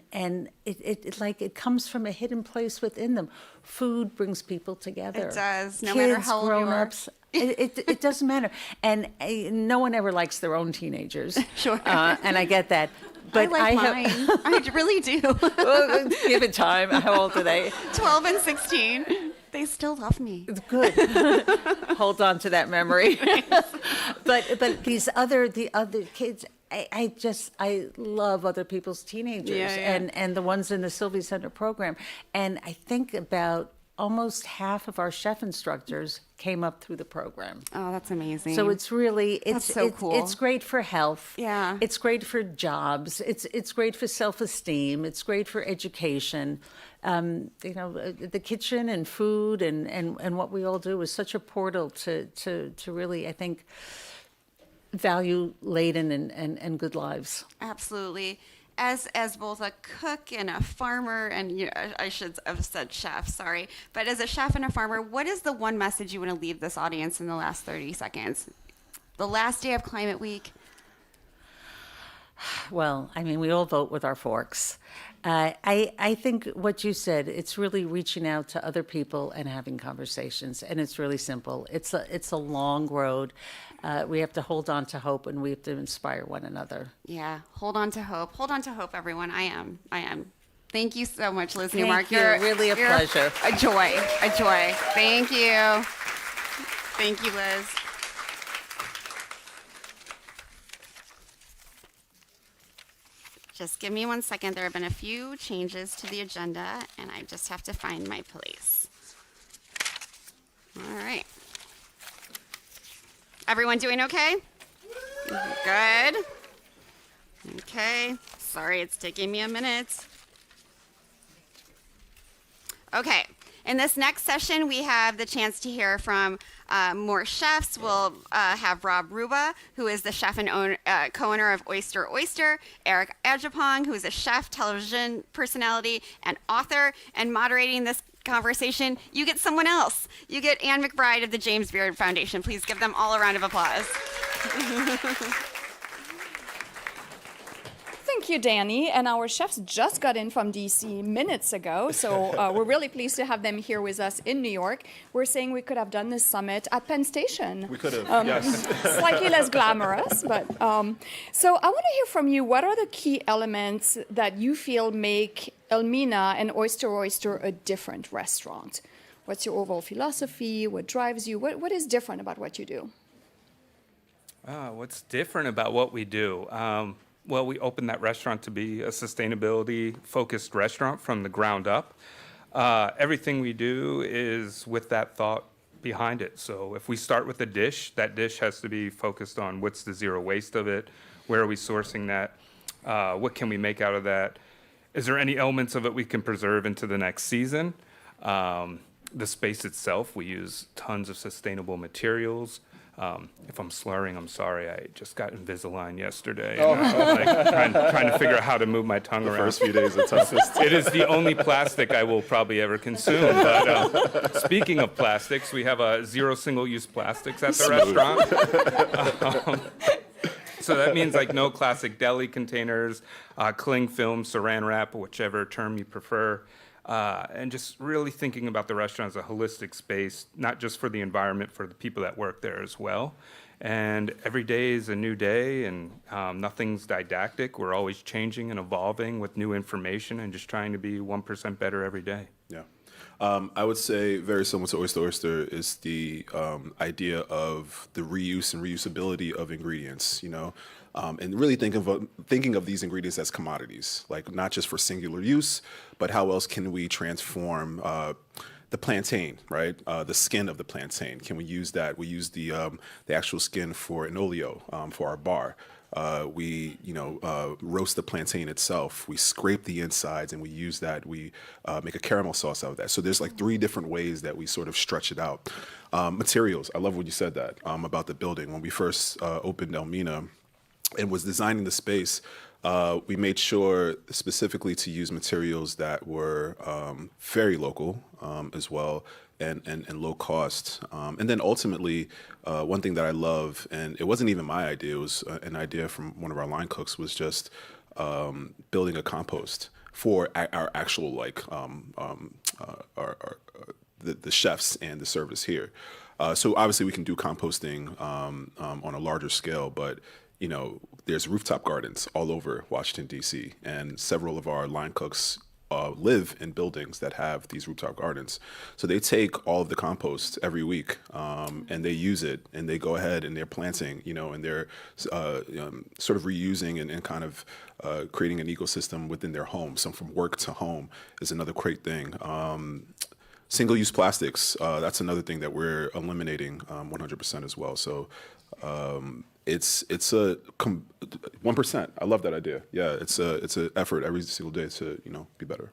it comes from a hidden place within them. Food brings people together. It does, no Kids, matter how old you are. grown-ups. It doesn't matter. And no one ever likes their own teenagers. Sure. And I get that. But I like mine. I really do. Well, give it time. How old are they? 12 and 16. They still love me. Good. Hold on to that memory. But the other kids, I love other people's teenagers and the ones in the Sylvie Center program. And I think about almost half of our chef instructors came up through the program. Oh, that's amazing. So it's really, That's so cool. It's great for health. Yeah. It's great for jobs. It's great for self-esteem. It's great for education. The kitchen and food and what we all do is such a portal to really, I think, value-laden and good lives. Absolutely. As both a cook and a farmer, and I should have said chef, sorry, but as a chef and a farmer, what is the one message you want to leave this audience in the last 30 seconds? The last day of Climate Week. Well, I mean, we all vote with our forks. I think what you said, it's really reaching out to other people and having conversations, and it's really simple. It's a long road. We have to hold on to hope, and we have to inspire one another. Yeah, hold on to hope. Hold on to hope, everyone. I am. Thank you so much, Liz Thank Newmark. you. Really a pleasure. A joy. Thank you. Thank you, Liz. Just give me 1 second. There have been a few changes to the agenda, and I just have to find my place. All right. Everyone doing okay? Good. Okay. Sorry, it's taking me a minute. Okay. In this next session, we have the chance to hear from more chefs. We'll have Rubba, who is the chef and co-owner of Oyster Oyster, Eric Adjepong, who is a chef, television personality, and author, and moderating this conversation, you get someone else. You get Anne McBride of the James Beard Foundation. Please give them all a round of applause. Thank you, Danny. And our chefs just got in from DC minutes ago, so we're really pleased to have them here with us in New York. We're saying we could have done this summit at Penn Station. We could have, yes. Slightly less glamorous, but so I want to hear from you. What are the key elements that you feel make Elmina and Oyster Oyster a different restaurant? What's your overall philosophy? What drives you? What is different about what you do? What's different about what we do? Well, we opened that restaurant to be a sustainability-focused restaurant from the ground up. everything we do is with that thought behind it. So if we start with a dish, that dish has to be focused on what's the zero waste of it, where are we sourcing that, what can we make out of that, is there any elements of it we can preserve into the next season? The space itself, we use tons of sustainable materials. If I'm slurring, I'm sorry. I just got Invisalign yesterday. And I'm trying to figure out how to move my tongue around. First few days of toughest. It is the only plastic I will probably ever consume. But speaking of plastics, we have 0 single-use plastics at the restaurant. So that means like no classic deli containers, cling film, saran wrap, whichever term you prefer. And just really thinking about the restaurant as a holistic space, not just for the environment, for the people that work there as well. And every day is a new day, and nothing's didactic. We're always changing and evolving with new information and just trying to be 1% better every day. Yeah. I would say very similar to Oyster Oyster is the idea of the reuse and reusability of ingredients, you know, and really thinking of these ingredients as commodities, like not just for singular use, but how else can we transform the plantain, right? The skin of the plantain. Can we use that? We use the actual skin for an olio for our bar. We roast the plantain itself. We scrape the insides and we use that. We make a caramel sauce out of that. So there's like 3 different ways that we sort of stretch it out. Materials. I love when you said that about the building. When we first opened Elmina and was designing the space, we made sure specifically to use materials that were very local as well. And low cost. And then ultimately, one thing that I love, and it wasn't even my idea, it was an idea from one of our line cooks, was just building a compost for our actual, like, the chefs and the service here. So obviously we can do composting on a larger scale, but you know, there's rooftop gardens all over Washington, D.C., and several of our line cooks live in buildings that have these rooftop gardens. So they take all of the compost every week and they use it, and they go ahead and they're planting, you know, and they're sort of reusing and kind of creating an ecosystem within their home. So from work to home is another great thing. Single-use plastics, that's another thing that we're eliminating 100% as well. So it's a 1%. I love that idea. Yeah, it's an effort every single day to be better.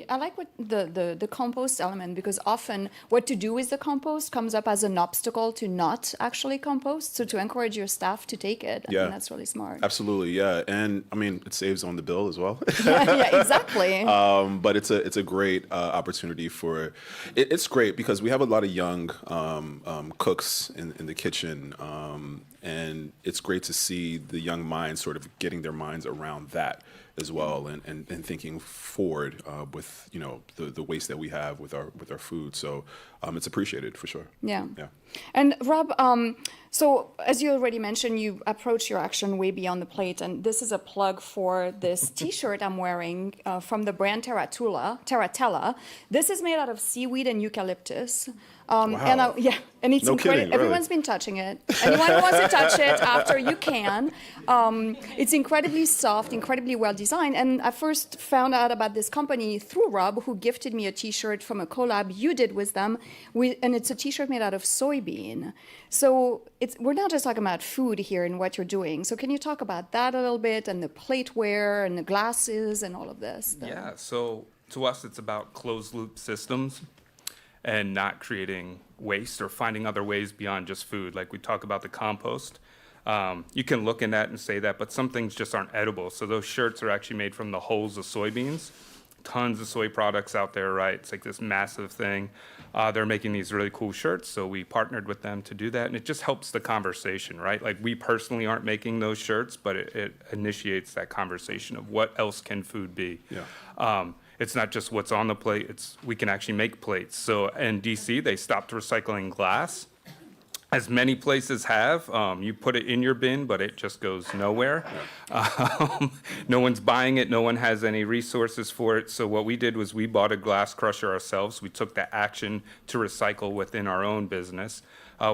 I like what the compost element, because often what to do with the compost comes up as an obstacle to not actually compost. So to encourage your staff to take it, I think that's really smart. Absolutely, yeah, and I mean it saves on the bill as well. Yeah, exactly. But it's a great opportunity for. It's great because we have a lot of young cooks in the kitchen, and it's great to see the young minds sort of getting their minds around that as well, and thinking forward with the waste that we have with our food. So it's appreciated for sure. Yeah. And Rob, so as you already mentioned, you approach your action way beyond the plate, and this is a plug for this T-shirt I'm wearing from the brand Terratella. This is made out of seaweed and eucalyptus. Wow. And it's No incredible. kidding, really. Everyone's been touching it. Anyone who wants to touch it after, you can. It's incredibly soft, incredibly well designed. And I first found out about this company through Rob, who gifted me a T-shirt from a collab you did with them, and it's a T-shirt made out of soybean. So we're not just talking about food here and what you're doing. So can you talk about that a little bit, and the plateware and the glasses and all of this? Yeah, so to us it's about closed loop systems and not creating waste or finding other ways beyond just food. Like we talk about the compost. You can look in that and say that, but some things just aren't edible. So those shirts are actually made from the hulls of soybeans. Tons of soy products out there, right? It's like this massive thing. They're making these really cool shirts, so we partnered with them to do that, and it just helps the conversation, right? Like we personally aren't making those shirts, but it initiates that conversation of what else can food be. Yeah. It's not just what's on the plate, we can actually make plates. So in DC, they stopped recycling glass. As many places have, you put it in your bin, but it just goes nowhere. No one's buying it, no one has any resources for it. So what we did was we bought a glass crusher ourselves. We took the action to recycle within our own business.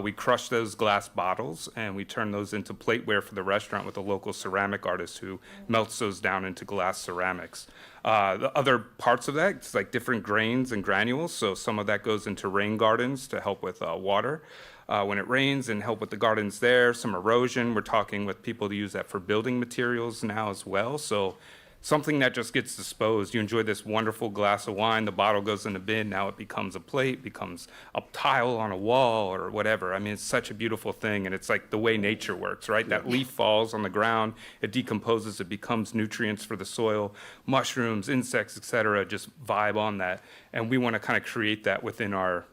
We crush those glass bottles and we turn those into plateware for the restaurant with a local ceramic artist who melts those down into glass ceramics. The other parts of that, it's like different grains and granules. So some of that goes into rain gardens to help with water when it rains and help with the gardens there. Some erosion, we're talking with people to use that for building materials now as well. So something that just gets disposed. You enjoy this wonderful glass of wine, the bottle goes in the bin, now it becomes a plate, becomes a tile on a wall or whatever. I mean, it's such a beautiful thing, and it's like the way nature works, right? That leaf falls on the ground, it decomposes, it becomes nutrients for the soil, mushrooms, insects, etc. just vibe on that. And we want to kind of create that within our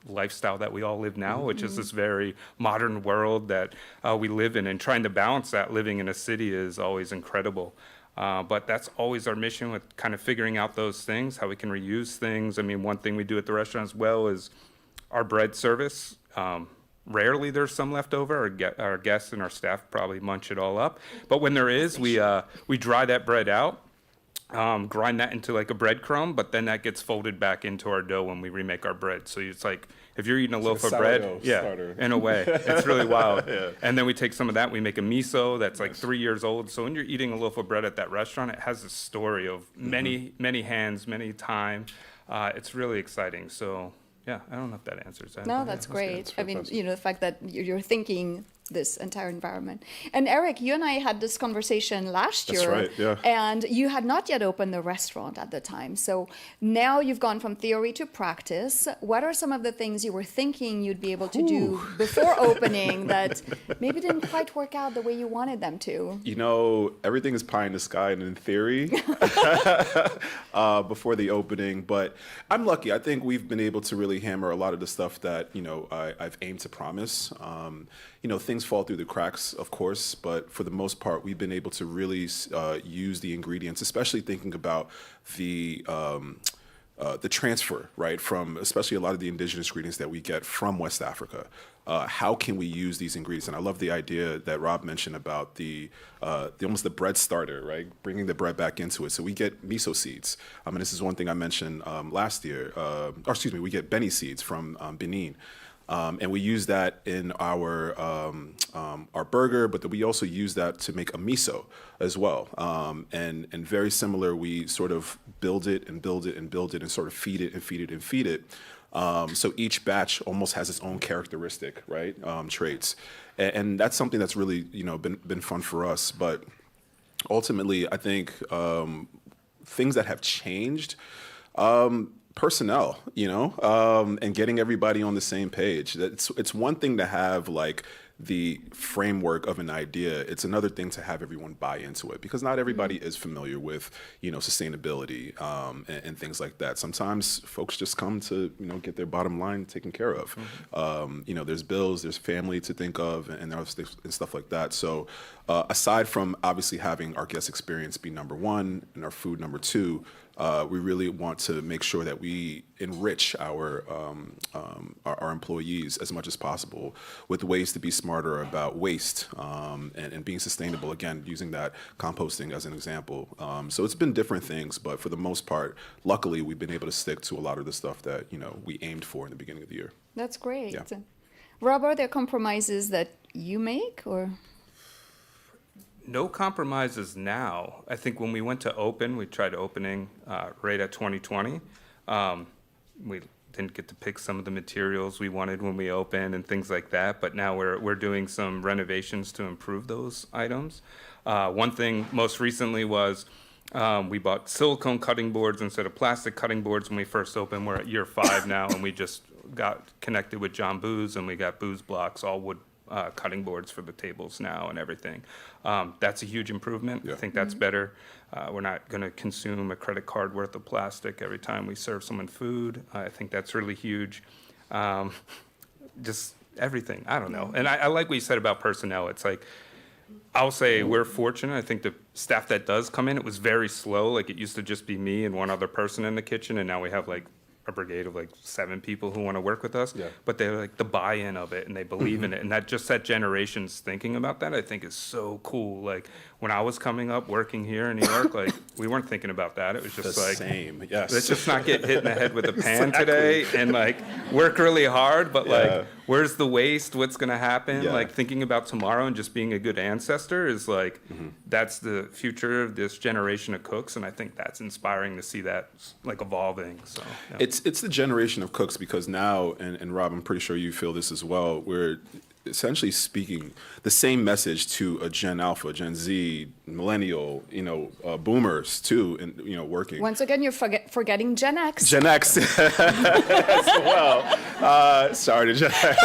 lifestyle that we all live now, which is this very modern world that we live in, and trying to balance that living in a city is always incredible. But that's always our mission with kind of figuring out those things, how we can reuse things. I mean, one thing we do at the restaurant as well is our bread service. Rarely there's some left over. Our guests and our staff probably munch it all up. But when there is, we dry that bread out, grind that into like a breadcrumb, but then that gets folded back into our dough when we remake our bread. So it's like, if you're eating a loaf of bread, in a way, it's really wild. And then we take some of that, we make a miso that's like 3 years old. So when you're eating a loaf of bread at that restaurant, it has a story of many hands, many time. It's really exciting. So yeah, I don't know if that answers that. No, that's great. I mean, the fact that you're thinking this entire environment. And Eric, you and I had this conversation last year. That's right, yeah. And you had not yet opened the restaurant at the time. So now you've gone from theory to practice. What are some of the things you were thinking you'd be able to do before opening that maybe didn't quite work out the way you wanted them to? You know, everything is pie in the sky and in theory before the opening, but I'm lucky. I think we've been able to really hammer a lot of the stuff that, I've aimed to promise. Things fall through the cracks, of course, but for the most part, we've been able to really use the ingredients, especially thinking about the transfer, right, from especially a lot of the indigenous ingredients that we get from West Africa. How can we use these ingredients? And I love the idea that Rob mentioned about the almost the bread starter, right? Bringing the bread back into it. So we get miso seeds. And this is one thing I mentioned last year. We get beni seeds from Benin. And we use that in our burger, but we also use that to make a miso as well. And very similar, we sort of build it and build it and build it and sort of feed it and feed it and feed it. So each batch almost has its own characteristic, right? Traits. And that's something that's really, been fun for us. But ultimately, I think things that have changed, personnel, and getting everybody on the same page. It's one thing to have like the framework of an idea. It's another thing to have everyone buy into it, because not everybody is familiar with, sustainability and things like that. Sometimes folks just come to, get their bottom line taken care of. There's bills, there's family to think of, and stuff like that. So aside from obviously having our guest experience be number one and our food number two, we really want to make sure that we enrich our employees as much as possible with ways to be smarter about waste and being sustainable. Again, using that composting as an example. So it's been different things, but for the most part, luckily, we've been able to stick to a lot of the stuff that we aimed for in the beginning of the year. That's great. Yeah. Rob, are there compromises that you make, or? No compromises now. I think when we went to open, we tried opening right at 2020. We didn't get to pick some of the materials we wanted when we opened and things like that, but now we're doing some renovations to improve those items. One thing most recently was we bought silicone cutting boards instead of plastic cutting boards when we first opened. We're at year 5 now, and we just got connected with John Booz, and we got Booz blocks, all wood cutting boards for the tables now and everything. That's a huge improvement. Yeah. I think that's better. We're not going to consume a credit card worth of plastic every time we serve someone food. I think that's really huge. Just everything. I don't know. And I like what you said about personnel. It's like, I'll say we're fortunate. I think the staff that does come in, it was very slow. Like, it used to just be me and one other person in the kitchen, and now we have like a brigade of like 7 people who want to work with us, Yeah. but they're like the buy-in of it and they believe in it. And that just that generation's thinking about that, I think is so cool. Like when I was coming up working here in New York, like we weren't thinking about that. It was just The like, same, yes. let's just not get hit in the head with a pan Exactly. today and like work really hard, but Yeah. like, where's the waste? What's going to happen? Yeah. Like thinking about tomorrow and just being a good ancestor is like, that's the future of this generation of cooks. And I think that's inspiring to see that like evolving. So yeah. It's the generation of cooks because now, and Rob, I'm pretty sure you feel this as well, we're essentially speaking the same message to a Gen Alpha, Gen Z, millennial, boomers too, and working. Once again, you're forgetting Gen X. Gen X as well. Sorry to Gen X.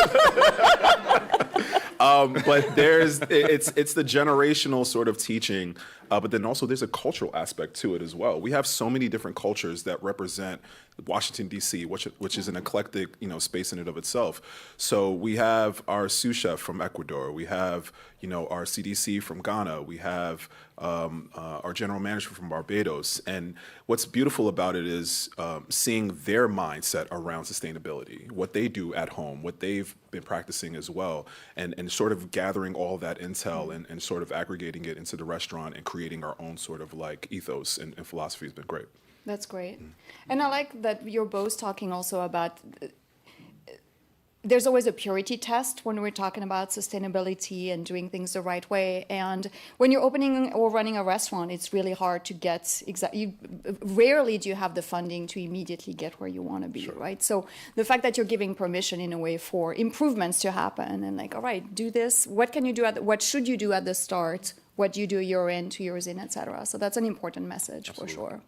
But it's the generational sort of teaching, but then also there's a cultural aspect to it as well. We have so many different cultures that represent Washington, D.C., which is an eclectic, space in and of itself. So we have our sous chef from Ecuador. We have, our CDC from Ghana. We have our general manager from Barbados. And what's beautiful about it is seeing their mindset around sustainability, what they do at home, what they've been practicing as well, and sort of gathering all that intel and sort of aggregating it into the restaurant and creating our own sort of like ethos and philosophy has been great. That's great. And I like that you're both talking also about there's always a purity test when we're talking about sustainability and doing things the right way. And when you're opening or running a restaurant, it's really hard to get rarely do you have the funding to immediately get where you want to be, right? So the fact that you're giving permission in a way for improvements to happen and like, all right, do this. What can you do what should you do at the start? What do you do year in, 2 years in, et cetera? So that's an important message for sure.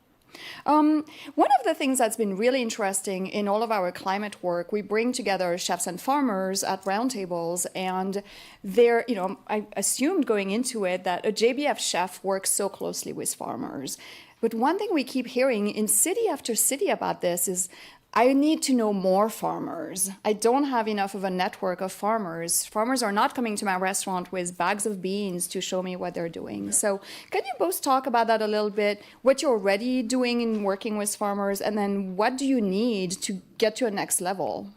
One of the things that's been really interesting in all of our climate work, we bring together chefs and farmers at roundtables, and they're, I assumed going into it that a JBF chef works so closely with farmers. But one thing we keep hearing in city after city about this is, I need to know more farmers. I don't have enough of a network of farmers. Farmers are not coming to my restaurant with bags of beans to show me what they're doing. Yeah. So can you both talk about that a little bit, what you're already doing in working with farmers, and then what do you need to get to a next level?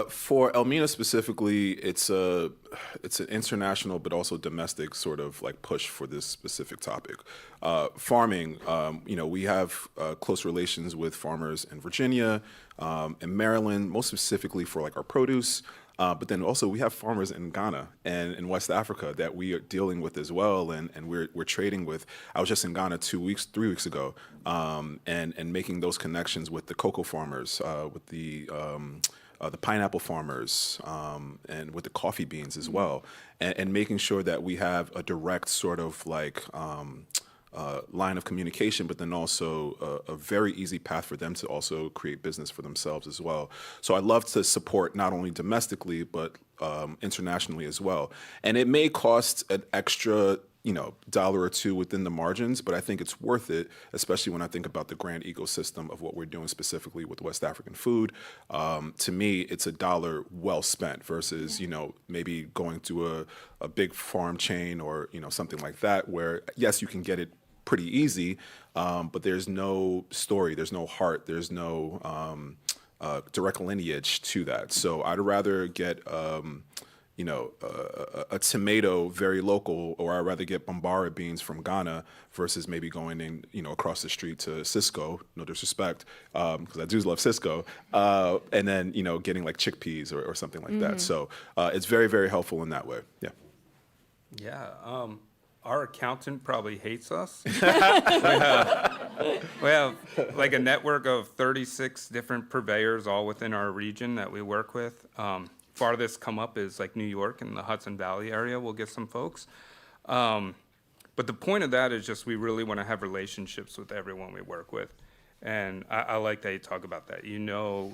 For Elmina specifically, it's an international but also domestic sort of like push for this specific topic. Farming, we have close relations with farmers in Virginia, in Maryland, most specifically for like our produce. But then also we have farmers in Ghana and in West Africa that we are dealing with as well, and we're trading with. I was just in Ghana 3 weeks ago, and making those connections with the cocoa farmers, with the pineapple farmers, and with the coffee beans as well, and making sure that we have a direct sort of like line of communication, but then also a very easy path for them to also create business for themselves as well. So I love to support not only domestically, but internationally as well. And it may cost an extra dollar or two within the margins, but I think it's worth it, especially when I think about the grand ecosystem of what we're doing specifically with West African food. To me, it's a dollar well spent versus, maybe going to a big farm chain or, something like that where, yes, you can get it pretty easy, but there's no story, there's no heart, there's no direct lineage to that. So I'd rather get a tomato very local, or I'd rather get Bambara beans from Ghana versus maybe going in, across the street to Cisco, no disrespect, because I do love Cisco, and then, getting like chickpeas or something like that. So it's very, very helpful in that way. Yeah. Yeah. Our accountant probably hates us. we have like a network of 36 different purveyors all within our region that we work with. Farthest come up is like New York and the Hudson Valley area. We'll get some folks. But the point of that is just we really want to have relationships with everyone we work with. And I like that you talk about that. You know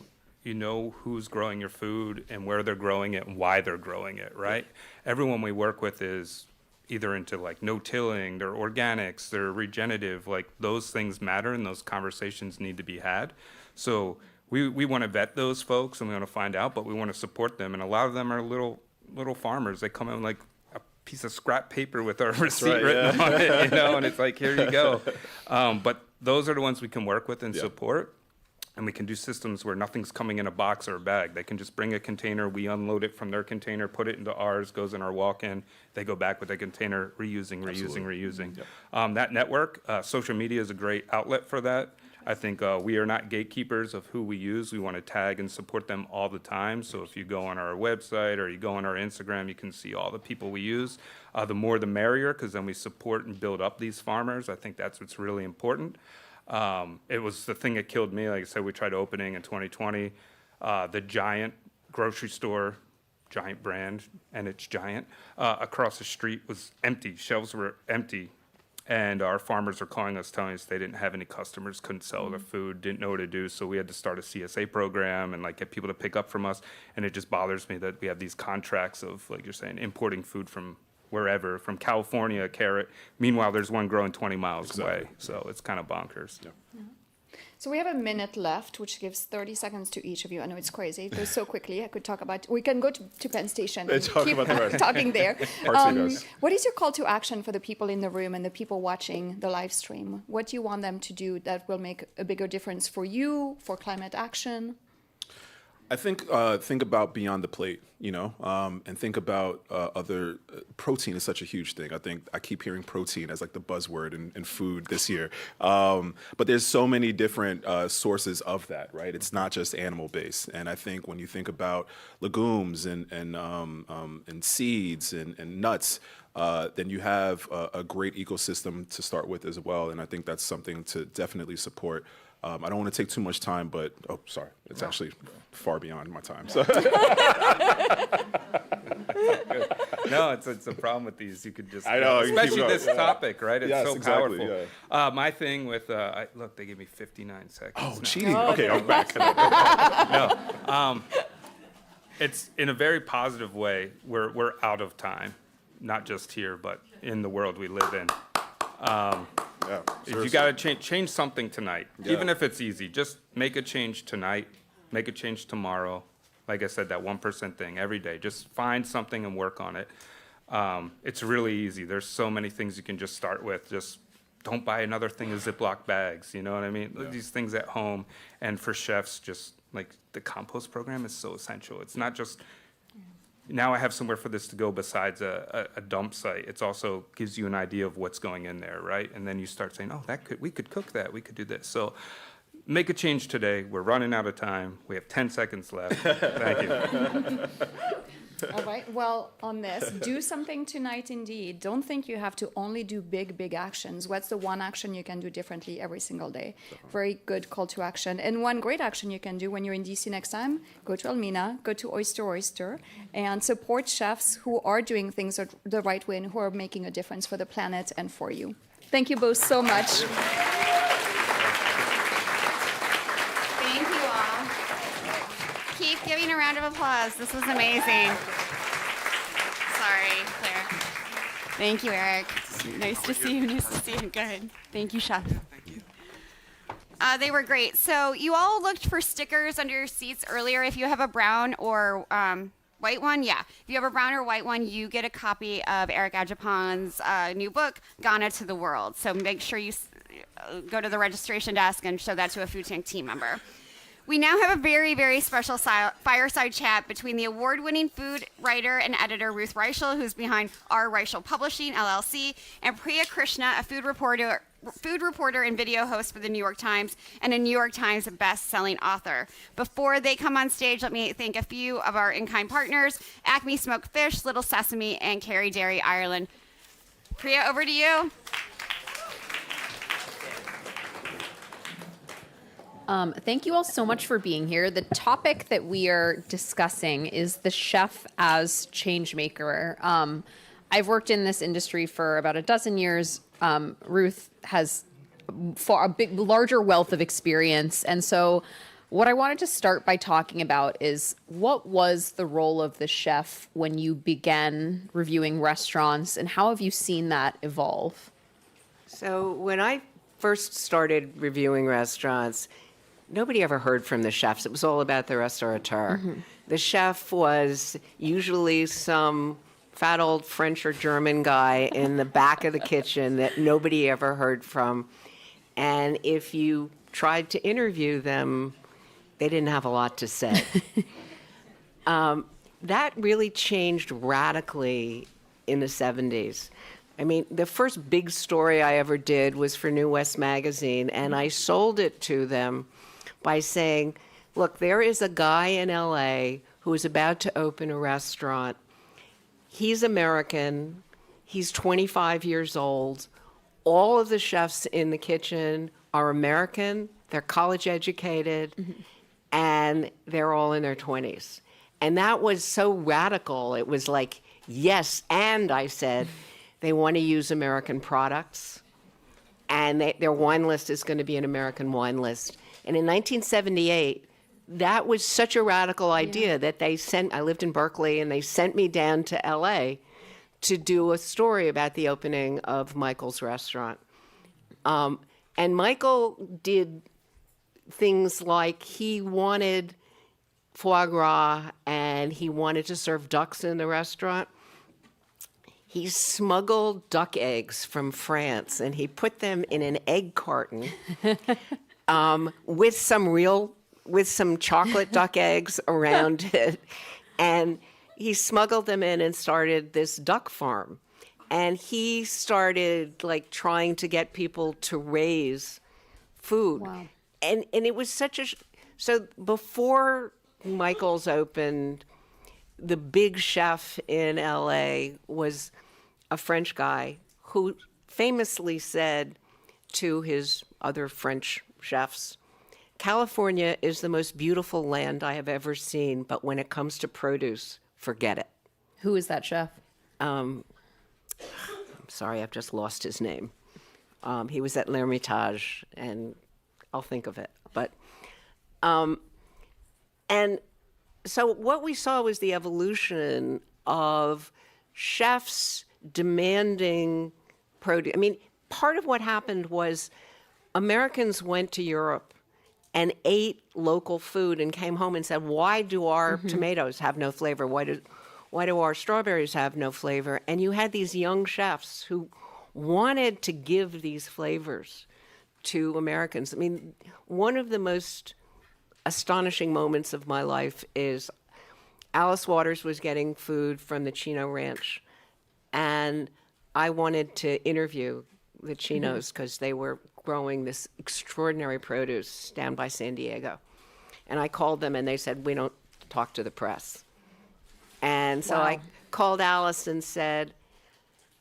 who's growing your food and where they're growing it and why they're growing it, right? Everyone we work with is either into like no-tilling, they're organics, they're regenerative, like those things matter and those conversations need to be had. So we want to vet those folks and we want to find out, but we want to support them. And a lot of them are little farmers. They come in like a piece of scrap paper with our receipt written on it, and it's like, here you go. But those are the ones we can work with and support. And we can do systems where nothing's coming in a box or a bag. They can just bring a container, we unload it from their container, put it into ours, goes in our walk-in, they go back with a container, reusing. That network, social media is a great outlet for that. I think we are not gatekeepers of who we use. We want to tag and support them all the time. So if you go on our website or you go on our Instagram, you can see all the people we use. The more the merrier, because then we support and build up these farmers. I think that's what's really important. It was the thing that killed me. Like I said, we tried opening in 2020. The giant grocery store, giant brand, and it's giant, across the street was empty. Shelves were empty. And our farmers are calling us, telling us they didn't have any customers, couldn't sell their food, didn't know what to do. So we had to start a CSA program and like get people to pick up from us. And it just bothers me that we have these contracts of, like you're saying, importing food from wherever, from California, a carrot. Meanwhile, there's one growing 20 miles away. So it's kind of bonkers. Yeah. So we have a minute left, which gives 30 seconds to each of you. I know it's crazy. It goes so quickly. I could talk about, we can go to Penn Station and keep talking there. What is your call to action for the people in the room and the people watching the live stream? What do you want them to do that will make a bigger difference for you, for climate action? I think about beyond the plate, and think about other. Protein is such a huge thing. I think I keep hearing protein as like the buzzword in food this year. But there's so many different sources of that, right? It's not just animal based. And I think when you think about legumes and seeds and nuts, then you have a great ecosystem to start with as well. And I think that's something to definitely support. I don't want to take too much time, but it's actually far beyond my time. So. No, it's a problem with these. You could just, I know, especially this topic, right? It's so exactly, powerful. Yeah. My thing with, look, they gave me 59 seconds. Oh, now. cheating. Okay, I'm back. No, it's in a very positive way. We're out of time, not just here, but in the world we live in. If you got to change something tonight, even if it's easy, just make a change tonight, make a change tomorrow. Like I said, that 1% thing every day, just find something and work on it. It's really easy. There's so many things you can just start with. Just don't buy another thing of Ziploc bags. You know what I mean? Yeah. These things at home. And for chefs, just like the compost program is so essential. It's not just, now I have somewhere for this to go besides a dump site. It's also gives you an idea of what's going in there, right? And then you start saying, oh, we could cook that, we could do this. So make a change today. We're running out of time. We have 10 seconds left. Thank you. All right. Well, on this, do something tonight indeed. Don't think you have to only do big actions. What's the one action you can do differently every single day? Very good call to action. And one great action you can do when you're in DC next time, go to Elmina, go to Oyster Oyster, and support chefs who are doing things the right way and who are making a difference for the planet and for you. Thank you both so much. Thank you all. Keep giving a round of applause. This was amazing. Sorry, Claire. Thank you, Eric. Nice to see you. Nice to see you. Good. Thank you, Chef. Thank you. They were great. So you all looked for stickers under your seats earlier. If you have a brown or white one, yeah. If you have a brown or white one, you get a copy of Eric Adjepong's new book, Ghana to the World. So make sure you go to the registration desk and show that to a Food Tank team member. We now have a very, very special fireside chat between the award-winning food writer and editor Ruth Reichl, who's behind R. Reichl Publishing, LLC, and Priya Krishna, a food reporter and video host for the New York Times and a New York Times best-selling author. Before they come on stage, let me thank a few of our in-kind partners, Acme Smoked Fish, Little Sesame, and Kerry Dairy Ireland. Priya, over to you. Thank you all so much for being here. The topic that we are discussing is the chef as change maker. I've worked in this industry for about a dozen years. Ruth has a larger wealth of experience. And so what I wanted to start by talking about is what was the role of the chef when you began reviewing restaurants, and how have you seen that evolve? So when I first started reviewing restaurants, nobody ever heard from the chefs. It was all about the restaurateur. Mm-hmm. The chef was usually some fat old French or German guy in the back of the kitchen that nobody ever heard from. And if you tried to interview them, they didn't have a lot to say. That really changed radically in the 70s. I mean, the first big story I ever did was for New West magazine, and I sold it to them by saying, look, there is a guy in LA who is about to open a restaurant. He's American. He's 25 years old. All of the chefs in the kitchen are American. They're college educated, and they're all in their 20s. And that was so radical. It was like, yes, and I said, they want to use American products, and their wine list is going to be an American wine list. And in 1978, that was such a radical idea that they sent, I lived in Berkeley, and they sent me down to LA to do a story about the opening of Michael's restaurant. And Michael did things like he wanted foie gras and he wanted to serve ducks in the restaurant. He smuggled duck eggs from France and he put them in an egg carton with some chocolate duck eggs around it. And he smuggled them in and started this duck farm. And he started like trying to get people to raise food. Wow. And it was so before Michael's opened, the big chef in LA was a French guy who famously said to his other French chefs, California is the most beautiful land I have ever seen, but when it comes to produce, forget it. Who is that chef? I'm sorry, I've just lost his name. He was at L'Hermitage, and I'll think of it. But, and so what we saw was the evolution of chefs demanding produce. I mean, part of what happened was Americans went to Europe and ate local food and came home and said, why do our tomatoes have no flavor? Why do our strawberries have no flavor? And you had these young chefs who wanted to give these flavors to Americans. I mean, one of the most astonishing moments of my life is Alice Waters was getting food from the Chino Ranch, and I wanted to interview the Chinos because they were growing this extraordinary produce down by San Diego. And I called them and they said, we don't talk to the press. And so I called Alice and said,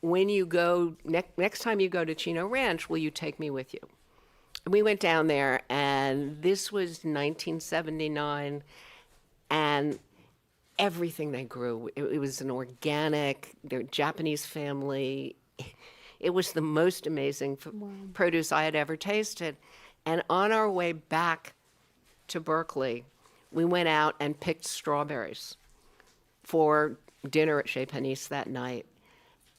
when you go, next time you go to Chino Ranch, will you take me with you? And we went down there, and this was 1979, and everything they grew, it was an organic, they're a Japanese family. It was the most amazing produce I had ever tasted. And on our way back to Berkeley, we went out and picked strawberries for dinner at Chez Panisse that night.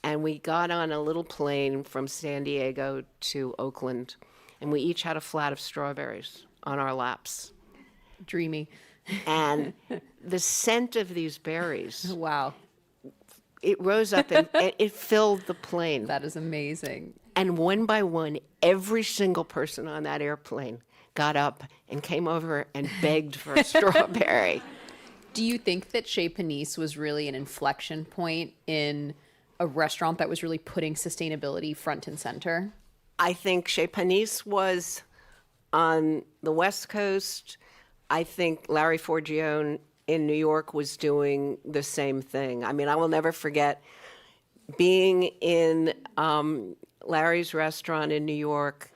And we got on a little plane from San Diego to Oakland, and we each had a flat of strawberries on our laps. Dreamy. And the scent of these berries. Wow. It rose up and it filled the plane. That is amazing. And one by one, every single person on that airplane got up and came over and begged for a strawberry. Do you think that Chez Panisse was really an inflection point in a restaurant that was really putting sustainability front and center? I think Chez Panisse was on the West Coast. I think Larry Forgione in New York was doing the same thing. I mean, I will never forget being in Larry's restaurant in New York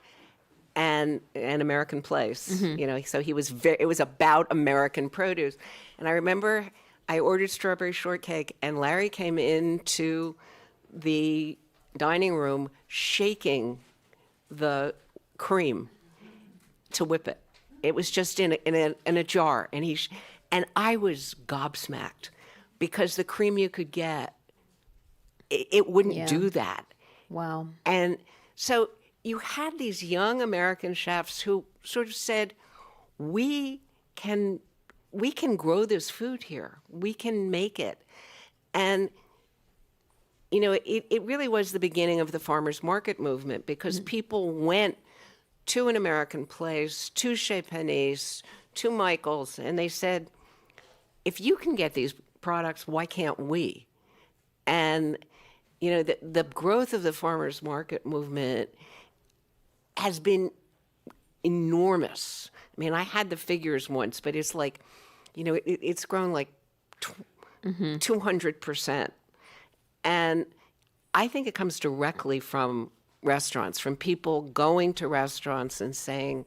and an American Place. You know, so he was it was about American produce. And I remember I ordered strawberry shortcake, and Larry came into the dining room shaking the cream to whip it. It was just in a jar, and I was gobsmacked because the cream you could get, it wouldn't do that. Wow. And so you had these young American chefs who sort of said, we can grow this food here. We can make it. And, you know, it really was the beginning of the farmers market movement because people went to an American Place, to Chez Panisse, to Michael's and they said, if you can get these products, why can't we? And, the growth of the farmers market movement has been enormous. I mean, I had the figures once, but it's like, it's grown like 200%. And I think it comes directly from restaurants, from people going to restaurants and saying,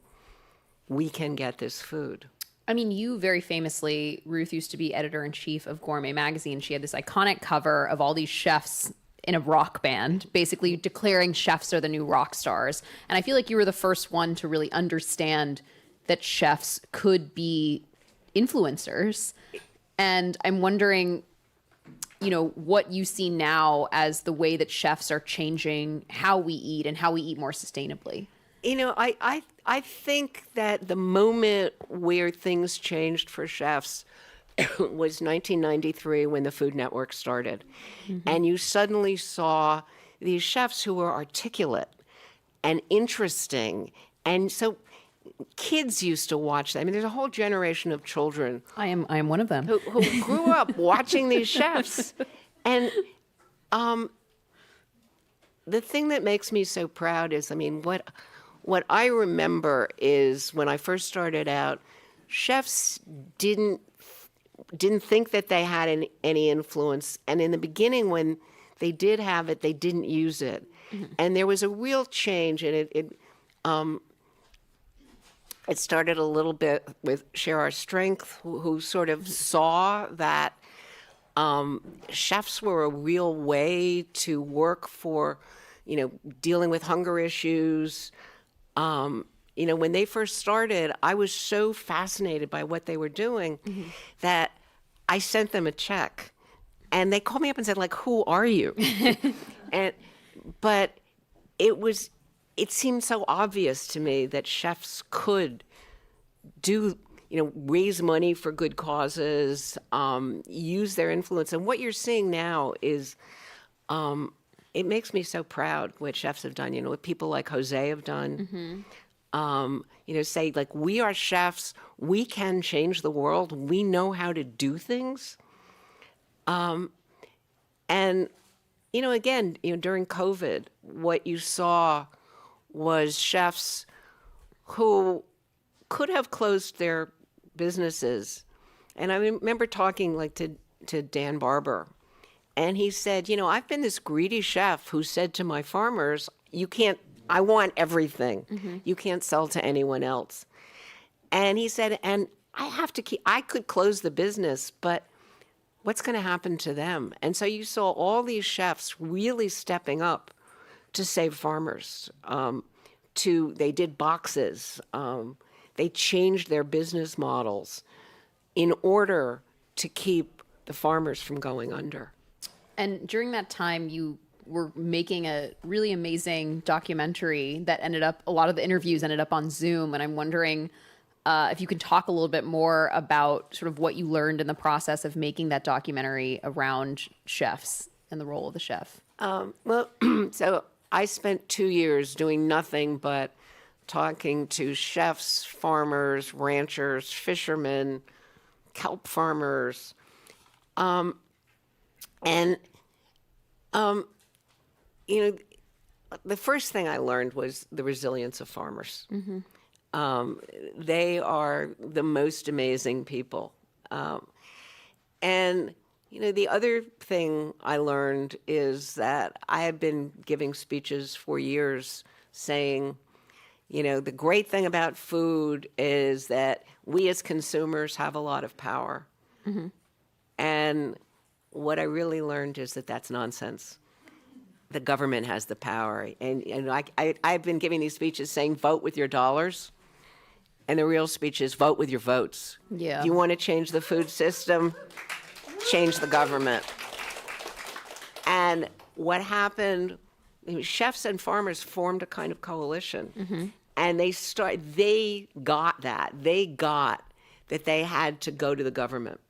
we can get this food. I mean, you very famously, Ruth used to be editor-in-chief of Gourmet magazine. She had this iconic cover of all these chefs in a rock band, basically declaring chefs are the new rock stars. And I feel like you were the first one to really understand that chefs could be influencers. And I'm wondering, what you see now as the way that chefs are changing how we eat and how we eat more sustainably. I think that the moment where things changed for chefs was 1993 when the Food Network started. Mm-hmm. And you suddenly saw these chefs who were articulate and interesting. And so kids used to watch that. I mean, there's a whole generation of children. I am one of them. Who grew up watching these chefs. And the thing that makes me so proud is, what I remember is when I first started out, chefs didn't think that they had any influence. And in the beginning, when they did have it, they didn't use it. Mm-hmm. And there was a real change. And it started a little bit with Share Our Strength, who sort of saw that chefs were a real way to work for, dealing with hunger issues. When they first started, I was so fascinated by what they were doing that I sent them a check. And they called me up and said, who are you? But it seemed so obvious to me that chefs could raise money for good causes, use their influence. And what you're seeing now is, it makes me so proud what chefs have done, what people like Jose have done. Mm-hmm. Say, we are chefs, we can change the world, we know how to do things. And, again, during COVID, what you saw was chefs who could have closed their businesses. And I remember talking to Dan Barber, and he said, I've been this greedy chef who said to my farmers, I want everything. Mm-hmm. You can't sell to anyone else. And he said, and I could close the business, but what's going to happen to them? And so you saw all these chefs really stepping up to save farmers. They did boxes. They changed their business models in order to keep the farmers from going under. And during that time, you were making a really amazing documentary that a lot of the interviews ended up on Zoom. And I'm wondering if you can talk a little bit more about sort of what you learned in the process of making that documentary around chefs and the role of the chef. So I spent 2 years doing nothing but talking to chefs, farmers, ranchers, fishermen, kelp farmers. The first thing I learned was the resilience of farmers. Mm-hmm. They are the most amazing people. The other thing I learned is that I had been giving speeches for years saying, the great thing about food is that we as consumers have a lot of power. Mm-hmm. And what I really learned is that that's nonsense. The government has the power. And I've been giving these speeches saying, vote with your dollars. And the real speech is vote with your votes. Yeah. If you want to change the food system, change the government. And what happened, chefs and farmers formed a kind of coalition. Mm-hmm. And they got that. They got that they had to go to the government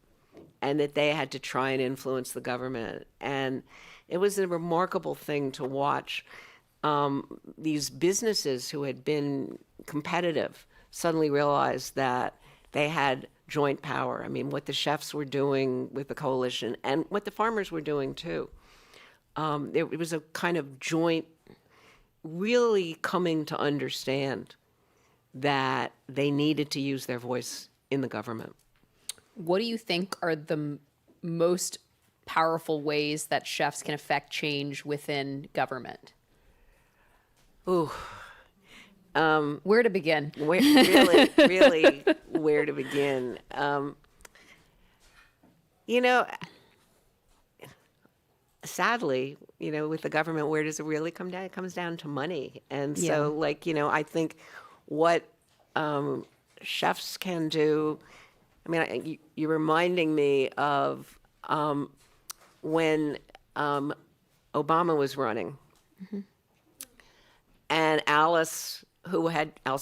and that they had to try and influence the government. And it was a remarkable thing to watch these businesses who had been competitive suddenly realize that they had joint power. I mean, what the chefs were doing with the coalition and what the farmers were doing too. It was a kind of joint, really coming to understand that they needed to use their voice in the government. What do you think are the most powerful ways that chefs can affect change within government? Ooh. Where to begin? Really, where to begin? Sadly, with the government, where does it really come down? It comes down to money. And so, I think what chefs can do, you're reminding me of when Obama was running. Mm-hmm. And Alice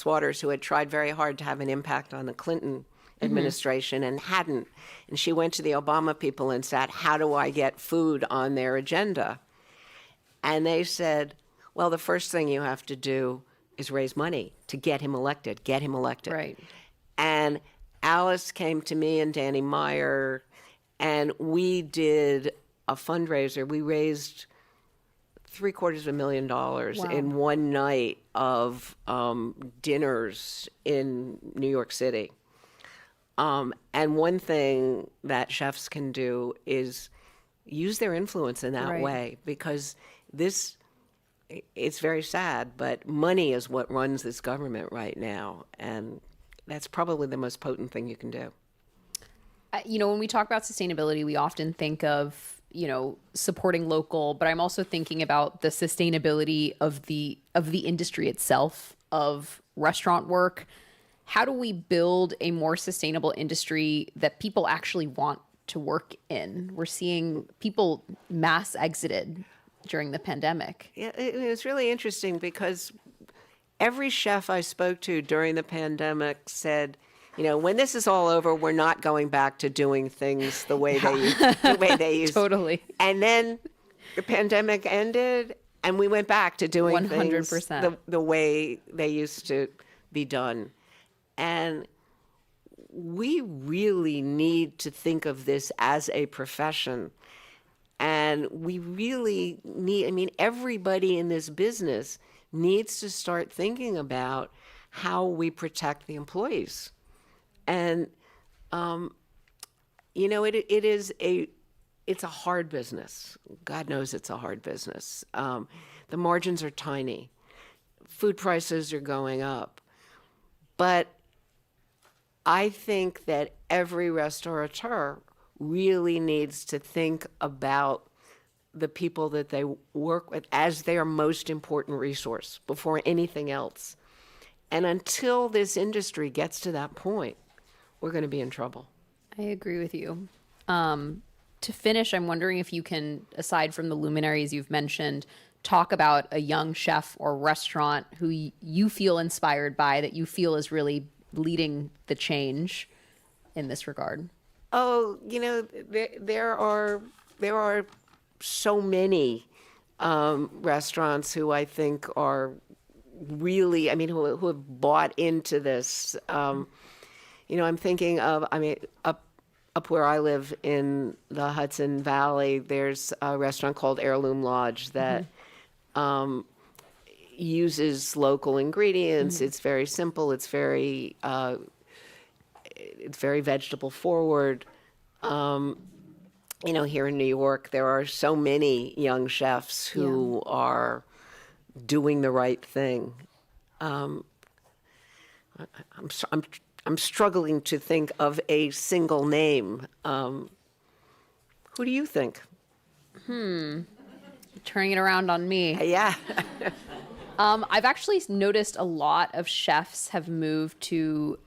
Waters, who had tried very hard to have an impact on the Clinton administration and hadn't. And she went to the Obama people and said, how do I get food on their agenda? And they said, well, the first thing you have to do is raise money to get him elected. Right. And Alice came to me and Danny Meyer, and we did a fundraiser. We raised $750,000 in one night of dinners in New York City. And one thing that chefs can do is use their influence in that way, because it's very sad, but money is what runs this government right now. And that's probably the most potent thing you can do. When we talk about sustainability, we often think of supporting local, but I'm also thinking about the sustainability of the industry itself, of restaurant work. How do we build a more sustainable industry that people actually want to work in? We're seeing people mass exited during the pandemic. Yeah, it's really interesting because every chef I spoke to during the pandemic said, when this is all over, we're not going back to doing things the way they used. Totally. And then the pandemic ended, and we went back to doing 100%. things the way they used to be done. And we really need to think of this as a profession. And we really need, everybody in this business needs to start thinking about how we protect the employees. And, it's a hard business. God knows it's a hard business. The margins are tiny. Food prices are going up. But I think that every restaurateur really needs to think about the people that they work with as their most important resource before anything else. And until this industry gets to that point, we're going to be in trouble. I agree with you. To finish, I'm wondering if you can, aside from the luminaries you've mentioned, talk about a young chef or restaurant who you feel inspired by, that you feel is really leading the change in this regard. Oh, there are so many restaurants who I think are really, who have bought into this. I'm thinking of, up where I live in the Hudson Valley, there's a restaurant called Heirloom Lodge that uses local ingredients. It's very simple. It's very vegetable forward. Here in New York, there are so many young chefs who are doing the right thing. I'm struggling to think of a single name. Who do you think? Turning it around on me. Yeah. I've actually noticed a lot of chefs have moved to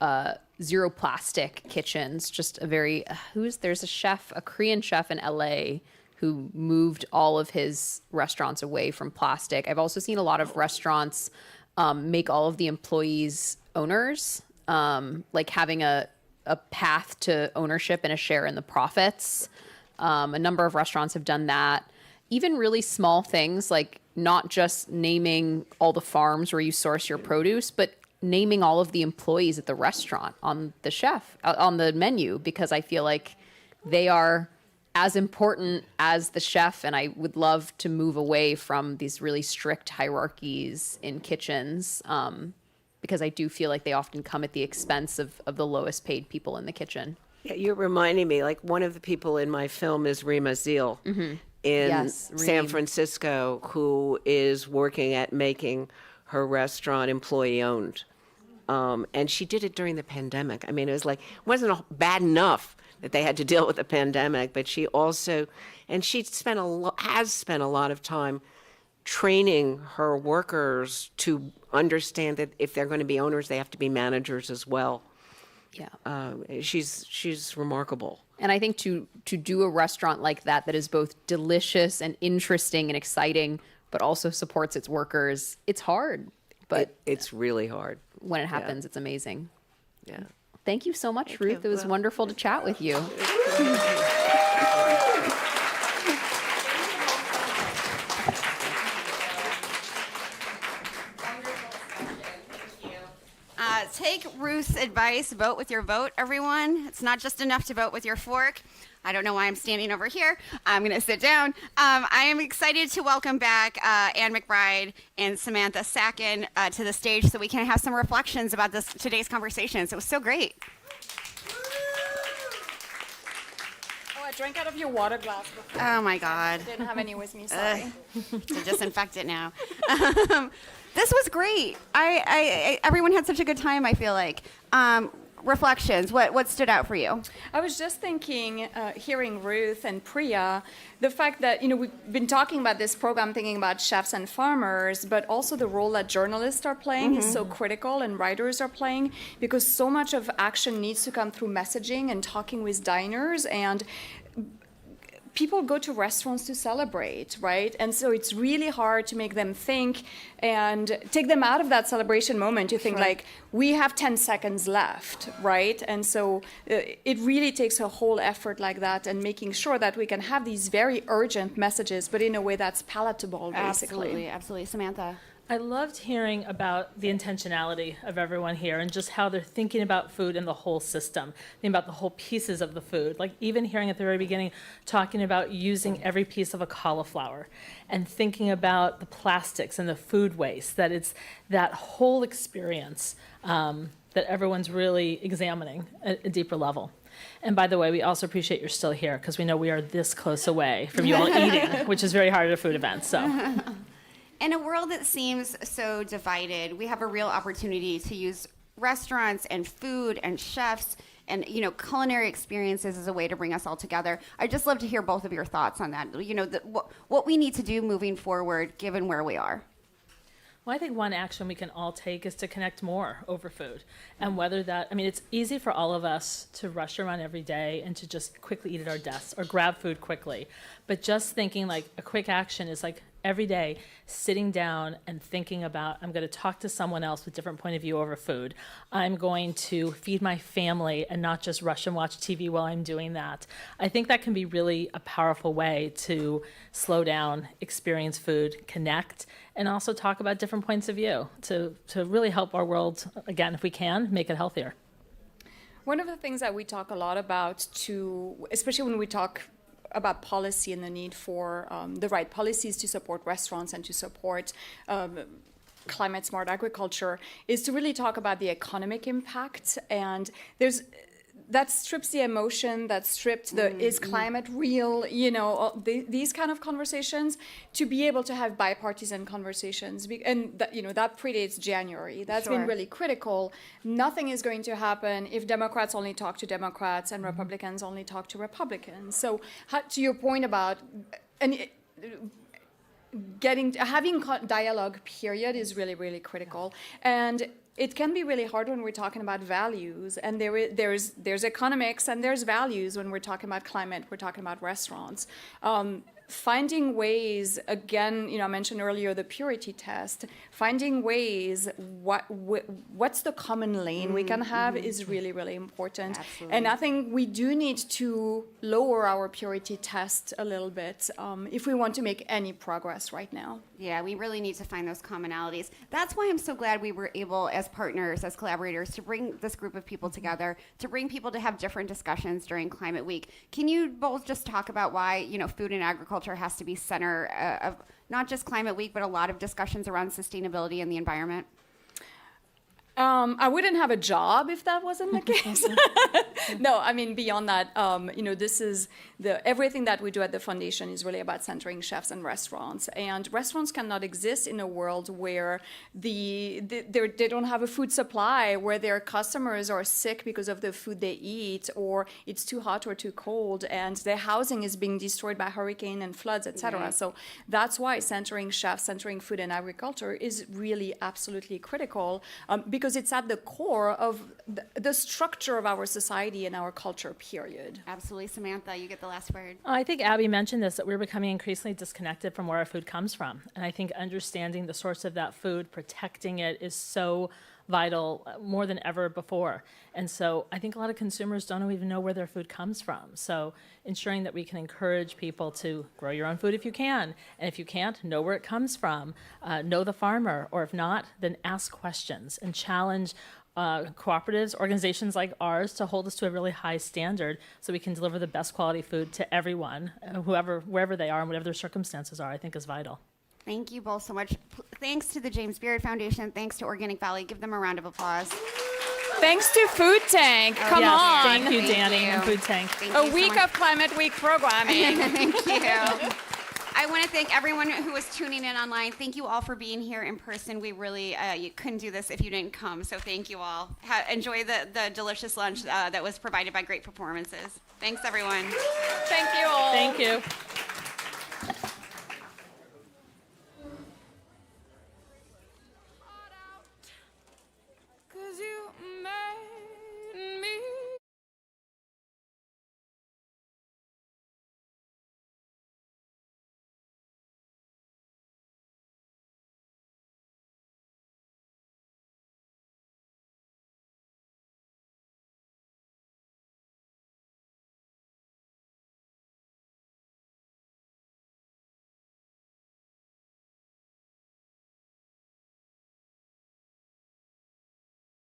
zero plastic kitchens. Just there's a Korean chef in LA who moved all of his restaurants away from plastic. I've also seen a lot of restaurants make all of the employees owners, like having a path to ownership and a share in the profits. A number of restaurants have done that. Even really small things like not just naming all the farms where you source your produce, but naming all of the employees at the restaurant on the menu, because I feel like they are as important as the chef, and I would love to move away from these really strict hierarchies in kitchens, because I do feel like they often come at the expense of the lowest paid people in the kitchen. Yeah, you're reminding me, like one of the people in my film is Rima Zeal in Yes, San Reem. Francisco, who is working at making her restaurant employee owned. And she did it during the pandemic. I mean, it was like, it wasn't bad enough that they had to deal with the pandemic, but she also, and she has spent a lot of time training her workers to understand that if they're going to be owners, they have to be managers as well. Yeah. She's remarkable. And I think to do a restaurant like that is both delicious and interesting and exciting, but also supports its workers, it's hard. But it's really hard. When it happens, it's amazing. Yeah. Thank you so much, Ruth. It was wonderful to chat with you. Take Ruth's advice, vote with your vote, everyone. It's not just enough to vote with your fork. I don't know why I'm standing over here. I'm going to sit down. I am excited to welcome back Anne McBride and Samantha Sackin to the stage so we can have some reflections about today's conversations. It was so great. Oh, I drank out of your water glass before. Oh, my God. Didn't have any with me, sorry. To disinfect it now. This was great. Everyone had such a good time, I feel like. Reflections, what stood out for you? I was just thinking, hearing Ruth and Priya, the fact that, we've been talking about this program, thinking about chefs and farmers, but also the role that journalists are playing is so critical, and writers are playing, because so much of action needs to come through messaging and talking with diners, and people go to restaurants to celebrate, right? And so it's really hard to make them think and take them out of that celebration moment to think like, we have 10 seconds left, right? And so it really takes a whole effort like that, and making sure that we can have these very urgent messages, but in a way that's palatable, basically. Absolutely. Samantha? I loved hearing about the intentionality of everyone here and just how they're thinking about food and the whole system, thinking about the whole pieces of the food. Like even hearing at the very beginning, talking about using every piece of a cauliflower and thinking about the plastics and the food waste, that it's that whole experience that everyone's really examining at a deeper level. And by the way, we also appreciate you're still here, because we know we are this close away from you all eating, which is very hard at a food event, so. In a world that seems so divided, we have a real opportunity to use restaurants and food and chefs and culinary experiences as a way to bring us all together. I'd just love to hear both of your thoughts on that. What we need to do moving forward, given where we are. Well, I think one action we can all take is to connect more over food. And whether that, it's easy for all of us to rush around every day and to just quickly eat at our desks or grab food quickly. But just thinking like a quick action is like every day sitting down and thinking about, I'm going to talk to someone else with different point of view over food. I'm going to feed my family and not just rush and watch TV while I'm doing that. I think that can be really a powerful way to slow down, experience food, connect, and also talk about different points of view to really help our world, again, if we can, make it healthier. One of the things that we talk a lot about especially when we talk about policy and the need for the right policies to support restaurants and to support climate smart agriculture, is to really talk about the economic impact. And that strips the emotion, that stripped is climate real, these kind of conversations, to be able to have bipartisan conversations. And that predates January. That's been really critical. Nothing is going to happen if Democrats only talk to Democrats and Republicans only talk to Republicans. So to your point about having dialogue, period, is really, really critical. And it can be really hard when we're talking about values, and there's economics and there's values when we're talking about climate, we're talking about restaurants. finding ways, again, I mentioned earlier the purity test, finding ways, what's the common lane we can have is really, really important. Absolutely. And I think we do need to lower our purity test a little bit if we want to make any progress right now. Yeah, we really need to find those commonalities. That's why I'm so glad we were able, as partners, as collaborators, to bring this group of people together, to bring people to have different discussions during Climate Week. Can you both just talk about why, food and agriculture has to be center of not just Climate Week, but a lot of discussions around sustainability and the environment? I wouldn't have a job if that wasn't the case. No, I mean, beyond that, this is everything that we do at the foundation is really about centering chefs and restaurants. And restaurants cannot exist in a world where they don't have a food supply, where their customers are sick because of the food they eat, or it's too hot or too cold, and their housing is being destroyed by hurricane and floods, etc. Right. So that's why centering chefs, centering food and agriculture is really absolutely critical, because it's at the core of the structure of our society and our culture, period. Absolutely. Samantha, you get the last word. I think Abbie mentioned this, that we're becoming increasingly disconnected from where our food comes from. And I think understanding the source of that food, protecting it, is so vital, more than ever before. And so I think a lot of consumers don't even know where their food comes from. So ensuring that we can encourage people to grow your own food if you can. And if you can't, know where it comes from, know the farmer, or if not, then ask questions and challenge cooperatives, organizations like ours, to hold us to a really high standard so we can deliver the best quality food to everyone, wherever they are and whatever their circumstances are, I think is vital. Thank you both so much. Thanks to the James Beard Foundation. Thanks to Organic Valley. Give them a round of applause. Thanks to Food Tank. Come on. Thank you, Danny, and Food Tank. A week of Climate Week programming. Thank you. I want to thank everyone who was tuning in online. Thank you all for being here in person. We really, you couldn't do this if you didn't come, so thank you all. Enjoy the delicious lunch that was provided by great performances. Thanks, everyone. Thank you all. Thank you.